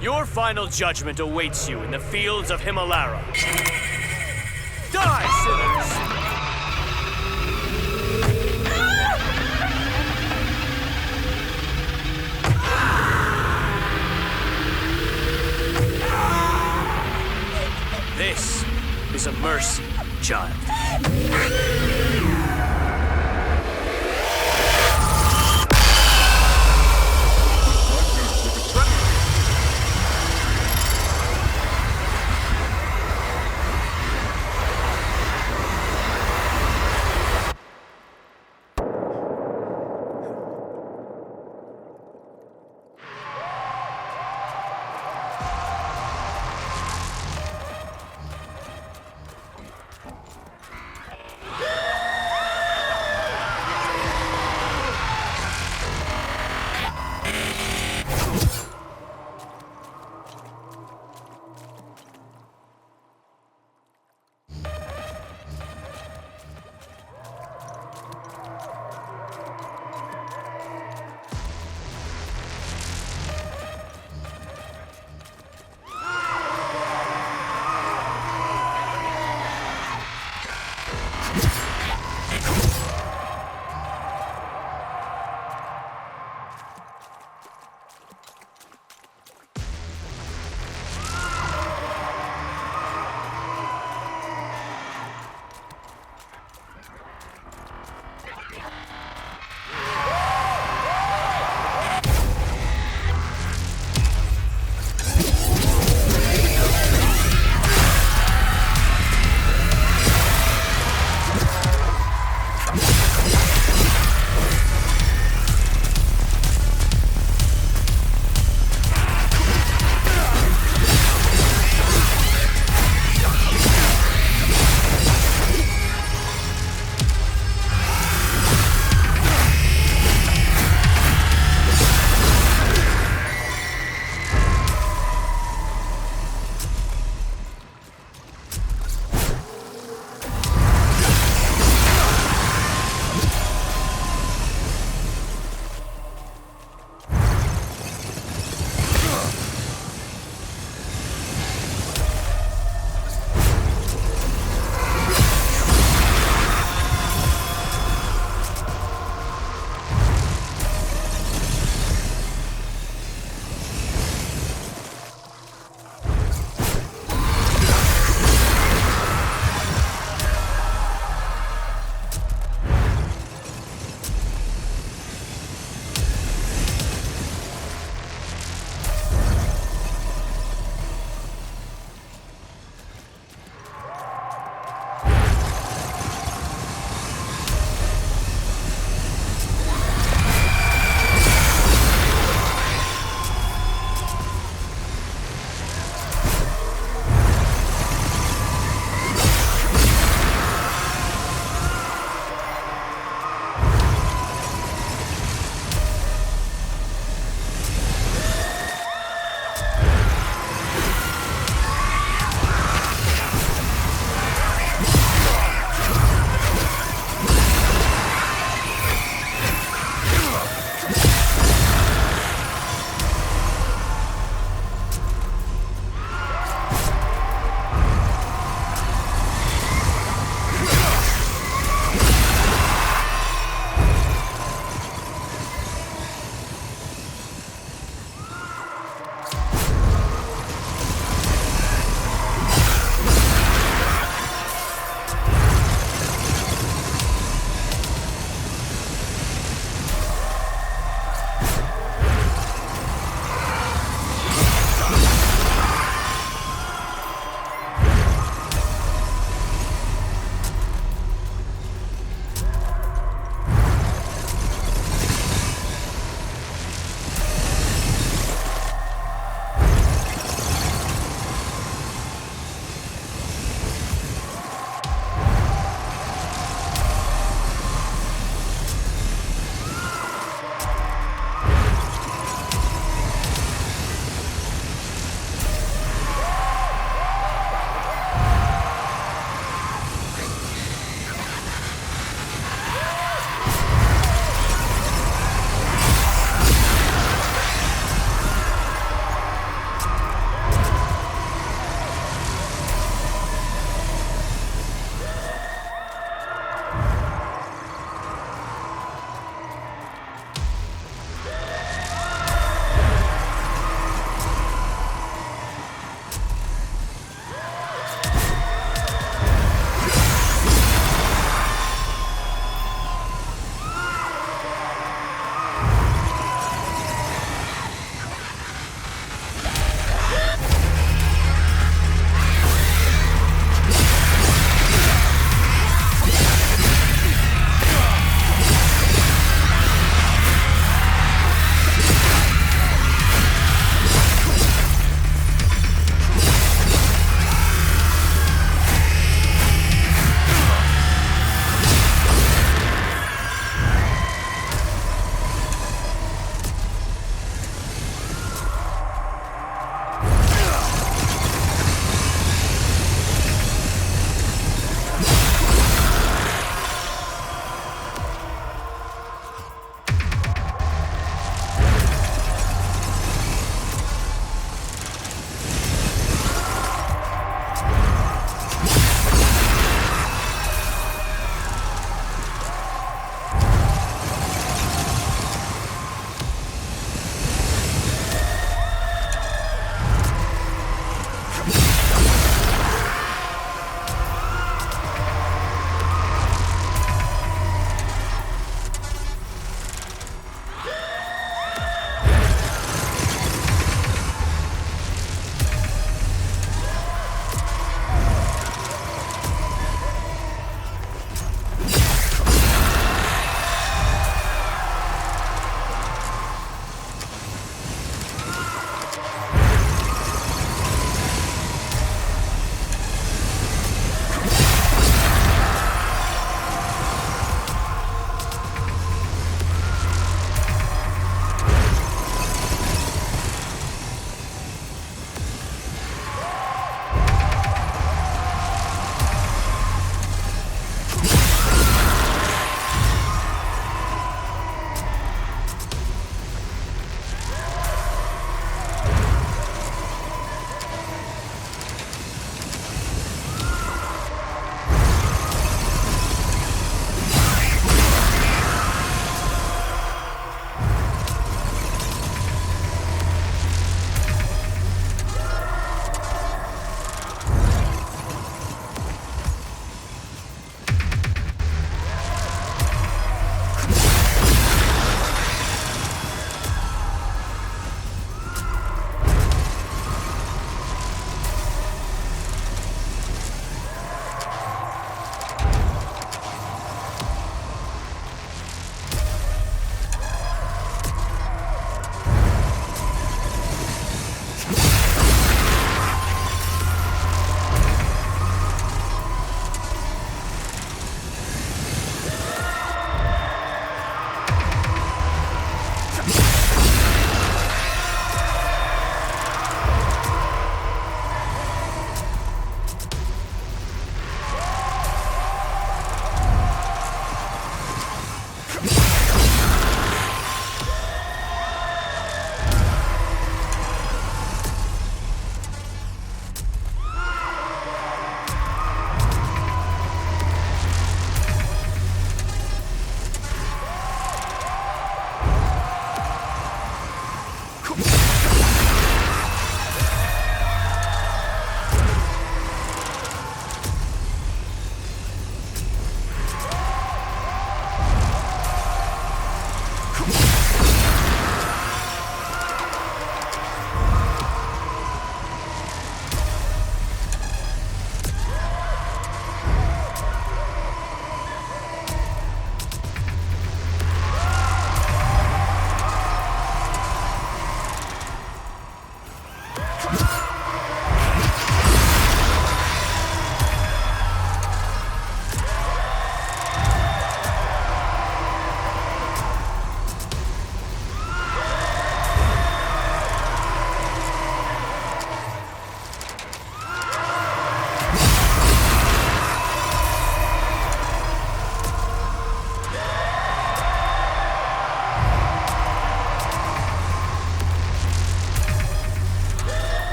Your final judgment awaits you in the fields of Himalara. Die, sinners! This is a mercy, child.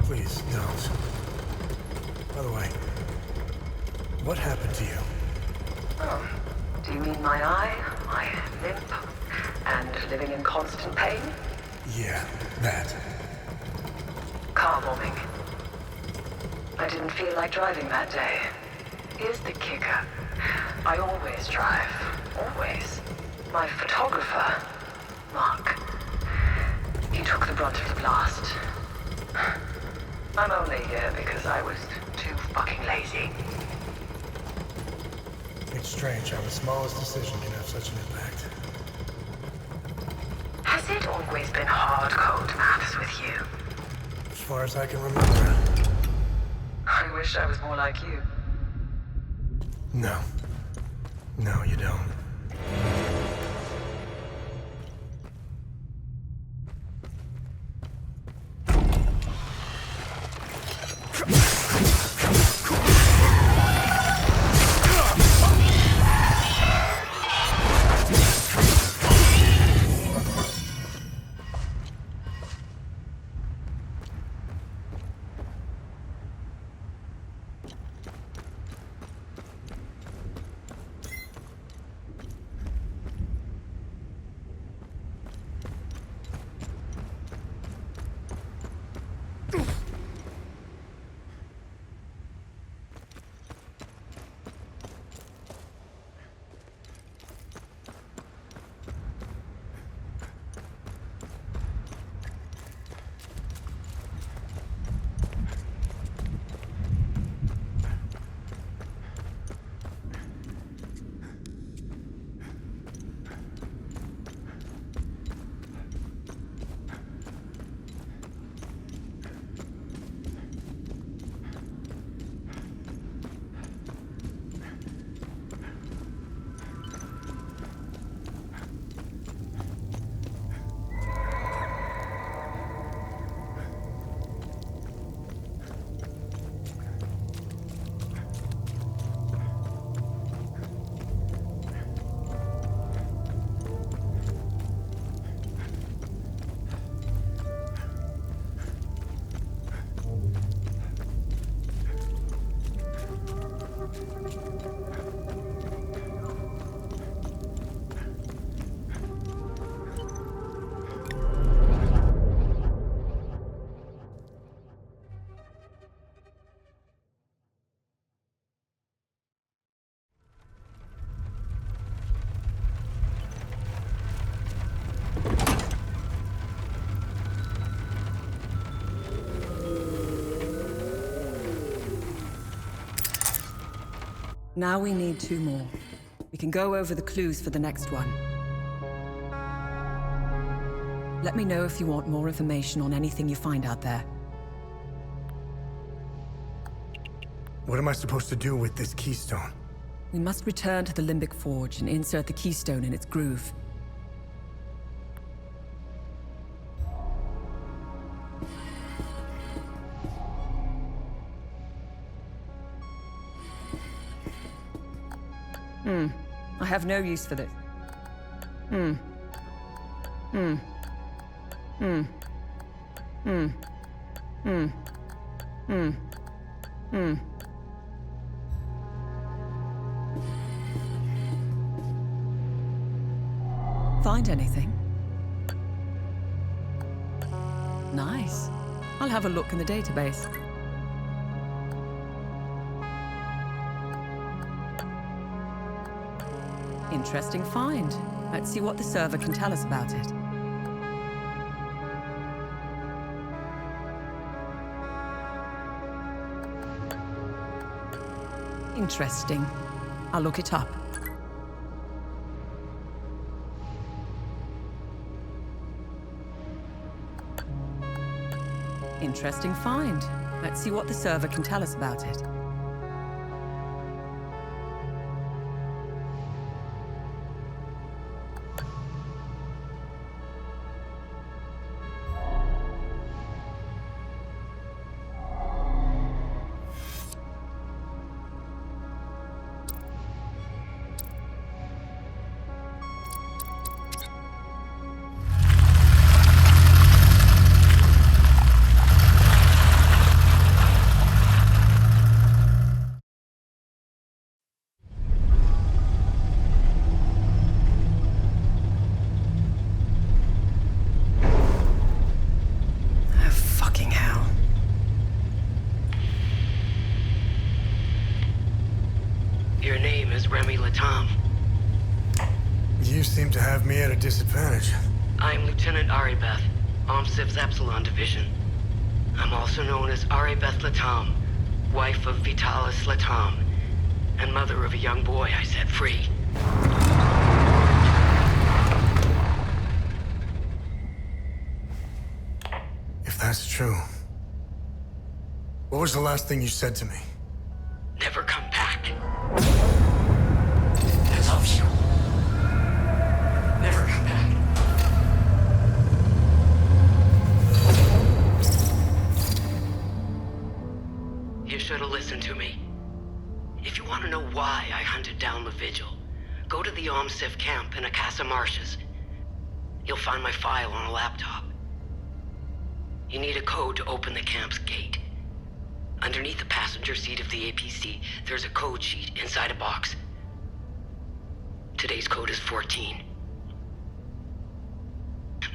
Please, don't. By the way, what happened to you? Oh, do you mean my eye, my limp, and living in constant pain? Yeah, that. Car bombing. I didn't feel like driving that day. Here's the kicker. I always drive. Always. My photographer, Mark, he took the brunt of the blast. I'm only here because I was too fucking lazy. It's strange how the smallest decision can have such an impact. Has it always been hard-code maths with you? As far as I can remember. I wish I was more like you. No. No, you don't. Now we need 2 more. We can go over the clues for the next one. Let me know if you want more information on anything you find out there. What am I supposed to do with this keystone? We must return to the Limbic Forge and insert the keystone in its groove. I have no use for this. Find anything? Nice. I'll have a look in the database. Interesting find. Let's see what the server can tell us about it. Interesting. I'll look it up. Interesting find. Let's see what the server can tell us about it. Fucking hell. Your name is Remy Latam. You seem to have me at a disadvantage. I'm Lieutenant Aribeth, OMSIV's Epsilon Division. I'm also known as Aribeth Latam, wife of Vitalis Latam, and mother of a young boy I set free. If that's true, what was the last thing you said to me? Never come back. I love you. Never come back. You should have listened to me. If you want to know why I hunted down the Vigil, go to the OMSIV camp in Akasa Marshes. You'll find my file on a laptop. You need a code to open the camp's gate. Underneath the passenger seat of the APC, there's a code sheet inside a box. Today's code is 14.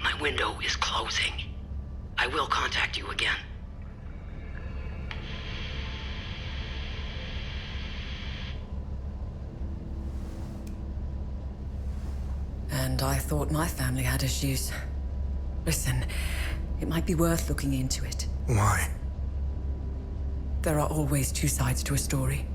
My window is closing. I will contact you again. And I thought my family had issues. Listen, it might be worth looking into it. Why? There are always two sides to a story.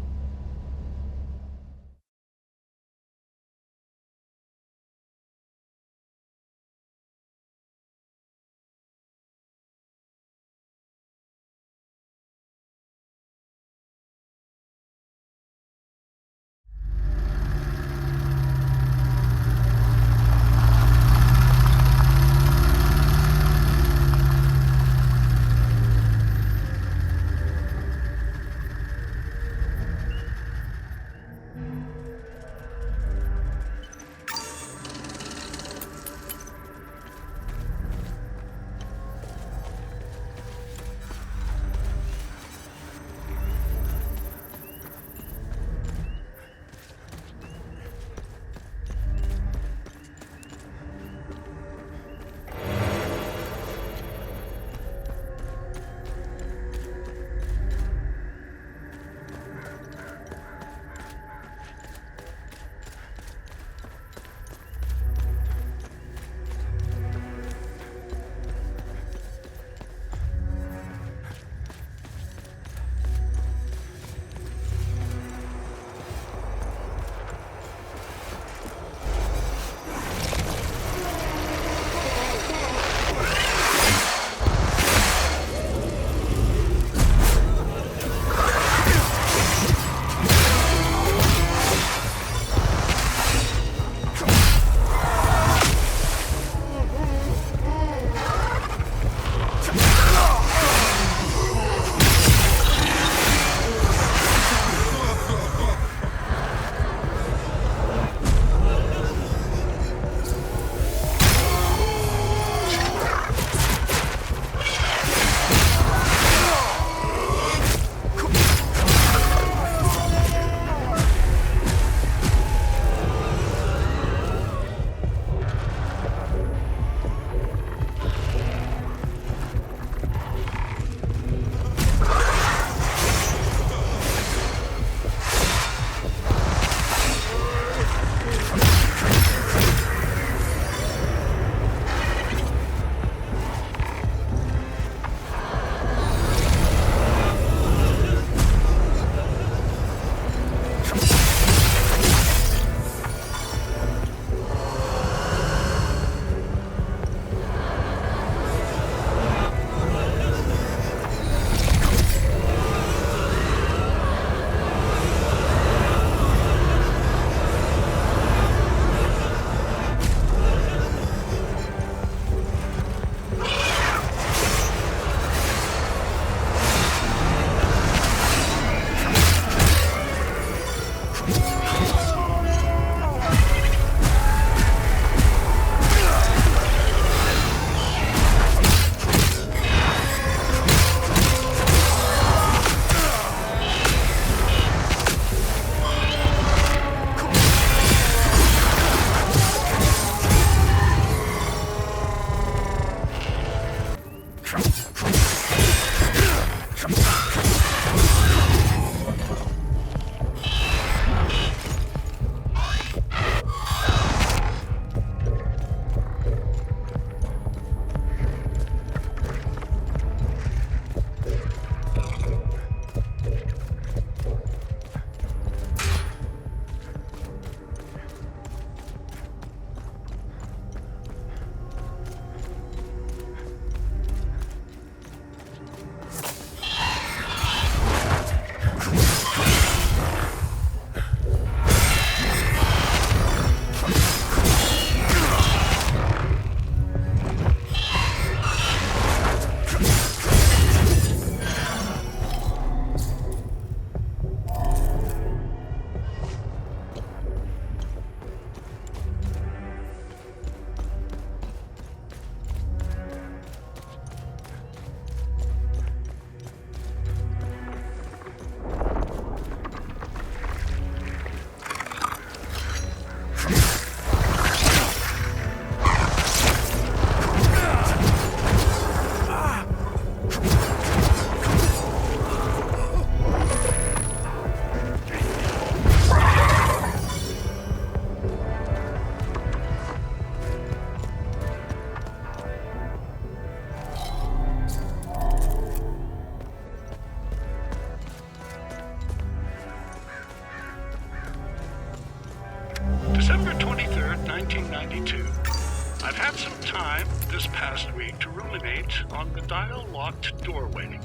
1992. I've had some time this past week to ruminate on the dial-locked doorway.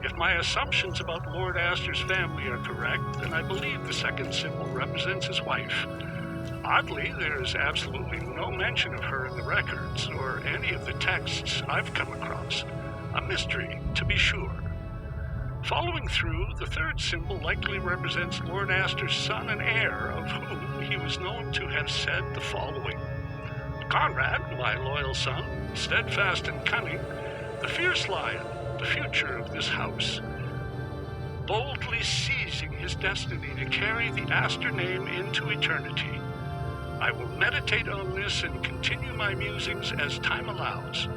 If my assumptions about Lord Astor's family are correct, then I believe the second symbol represents his wife. Oddly, there's absolutely no mention of her in the records or any of the texts I've come across. A mystery, to be sure. Following through, the third symbol likely represents Lord Astor's son and heir, of whom he was known to have said the following: Conrad, my loyal son, steadfast and cunning, the fierce lion, the future of this house, boldly seizing his destiny to carry the Astor name into eternity. I will meditate on this and continue my musings as time allows.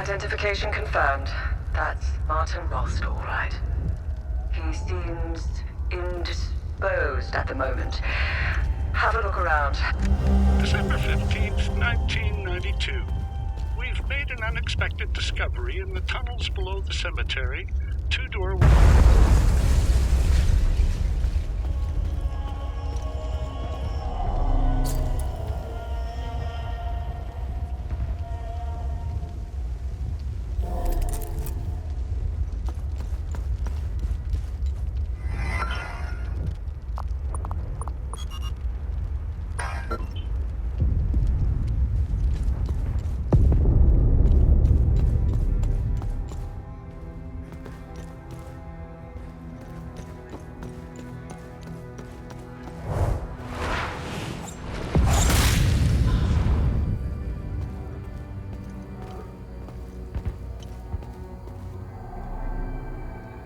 Identification confirmed. That's Martin Rost, all right. He seems indisposed at the moment. Have a look around. December 15th, 1992. We've made an unexpected discovery in the tunnels below the cemetery. Two-door...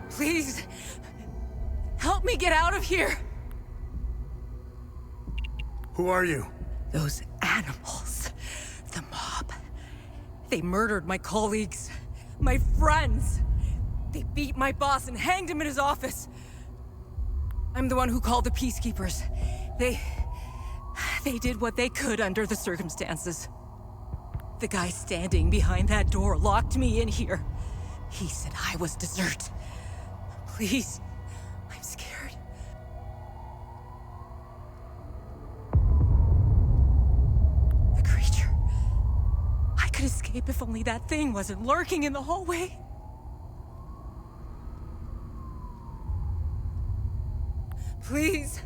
Please, help me get out of here. Who are you? Those animals. The mob. They murdered my colleagues. My friends. They beat my boss and hanged him in his office. I'm the one who called the peacekeepers. They did what they could under the circumstances. The guy standing behind that door locked me in here. He said I was dessert. Please, I'm scared. The creature. I could escape if only that thing wasn't lurking in the hallway. Please,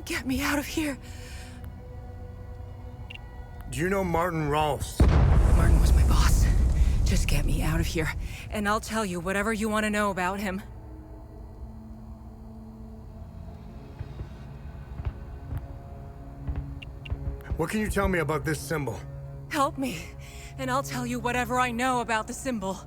get me out of here. Do you know Martin Rolst? Martin was my boss. Just get me out of here, and I'll tell you whatever you want to know about him. What can you tell me about this symbol? Help me, and I'll tell you whatever I know about the symbol.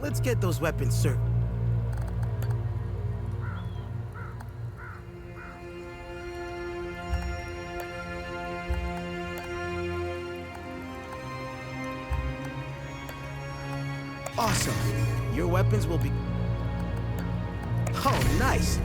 Let's get those weapons, sir. Awesome. Your weapons will be... Oh, nice.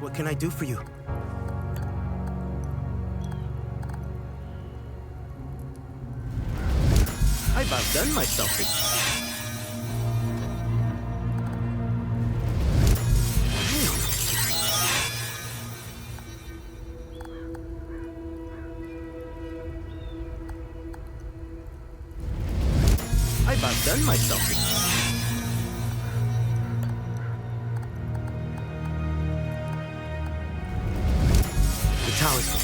What can I do for you? I've outdone myself. I've outdone myself. The talisman.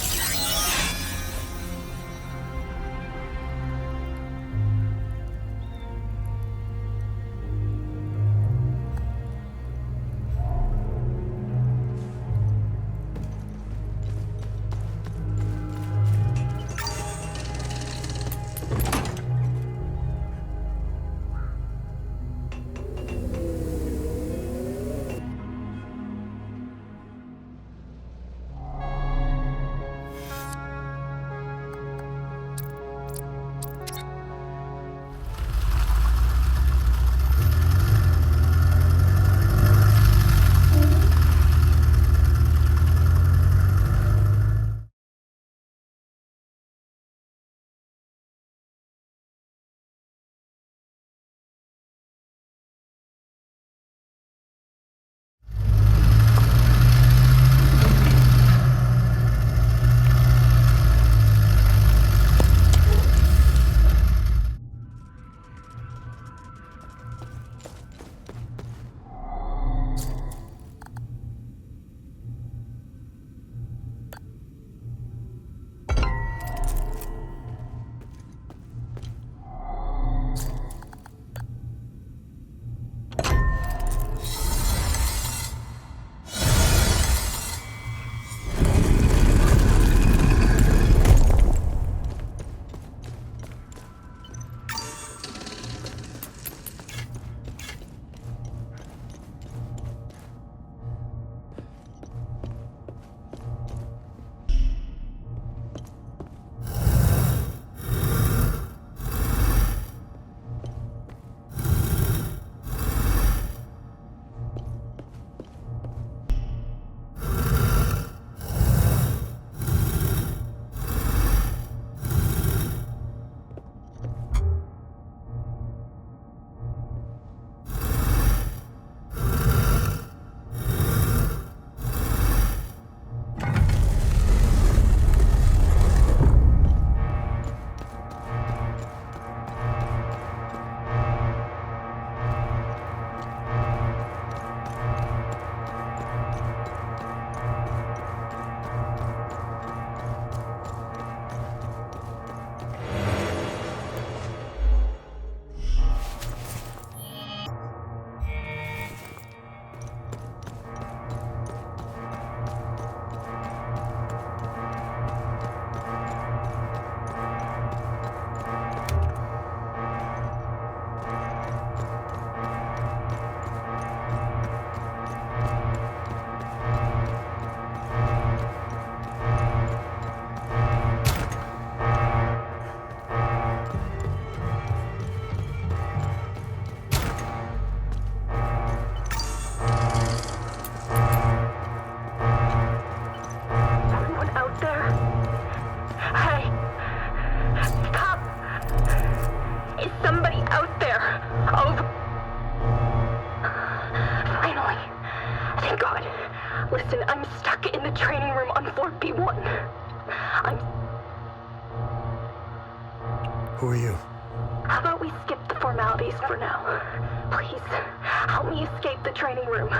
Listen, I'm stuck in the training room on floor B1. Who are you? How about we skip the formalities for now? Please, help me escape the training room.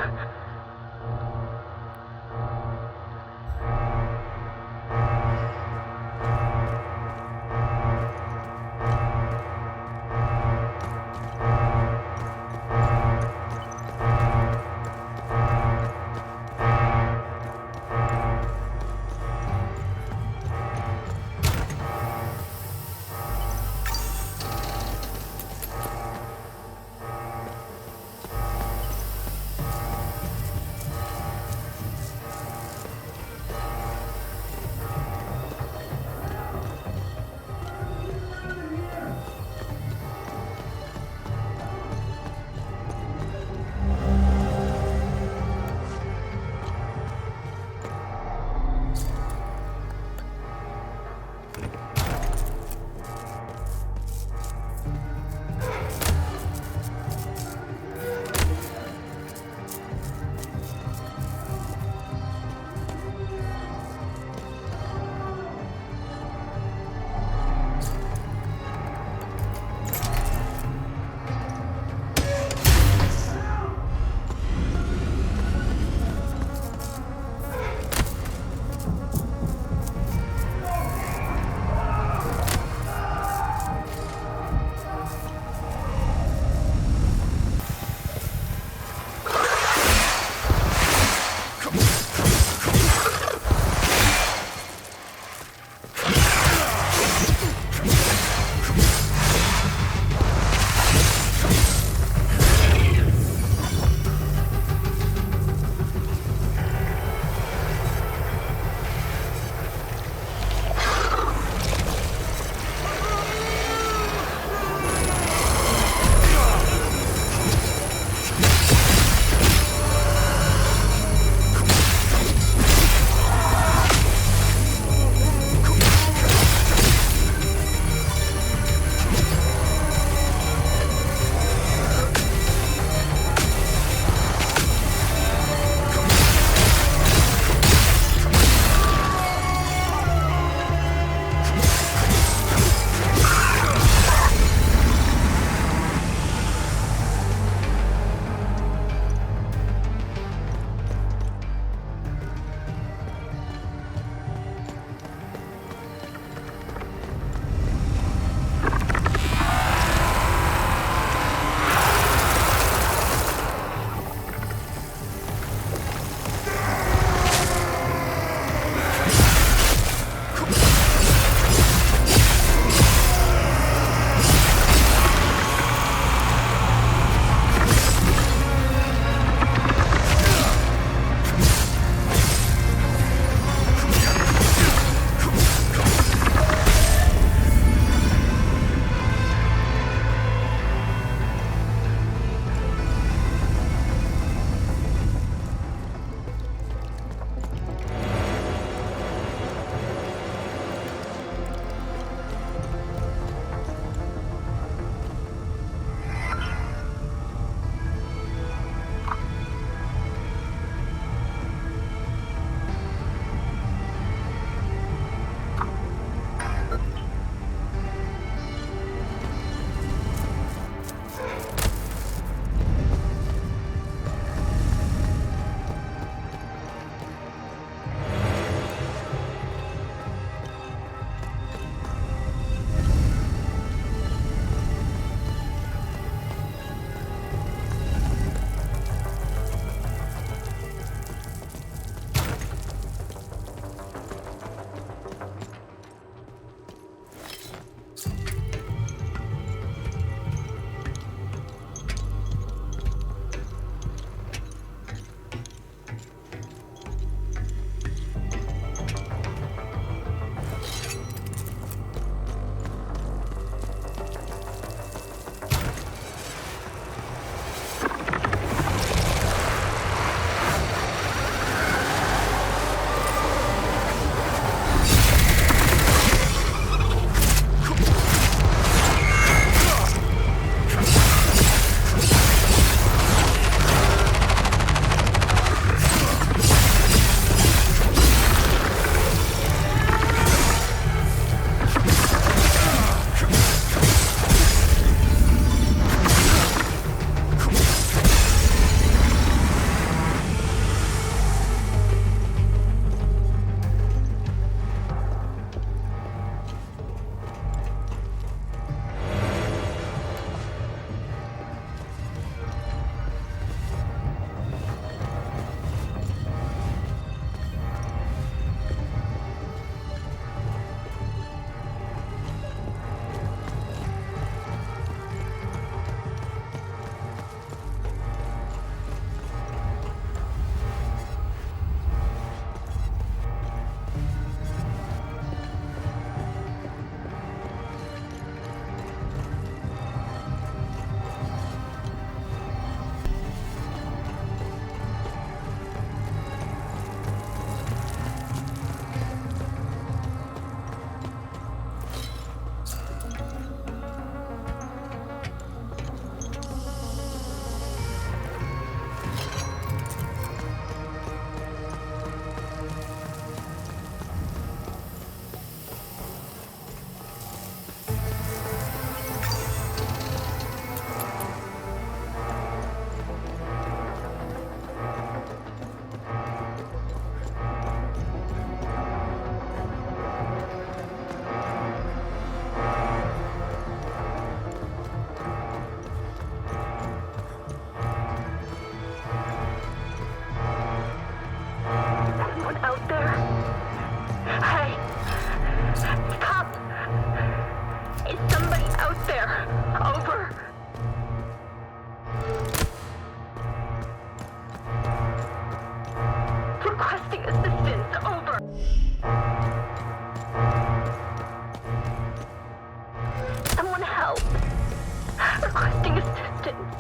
Requesting assistance.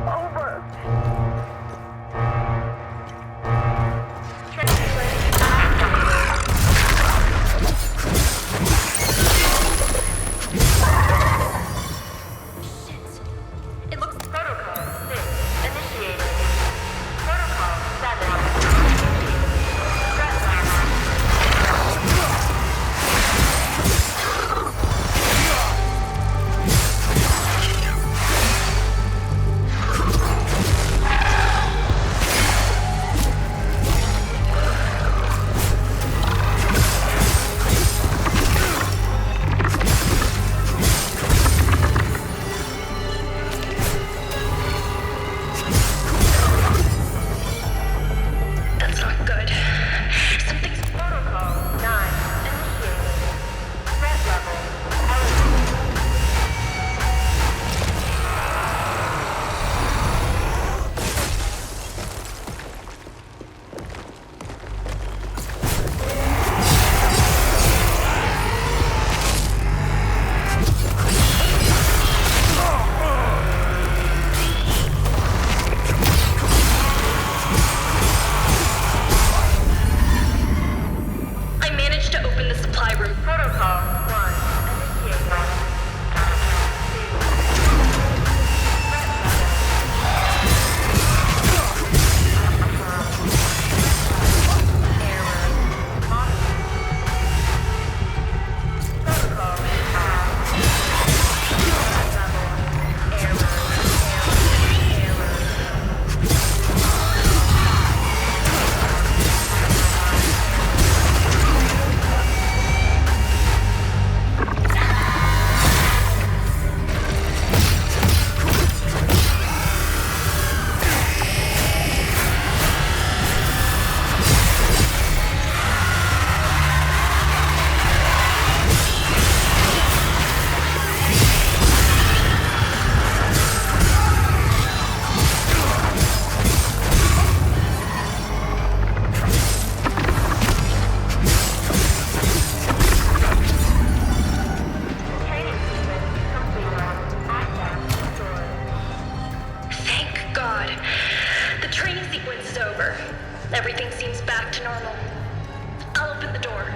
Over. It looks protocol 6 initiated. Protocol 7. Threat That's not good. Something's protocol 9 initiated. Threat level elevated. I managed to open the supply room. Protocol 1 initiated. Thank God. The training sequence is over. Everything seems back to normal. I'll open the door.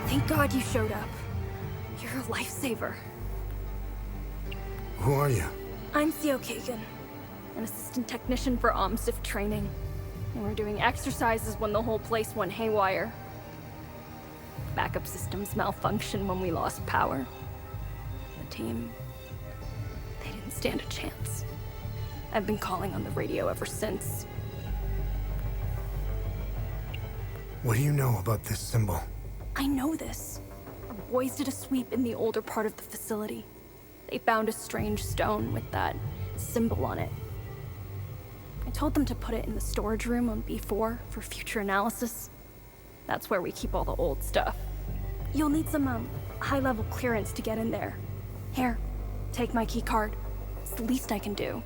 Thank God you showed up. You're a lifesaver. Who are you? I'm Theo Kagan, an assistant technician for OMSIF training. And we're doing exercises when the whole place went haywire. Backup systems malfunctioned when we lost power. The team, they didn't stand a chance. I've been calling on the radio ever since. What do you know about this symbol? I know this. Our boys did a sweep in the older part of the facility. They found a strange stone with that symbol on it. I told them to put it in the storage room on B4 for future analysis. That's where we keep all the old stuff. You'll need some, high-level clearance to get in there. Here, take my key card. It's the least I can do.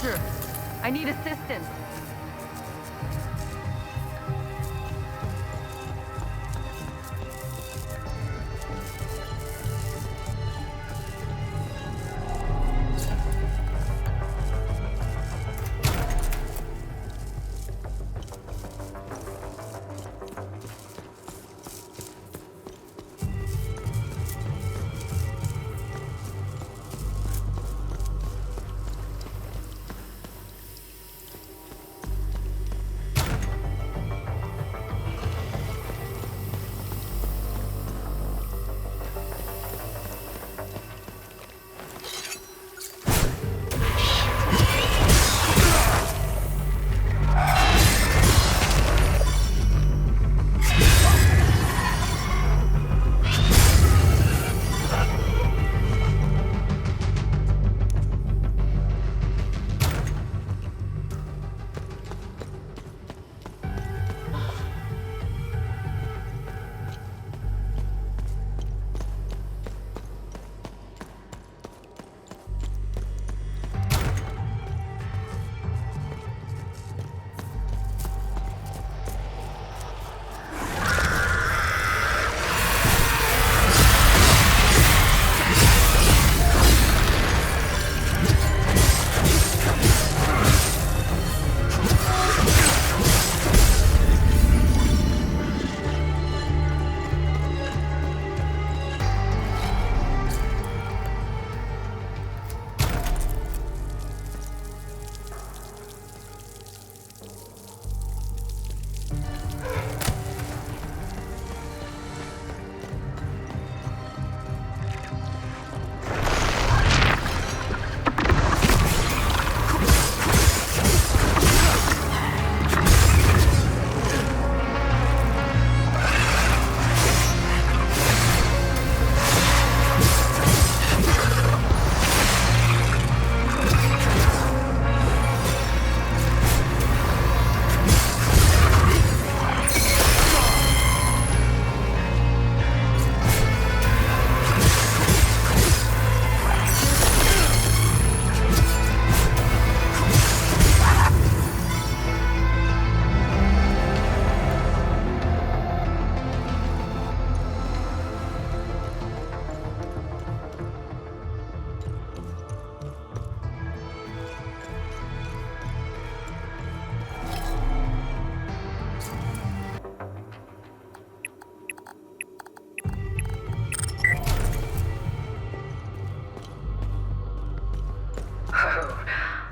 Roger. I need assistance.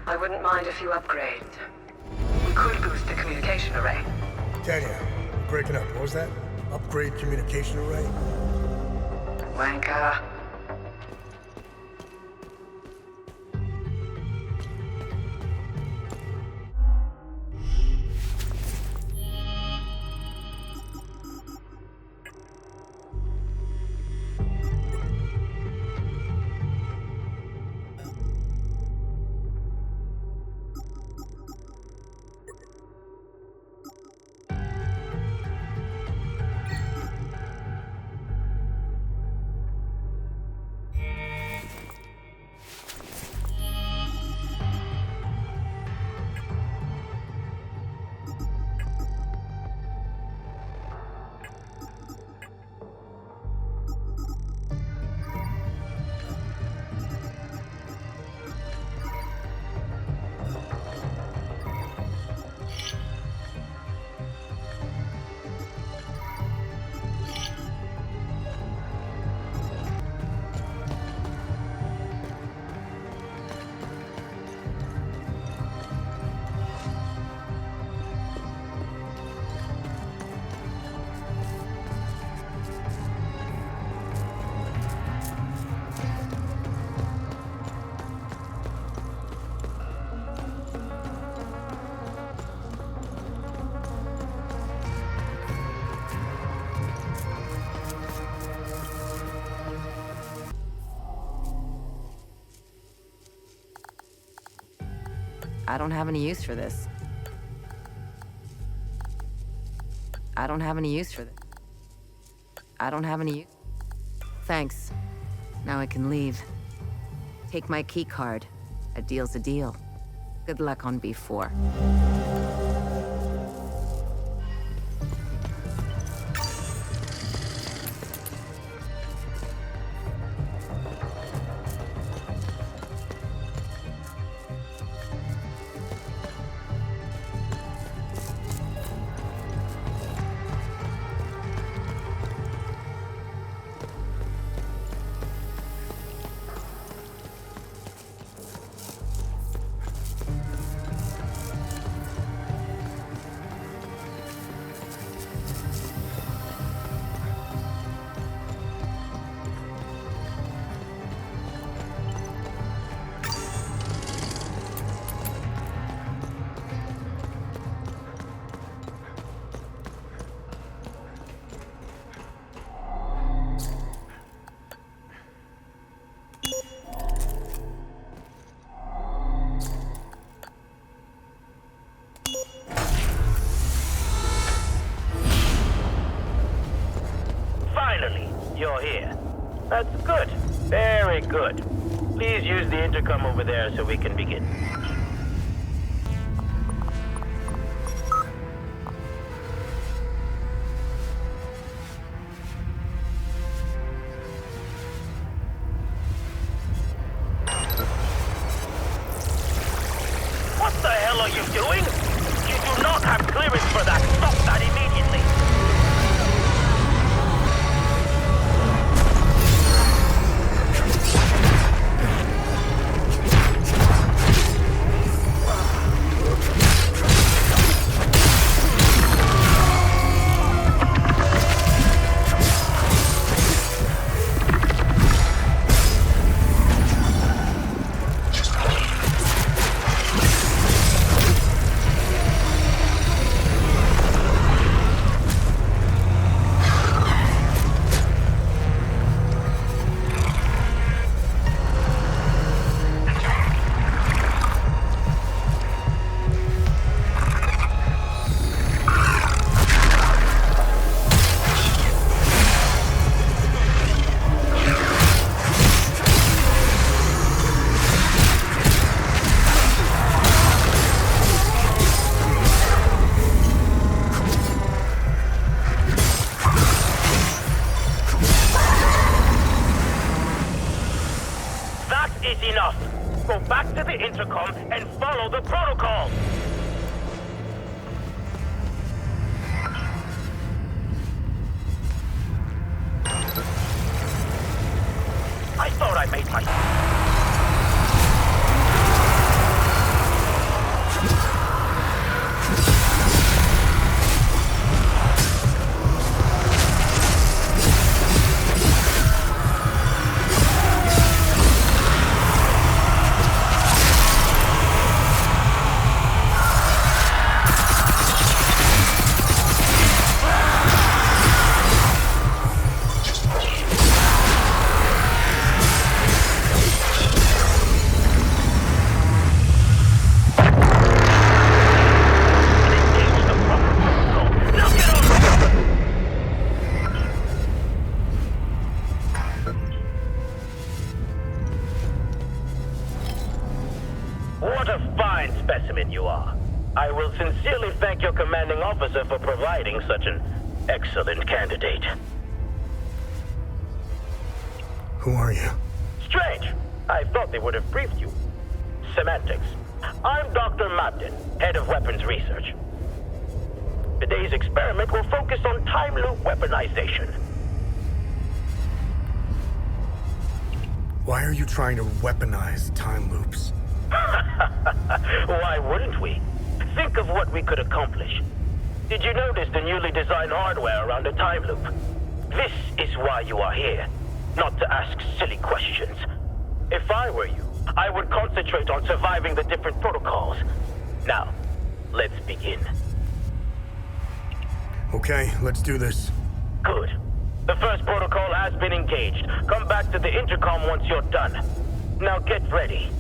I wouldn't mind a few upgrades. We could boost the communication array. Hadea, you're breaking up. What was that? Upgrade communication array? Wanker. I don't have any use for this. I don't have any use for this. I don't have any use. Thanks. Now I can leave. Take my key card. A deal's a deal. Good luck on B4. You're here. That's good. Very good. Please use the intercom over there so we can begin. What the hell are you doing? You do not have clearance for that. Stop that immediately. Intercom and follow the protocol. I thought I made my... for providing such an excellent candidate. Who are you? Strange. I thought they would have briefed you. Semantics. I'm Dr. Mabden, head of weapons research. Today's experiment will focus on time loop weaponization. Why are you trying to weaponize time loops? Why wouldn't we? Think of what we could accomplish. Did you notice the newly designed hardware around the time loop? This is why you are here, not to ask silly questions. If I were you, I would concentrate on surviving the different protocols. Now, let's begin. Okay, let's do this. Good. The first protocol has been engaged. Come back to the intercom once you're done. Now get ready.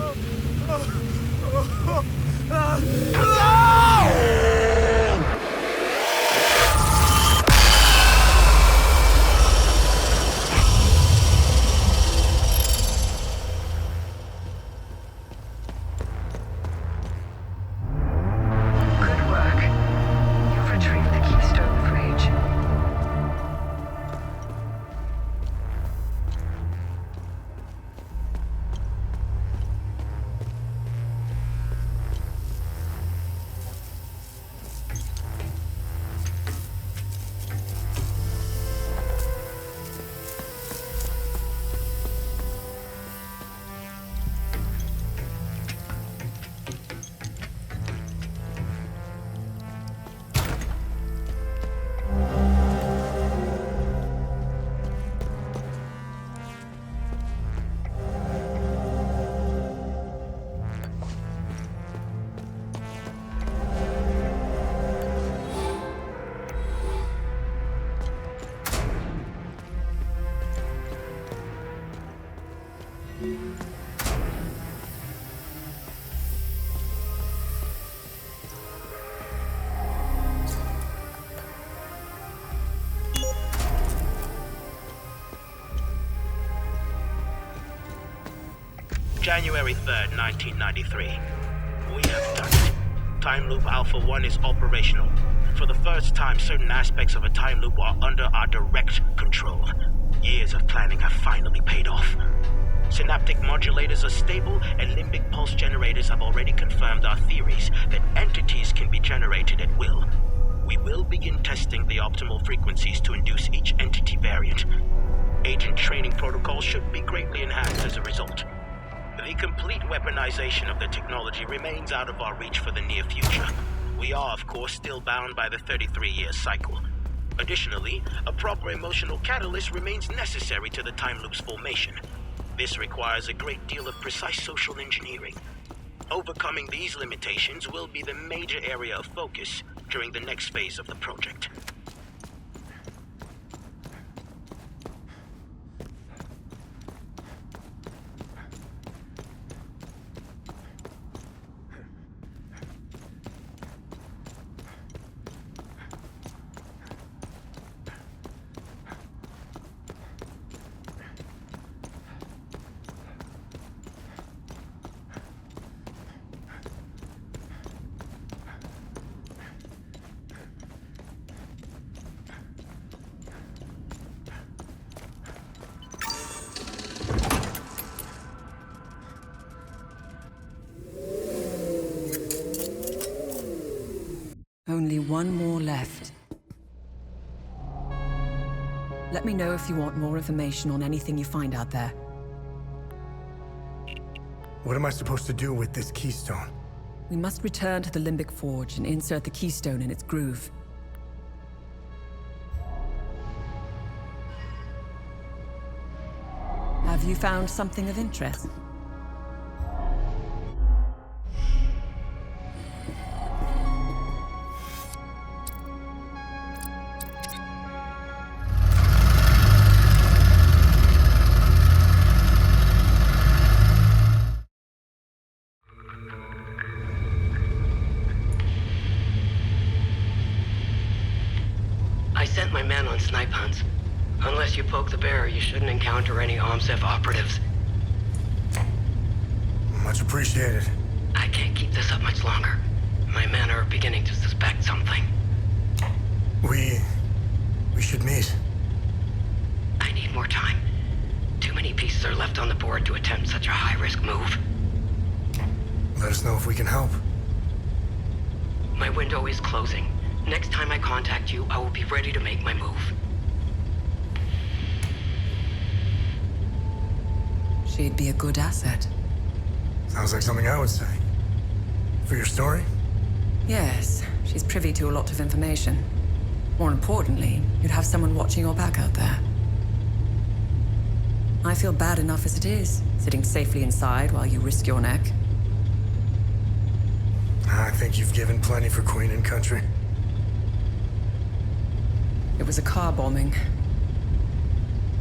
Good work. You've retrieved the keystone bridge. January 3rd, 1993. We have done it. Time Loop Alpha 1 is operational. For the first time, certain aspects of a time loop are under our direct control. Years of planning have finally paid off. Synaptic modulators are stable, and limbic pulse generators have already confirmed our theories that entities can be generated at will. We will begin testing the optimal frequencies to induce each entity variant. Agent training protocols should be greatly enhanced as a result. The complete weaponization of the technology remains out of our reach for the near future. We are, of course, still bound by the 33-year cycle. Additionally, a proper emotional catalyst remains necessary to the time loop's formation. This requires a great deal of precise social engineering. Overcoming these limitations will be the major area of focus during the next phase of the project. Only one more left. Let me know if you want more information on anything you find out there. What am I supposed to do with this keystone? We must return to the Limbic Forge and insert the keystone in its groove. Have you found something of interest? I sent my men on snipe hunts. Unless you poke the bear, you shouldn't encounter any OMSEF operatives. Much appreciated. I can't keep this up much longer. My men are beginning to suspect something. We should meet. I need more time. Too many pieces are left on the board to attempt such a high-risk move. Let us know if we can help. My window is closing. Next time I contact you, I will be ready to make my move. She'd be a good asset. Sounds like something I would say. For your story? Yes, she's privy to a lot of information. More importantly, you'd have someone watching your back out there. I feel bad enough as it is, sitting safely inside while you risk your neck. I think you've given plenty for Queen and Country. It was a car bombing.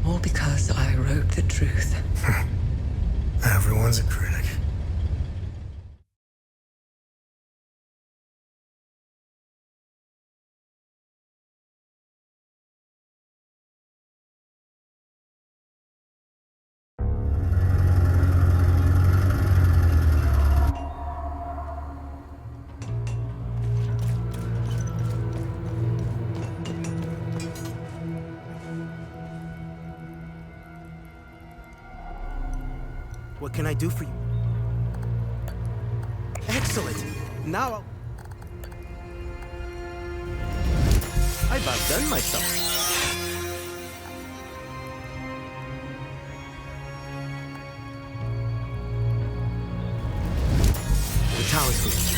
All because I wrote the truth. Everyone's a critic. can I do for you? Excellent! Now I've outdone myself. The talisman.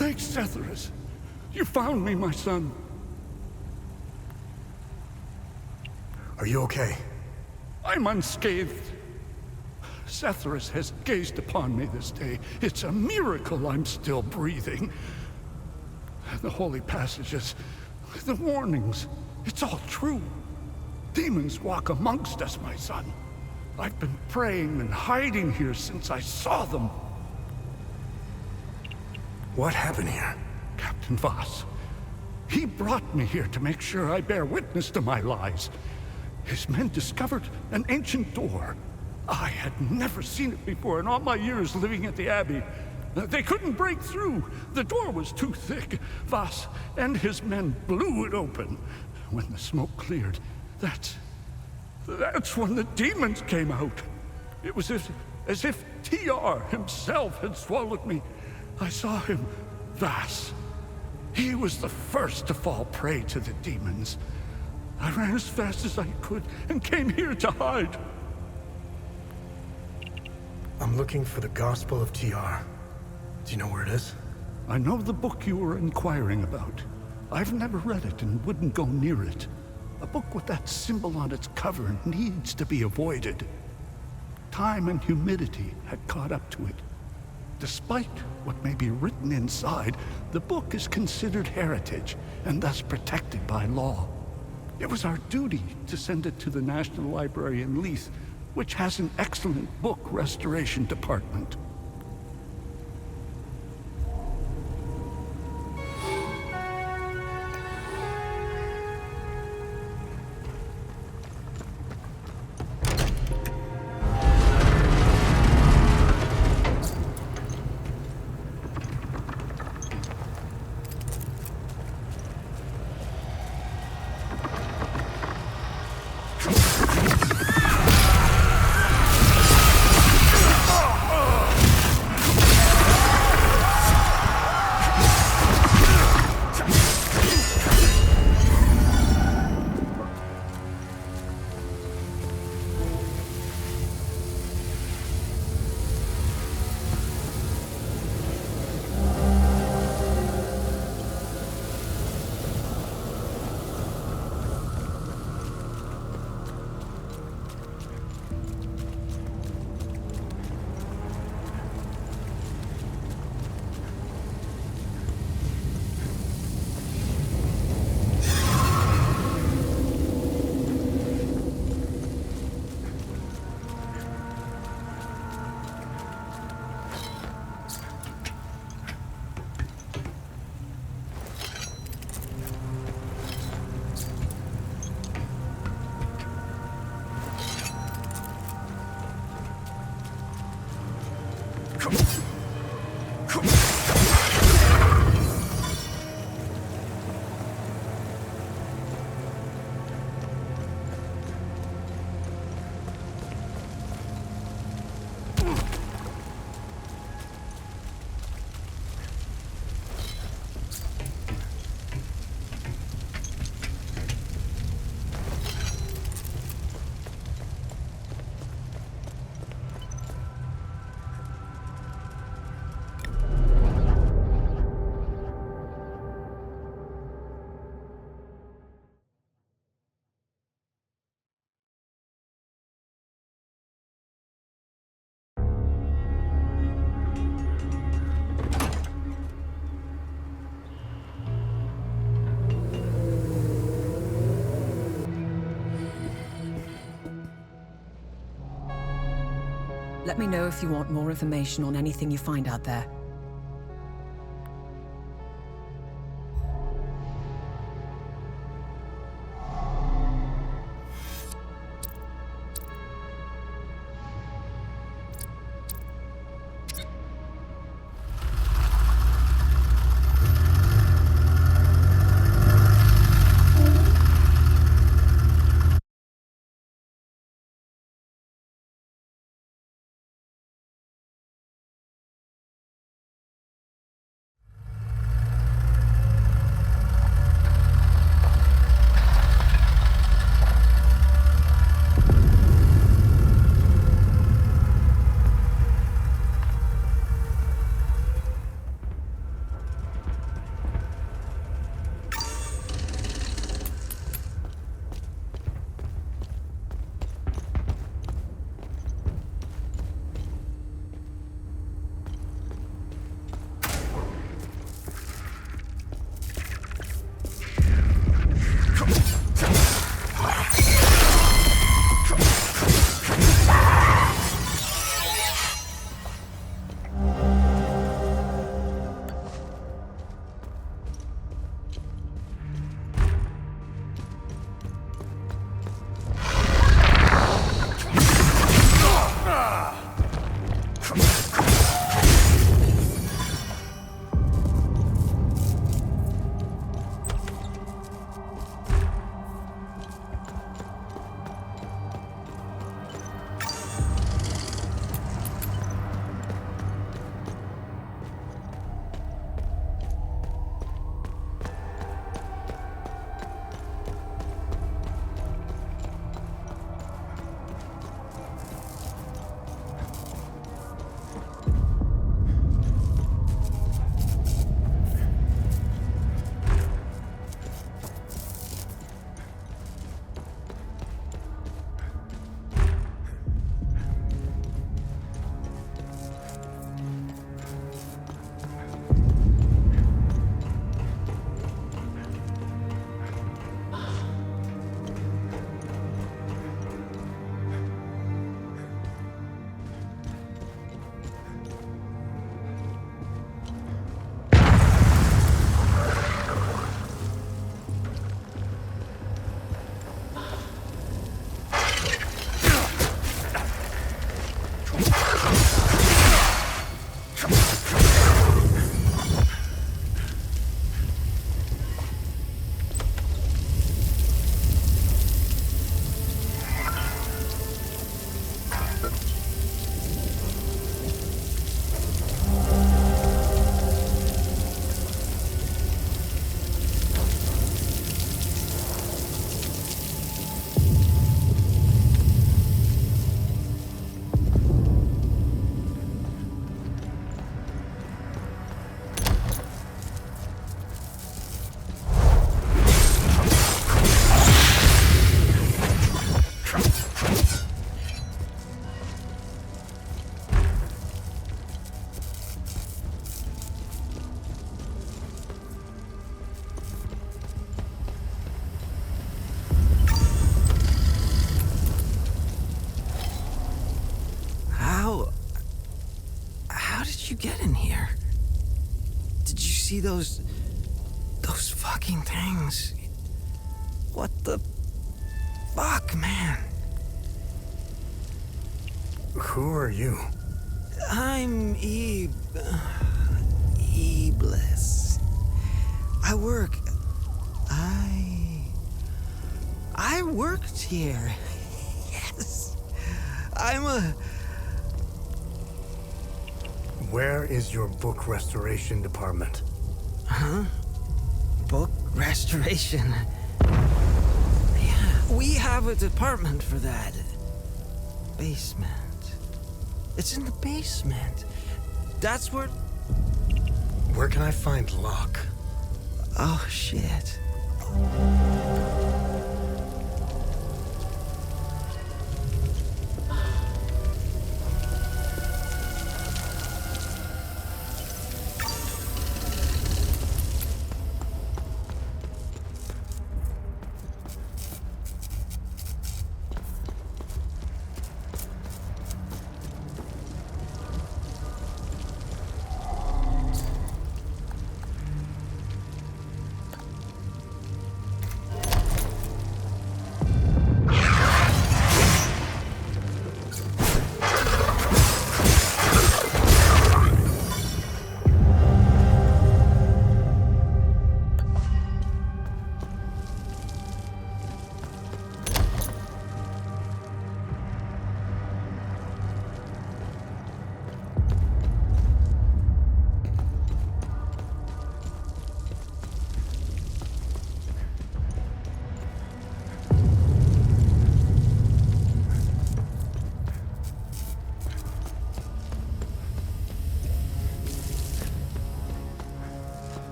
Thanks, Setherus. You found me, my son. Are you okay? I'm unscathed. Setherus has gazed upon me this day. It's a miracle I'm still breathing. The holy passages, the warnings, it's all true. Demons walk amongst us, my son. I've been praying and hiding here since I saw them. What happened here? Captain Voss. He brought me here to make sure I bear witness to my lies. His men discovered an ancient door. I had never seen it before in all my years living at the Abbey. They couldn't break through. The door was too thick. Voss and his men blew it open. When the smoke cleared, that's when the demons came out. It was as if TR himself had swallowed me. I saw him, Voss. He was the first to fall prey to the demons. I ran as fast as I could and came here to hide. I'm looking for the Gospel of TR. Do you know where it is? I know the book you were inquiring about. I've never read it and wouldn't go near it. A book with that symbol on its cover needs to be avoided. Time and humidity had caught up to it. Despite what may be written inside, the book is considered heritage and thus protected by law. It was our duty to send it to the National Library in Leith, which has an excellent book restoration department. Let me know if you want more information on anything you find out there. you get in here? Did you see those fucking things? What the fuck, man? Who are you? I'm Iblis. I worked here. Yes. I'm a... Where is your book restoration department? Huh? Book restoration? Yeah, we have a department for that. Basement. It's in the basement. That's where... Where can I find Locke? Oh, shit.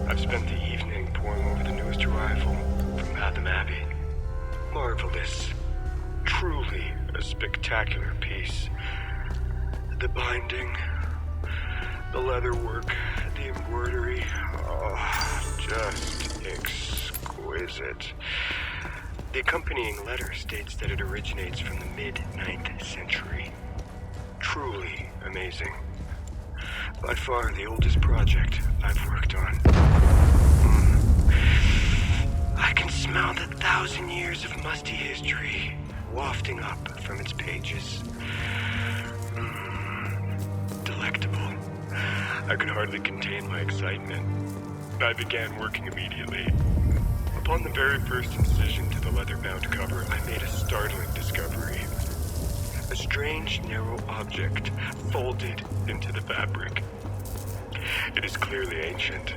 I've spent the evening poring over the newest arrival from Atham Abbey. Marvelous. Truly a spectacular piece. The binding, the leatherwork, the embroidery, oh, just exquisite. The accompanying letter states that it originates from the mid-9th century. Truly amazing. By far the oldest project I've worked on. I can smell the 1,000 years of musty history wafting up from its pages. Delectable. I could hardly contain my excitement. I began working immediately. Upon the very first incision to the leather-bound cover, I made a startling discovery. A strange, narrow object folded into the fabric. It is clearly ancient.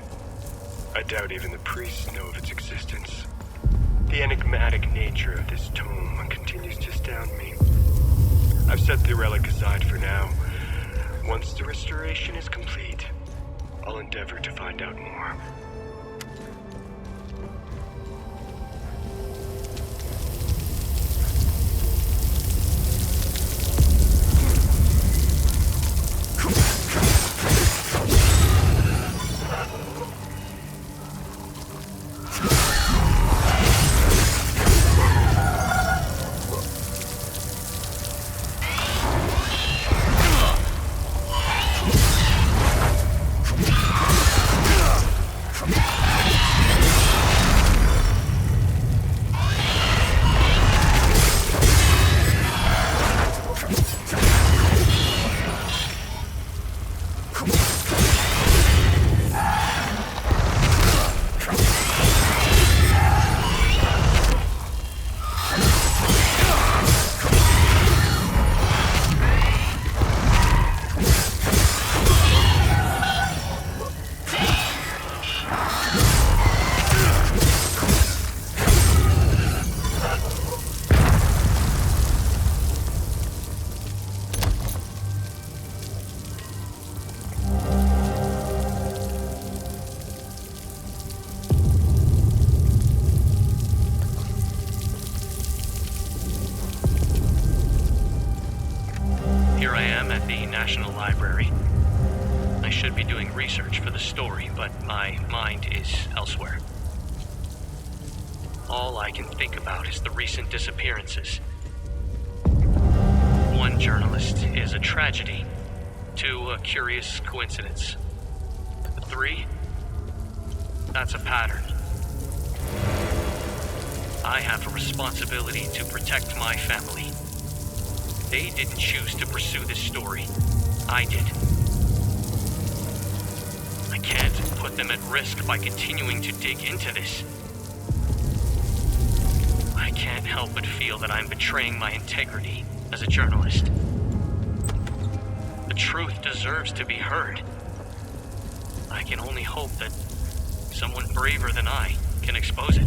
I doubt even the priests know of its existence. The enigmatic nature of this tome continues to astound me. I've set the relic aside for now. Once the restoration is complete, I'll endeavor to find out more. National Library. I should be doing research for the story, but my mind is elsewhere. All I can think about is the recent disappearances. 1 journalist is a tragedy. 2, a curious coincidence. 3, that's a pattern. I have a responsibility to protect my family. They didn't choose to pursue this story. I did. I can't put them at risk by continuing to dig into this. I can't help but feel that I'm betraying my integrity as a journalist. The truth deserves to be heard. I can only hope that someone braver than I can expose it.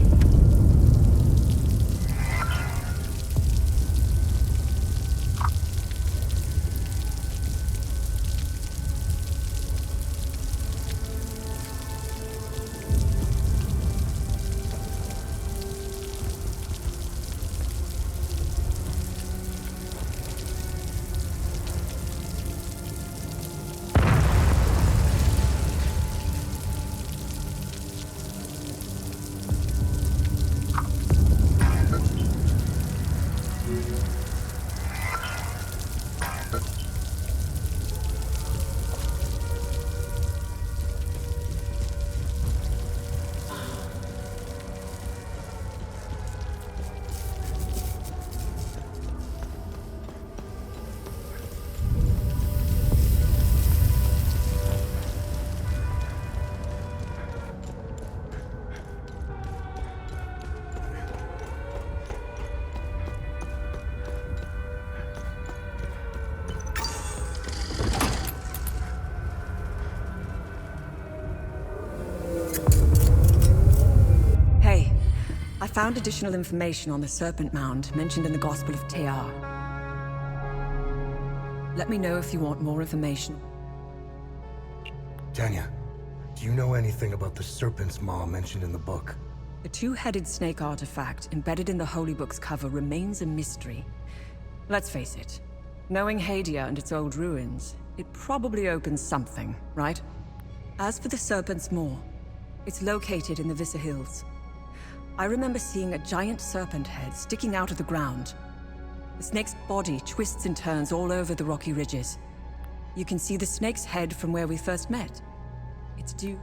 I found additional information on the Serpent Mound mentioned in the Gospel of Tear. Let me know if you want more information. Tanya, do you know anything about the Serpent's Maw mentioned in the book? The 2-headed snake artifact embedded in the Holy Book's cover remains a mystery. Let's face it, knowing Hadea and its old ruins, it probably opens something, right? As for the Serpent's Maw, it's located in the Vissa Hills. I remember seeing a giant serpent head sticking out of the ground. The snake's body twists and turns all over the rocky ridges. You can see the snake's head from where we first met. It's due.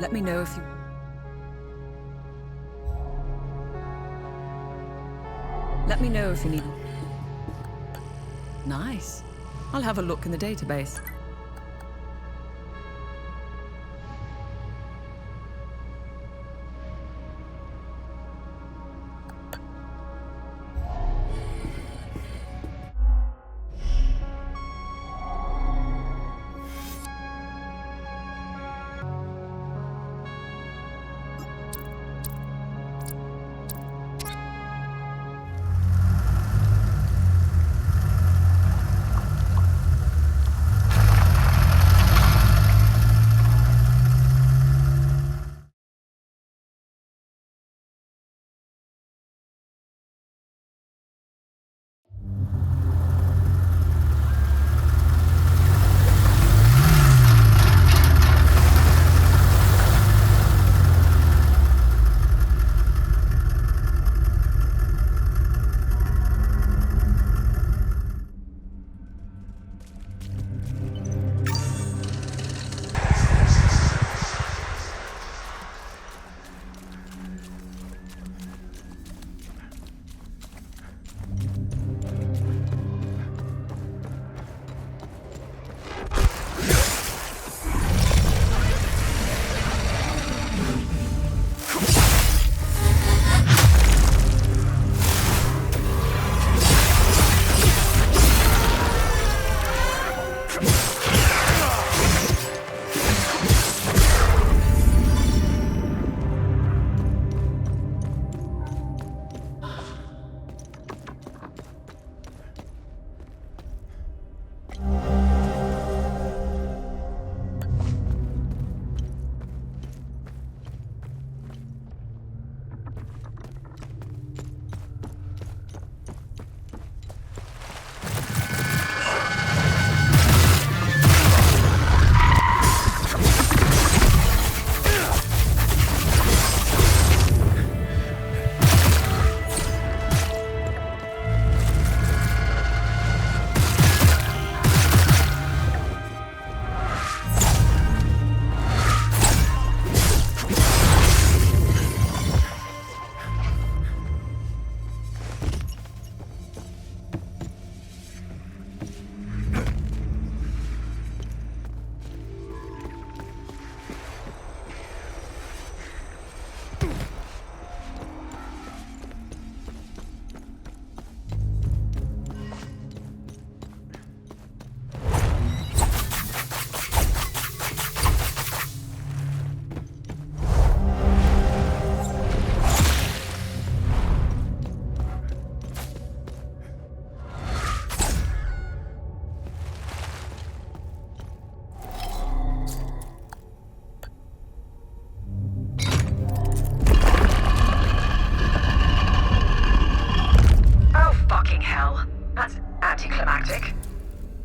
Let me know if you... Let me know if you need... Nice. I'll have a look in the database.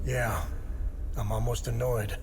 Yeah, I'm almost annoyed.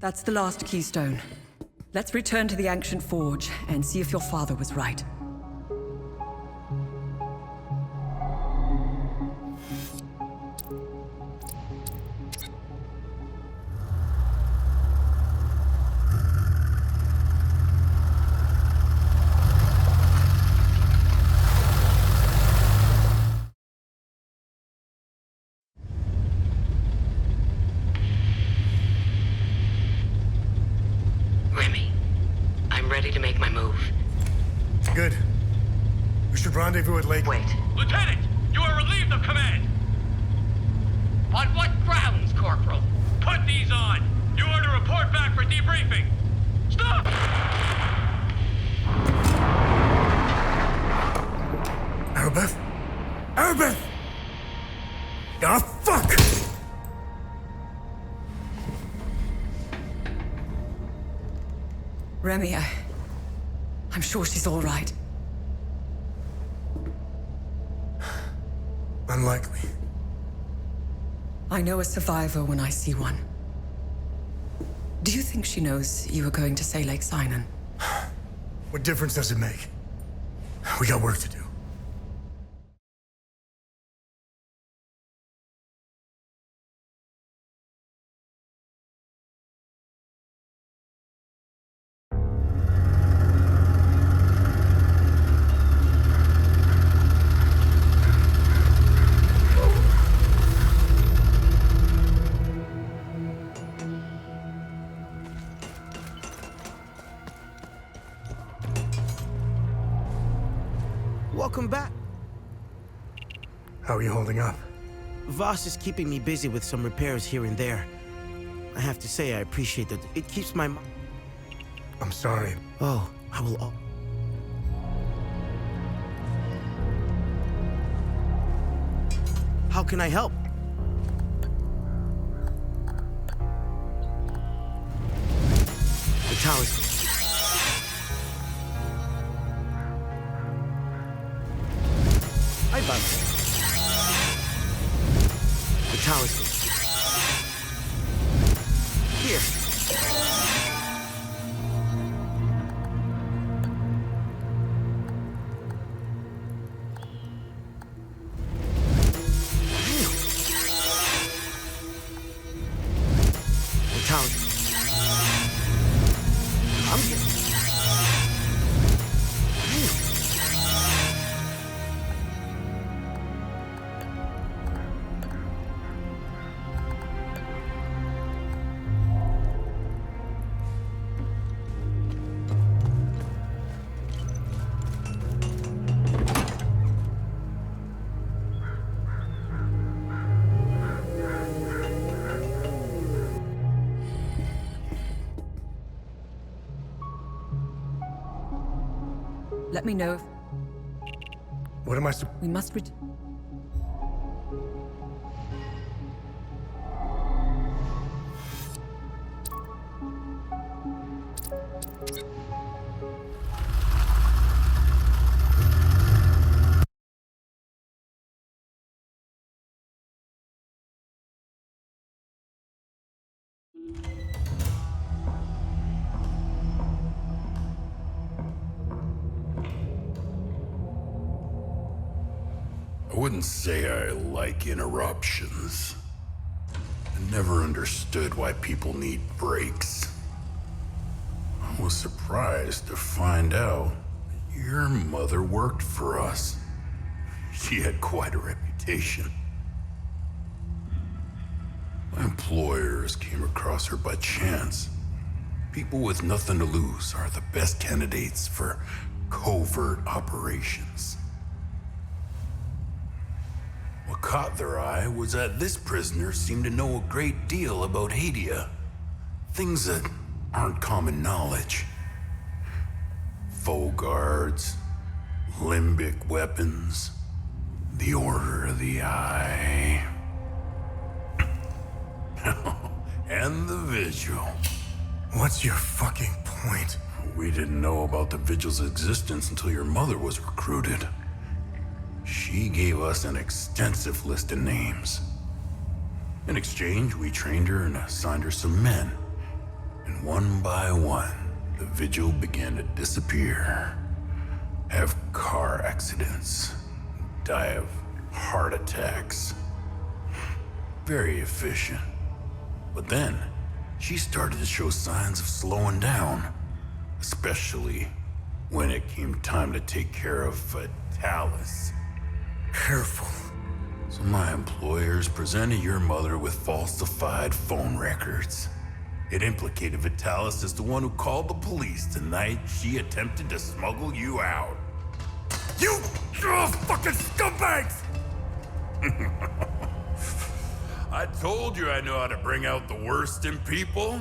That's the last keystone. Let's return to the ancient forge and see if your father was right. Remy, I'm ready to make my move. Good. We should rendezvous at Lake. Wait. Lieutenant, you are relieved of command. On what grounds, Corporal? Put these on. You are to report back for debriefing. Stop! Arabeth? Arabeth! Ah, fuck! Remy, I'm sure she's all right. Unlikely. I know a survivor when I see one. Do you think she knows you were going to say Lake Sinon? What difference does it make? We got work to do. Welcome back. How are you holding up? Voss is keeping me busy with some repairs here and there. I have to say, I appreciate that. It keeps my mind. I'm sorry. Oh, I will. How can I help? The talisman. Hi, Bob. The talisman. Here. The talisman. I'm good. Let me know if What am I we must I wouldn't say I like interruptions. I never understood why people need breaks. I was surprised to find out that your mother worked for us. She had quite a reputation. My employers came across her by chance. People with nothing to lose are the best candidates for covert operations. What caught their eye was that this prisoner seemed to know a great deal about Hadea. Things that aren't common knowledge. Foe guards, limbic weapons, the Order of the Eye, and the Vigil. What's your fucking point? We didn't know about the Vigil's existence until your mother was recruited. She gave us an extensive list of names. In exchange, we trained her and assigned her some men. And one by one, the Vigil began to disappear, have car accidents, die of heart attacks. Very efficient. But then, she started to show signs of slowing down, especially when it came time to take care of Vitalis. Careful. So my employers presented your mother with falsified phone records. It implicated Vitalis as the one who called the police the night she attempted to smuggle you out. You fucking scumbags! I told you I know how to bring out the worst in people.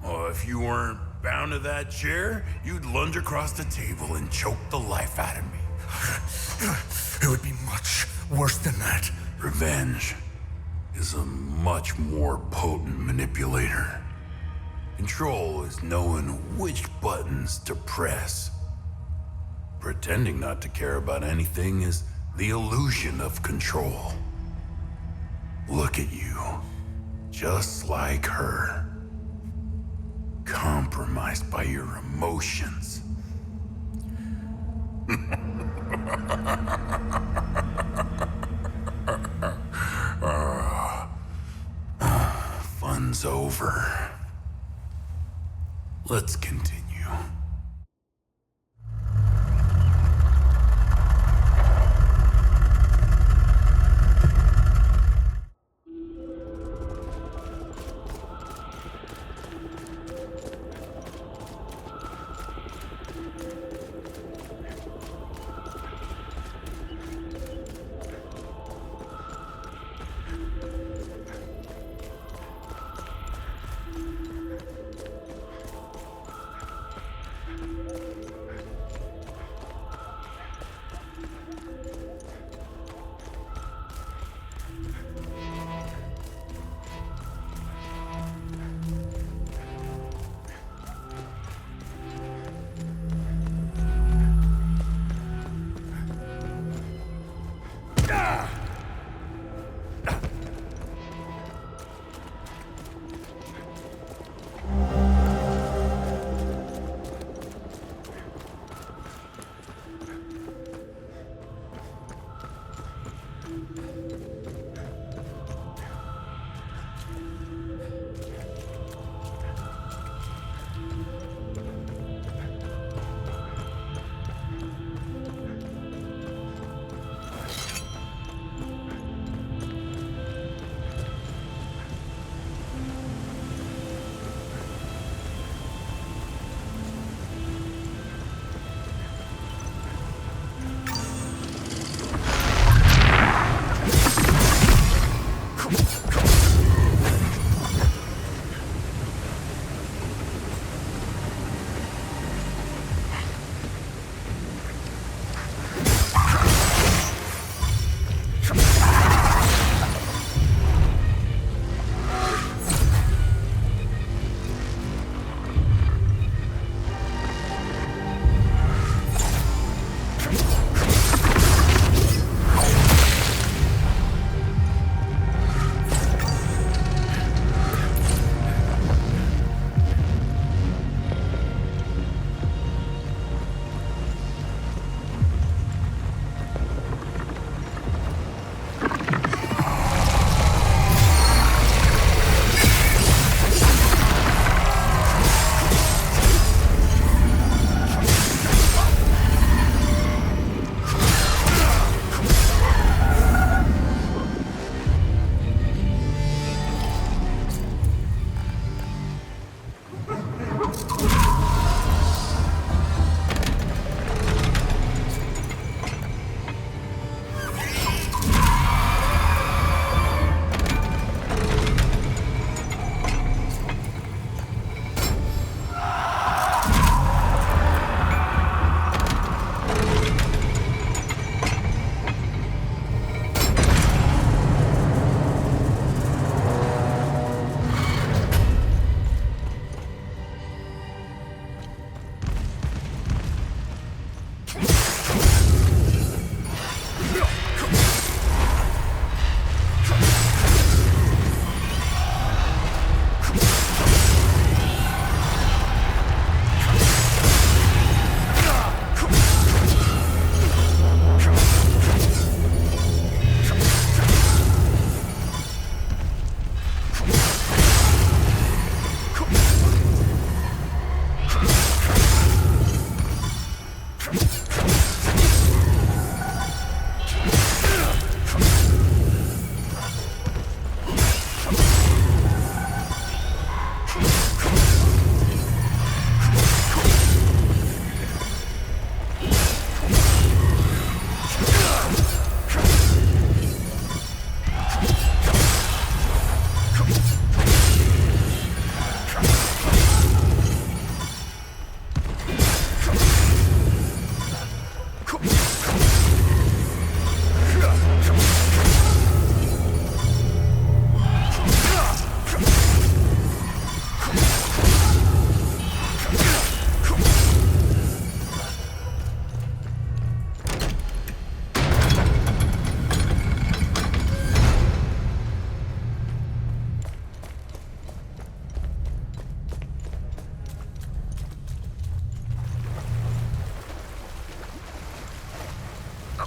Oh, if you weren't bound to that chair, you'd lunge across the table and choke the life out of me. It would be much worse than that. Revenge is a much more potent manipulator. Control is knowing which buttons to press. Pretending not to care about anything is the illusion of control. Look at you, just like her. Compromised by your emotions. Fun's over. Let's continue.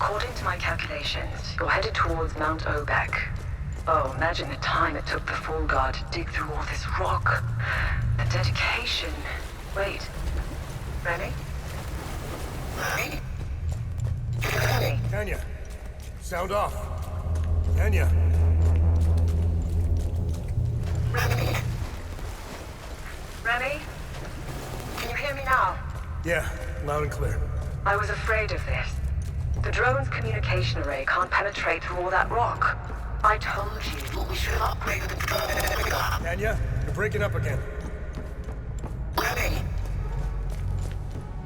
According to my calculations, you're headed towards Mount Obek. Oh, imagine the time it took the Fall Guard to dig through all this rock. The dedication. Wait. Ready? Ready? Ready? Tanya, sound off. Tanya. Ready? Ready? Can you hear me now? Yeah, loud and clear. I was afraid of this. The drone's communication array can't penetrate through all that rock. I told you we should have upgraded the drone. Tanya, you're breaking up again. Ready?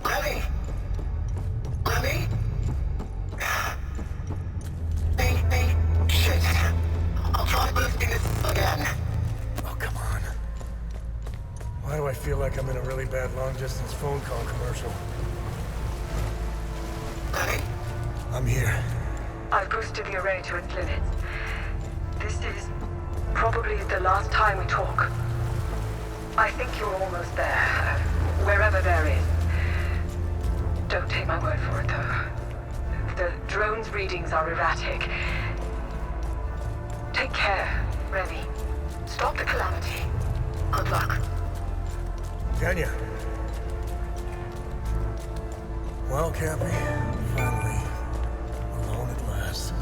Ready? Ready? Shit. I'll try boosting this again. Oh, come on. Why do I feel like I'm in a really bad long-distance phone call commercial? Ready? I'm here. I've boosted the array to its limits. This is probably the last time we talk. I think you're almost there. Wherever there is. Don't take my word for it, though. The drone's readings are erratic. Take care, Remy. Stop the calamity. Good luck. Tanya. Well, Cappy, finally. Alone at last.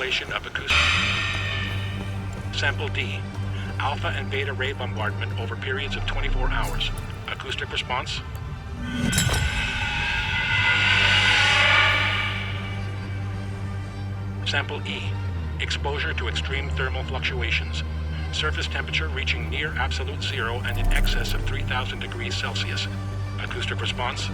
correlation of acoustic. Sample D. Alpha and beta ray bombardment over periods of 24 hours. Acoustic response. Sample E. Exposure to extreme thermal fluctuations. Surface temperature reaching near absolute zero and in excess of 3,000 degrees Celsius. Acoustic response.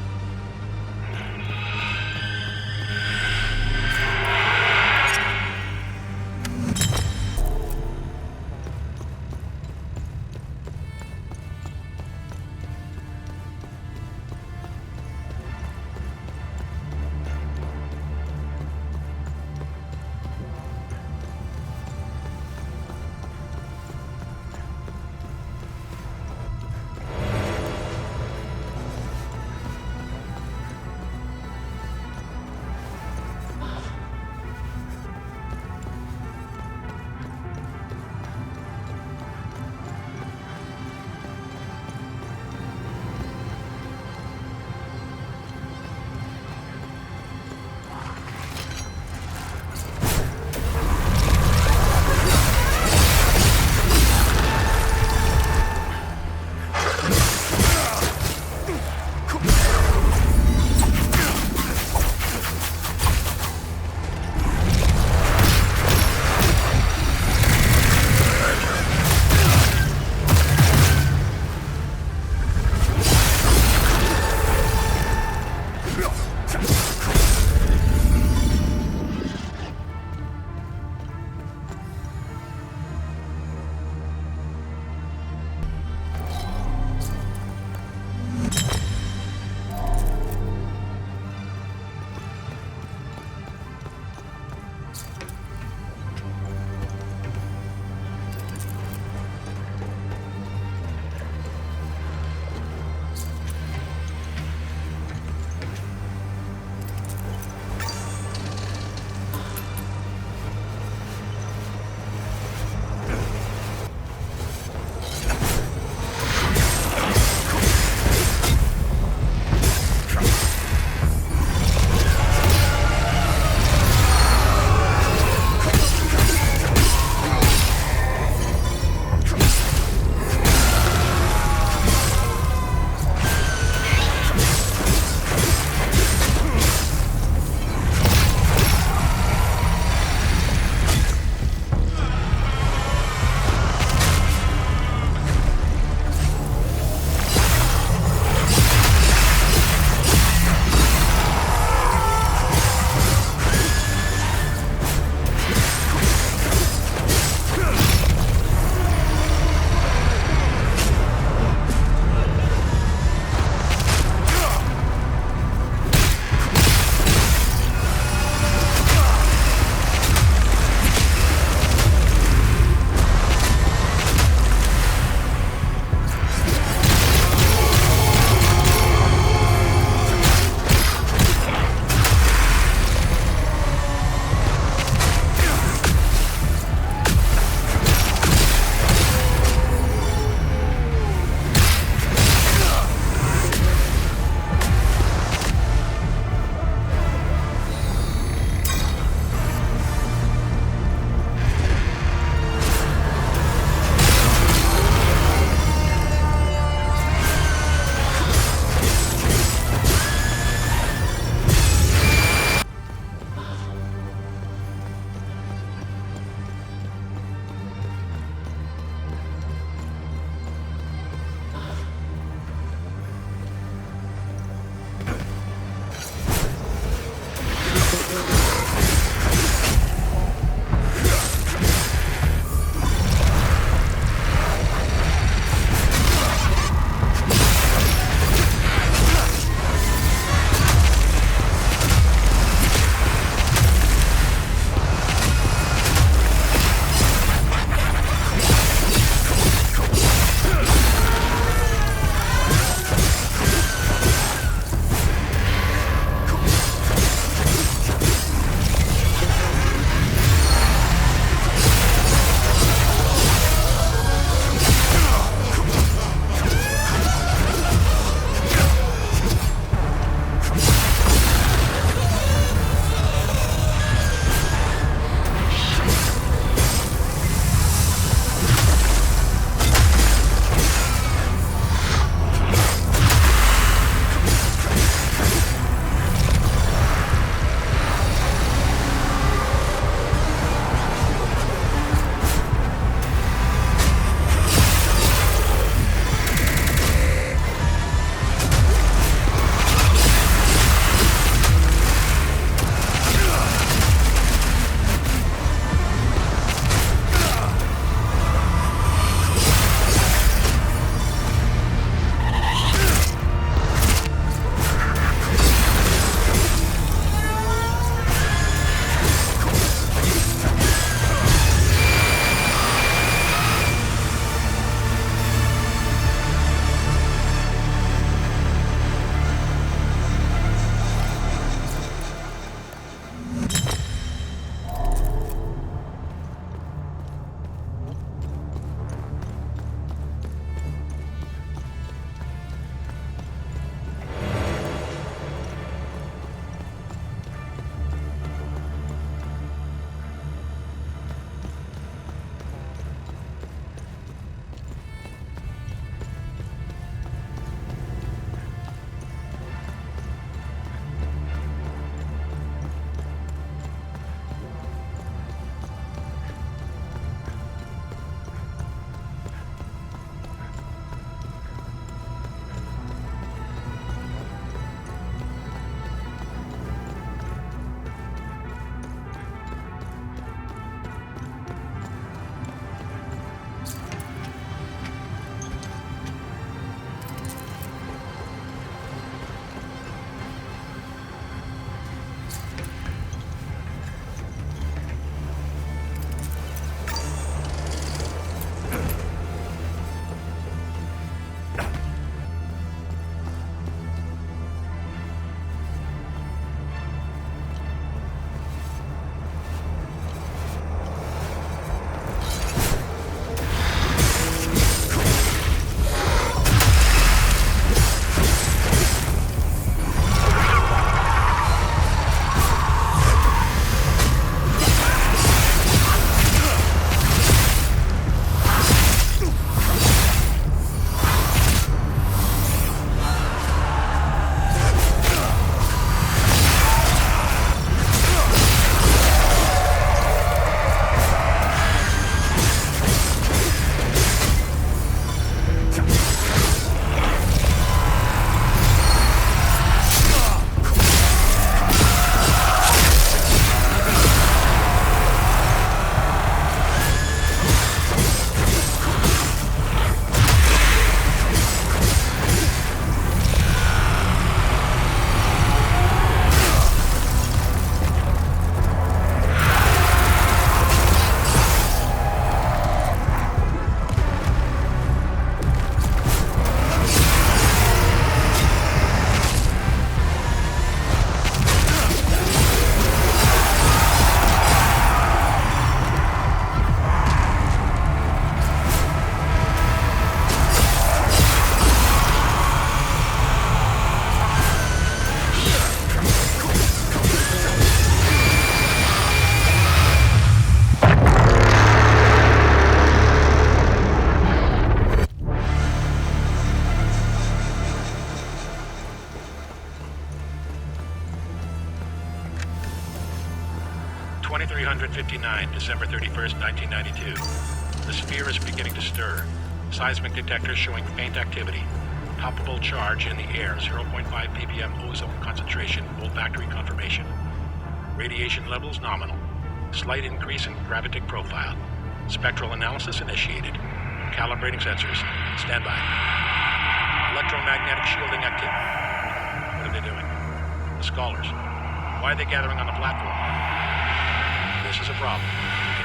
2359, December 31st, 1992. The sphere is beginning to stir. Seismic detectors showing faint activity. Palpable charge in the air, 0.5 ppm ozone concentration, olfactory confirmation. Radiation levels nominal. Slight increase in gravitic profile. Spectral analysis initiated. Calibrating sensors. Stand by. Electromagnetic shielding activity. What are they doing? The scholars. Why are they gathering on the platform? This is a problem.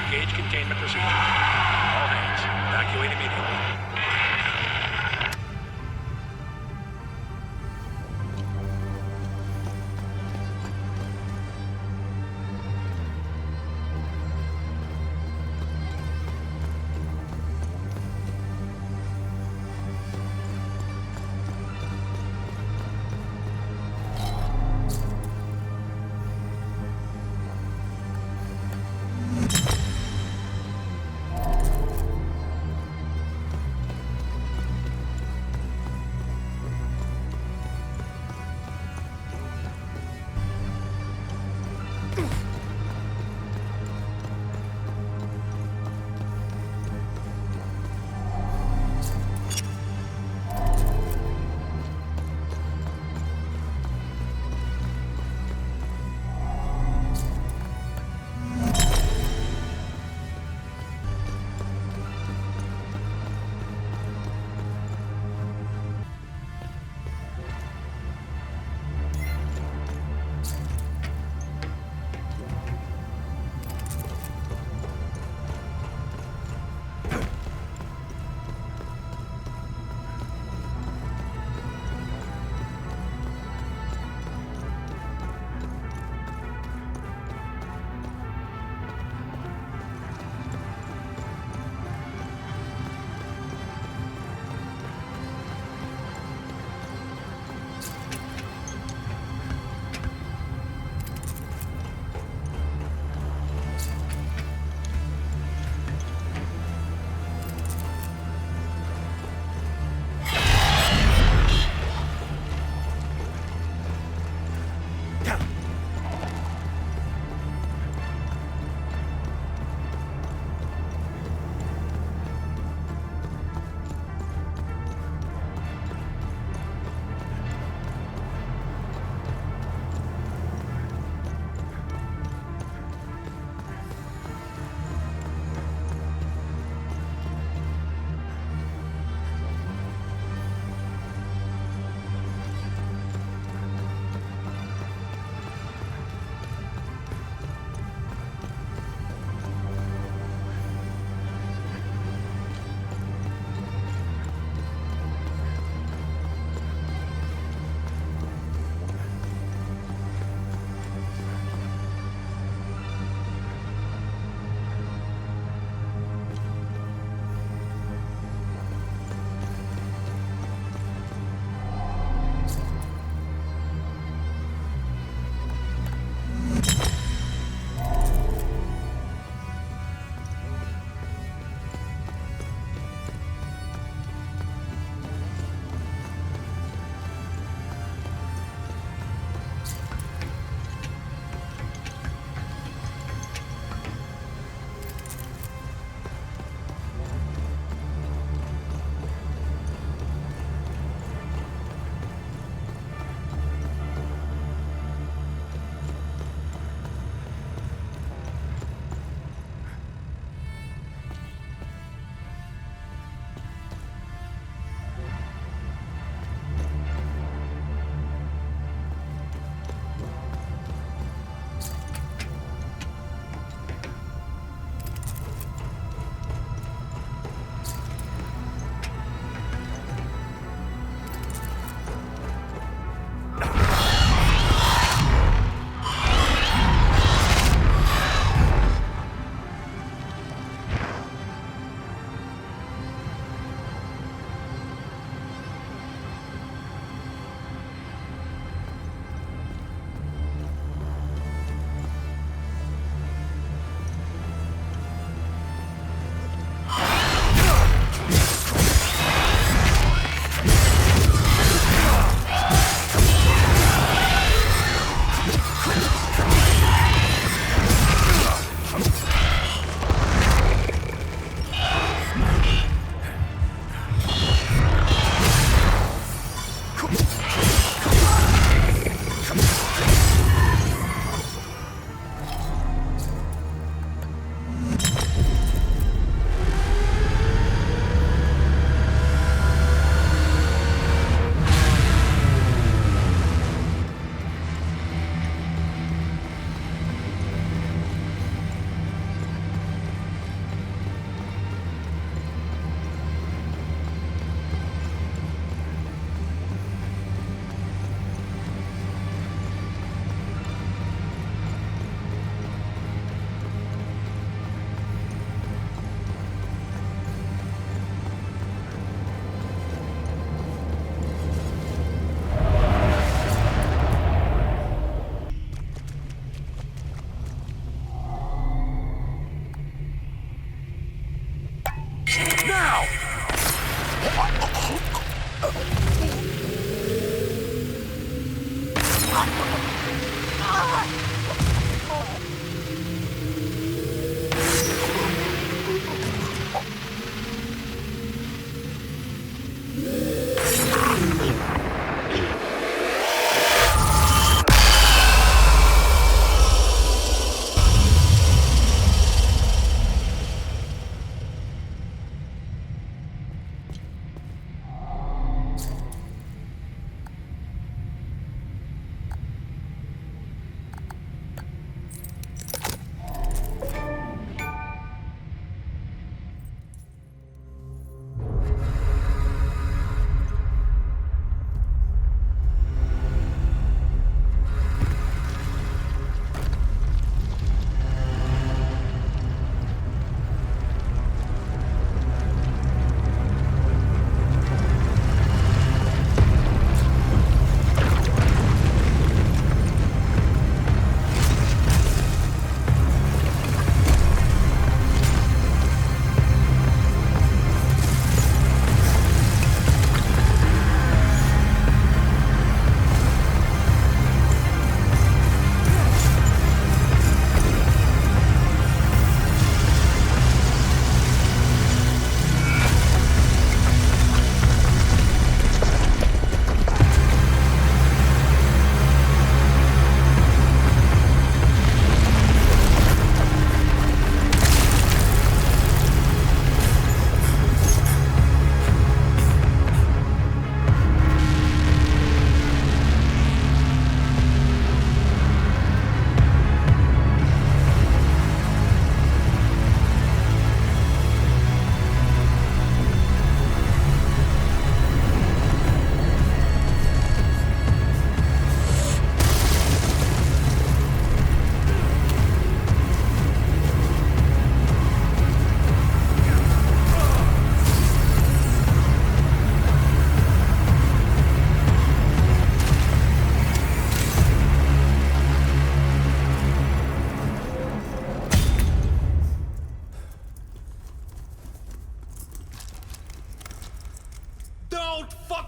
Engage containment procedure. All hands, evacuate immediately.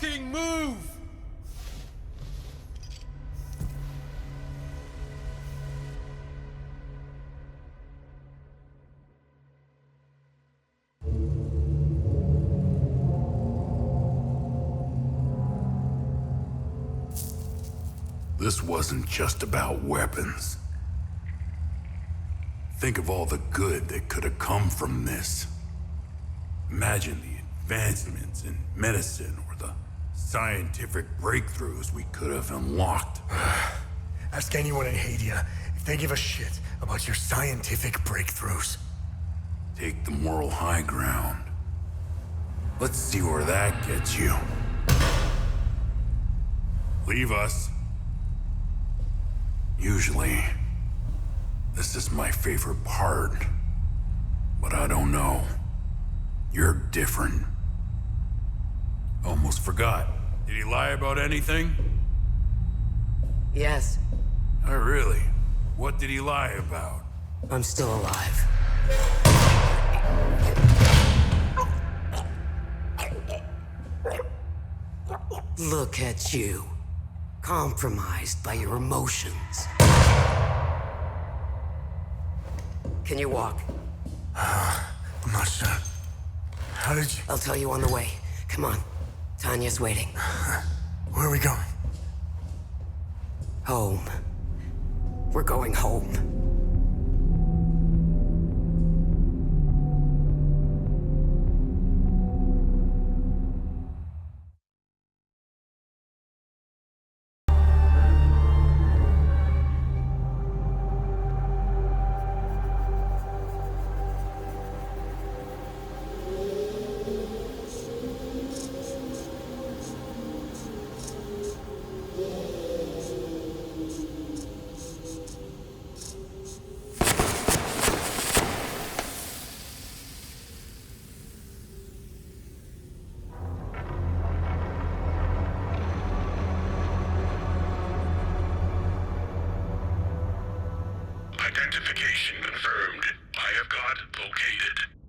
fucking move! This wasn't just about weapons. Think of all the good that could have come from this. Imagine the advancements in medicine or the scientific breakthroughs we could have unlocked. Ask anyone in Hadea if they give a shit about your scientific breakthroughs. Take the moral high ground. Let's see where that gets you. Leave us. Usually, this is my favorite part. But I don't know. You're different. Almost forgot. Did he lie about anything? Yes. Oh, really? What did he lie about? I'm still alive. Look at you. Compromised by your emotions. Can you walk? I'm not sure. How did you... I'll tell you on the way. Come on. Tanya's waiting. Where are we going? Home. We're going home. Identification confirmed. I have got located.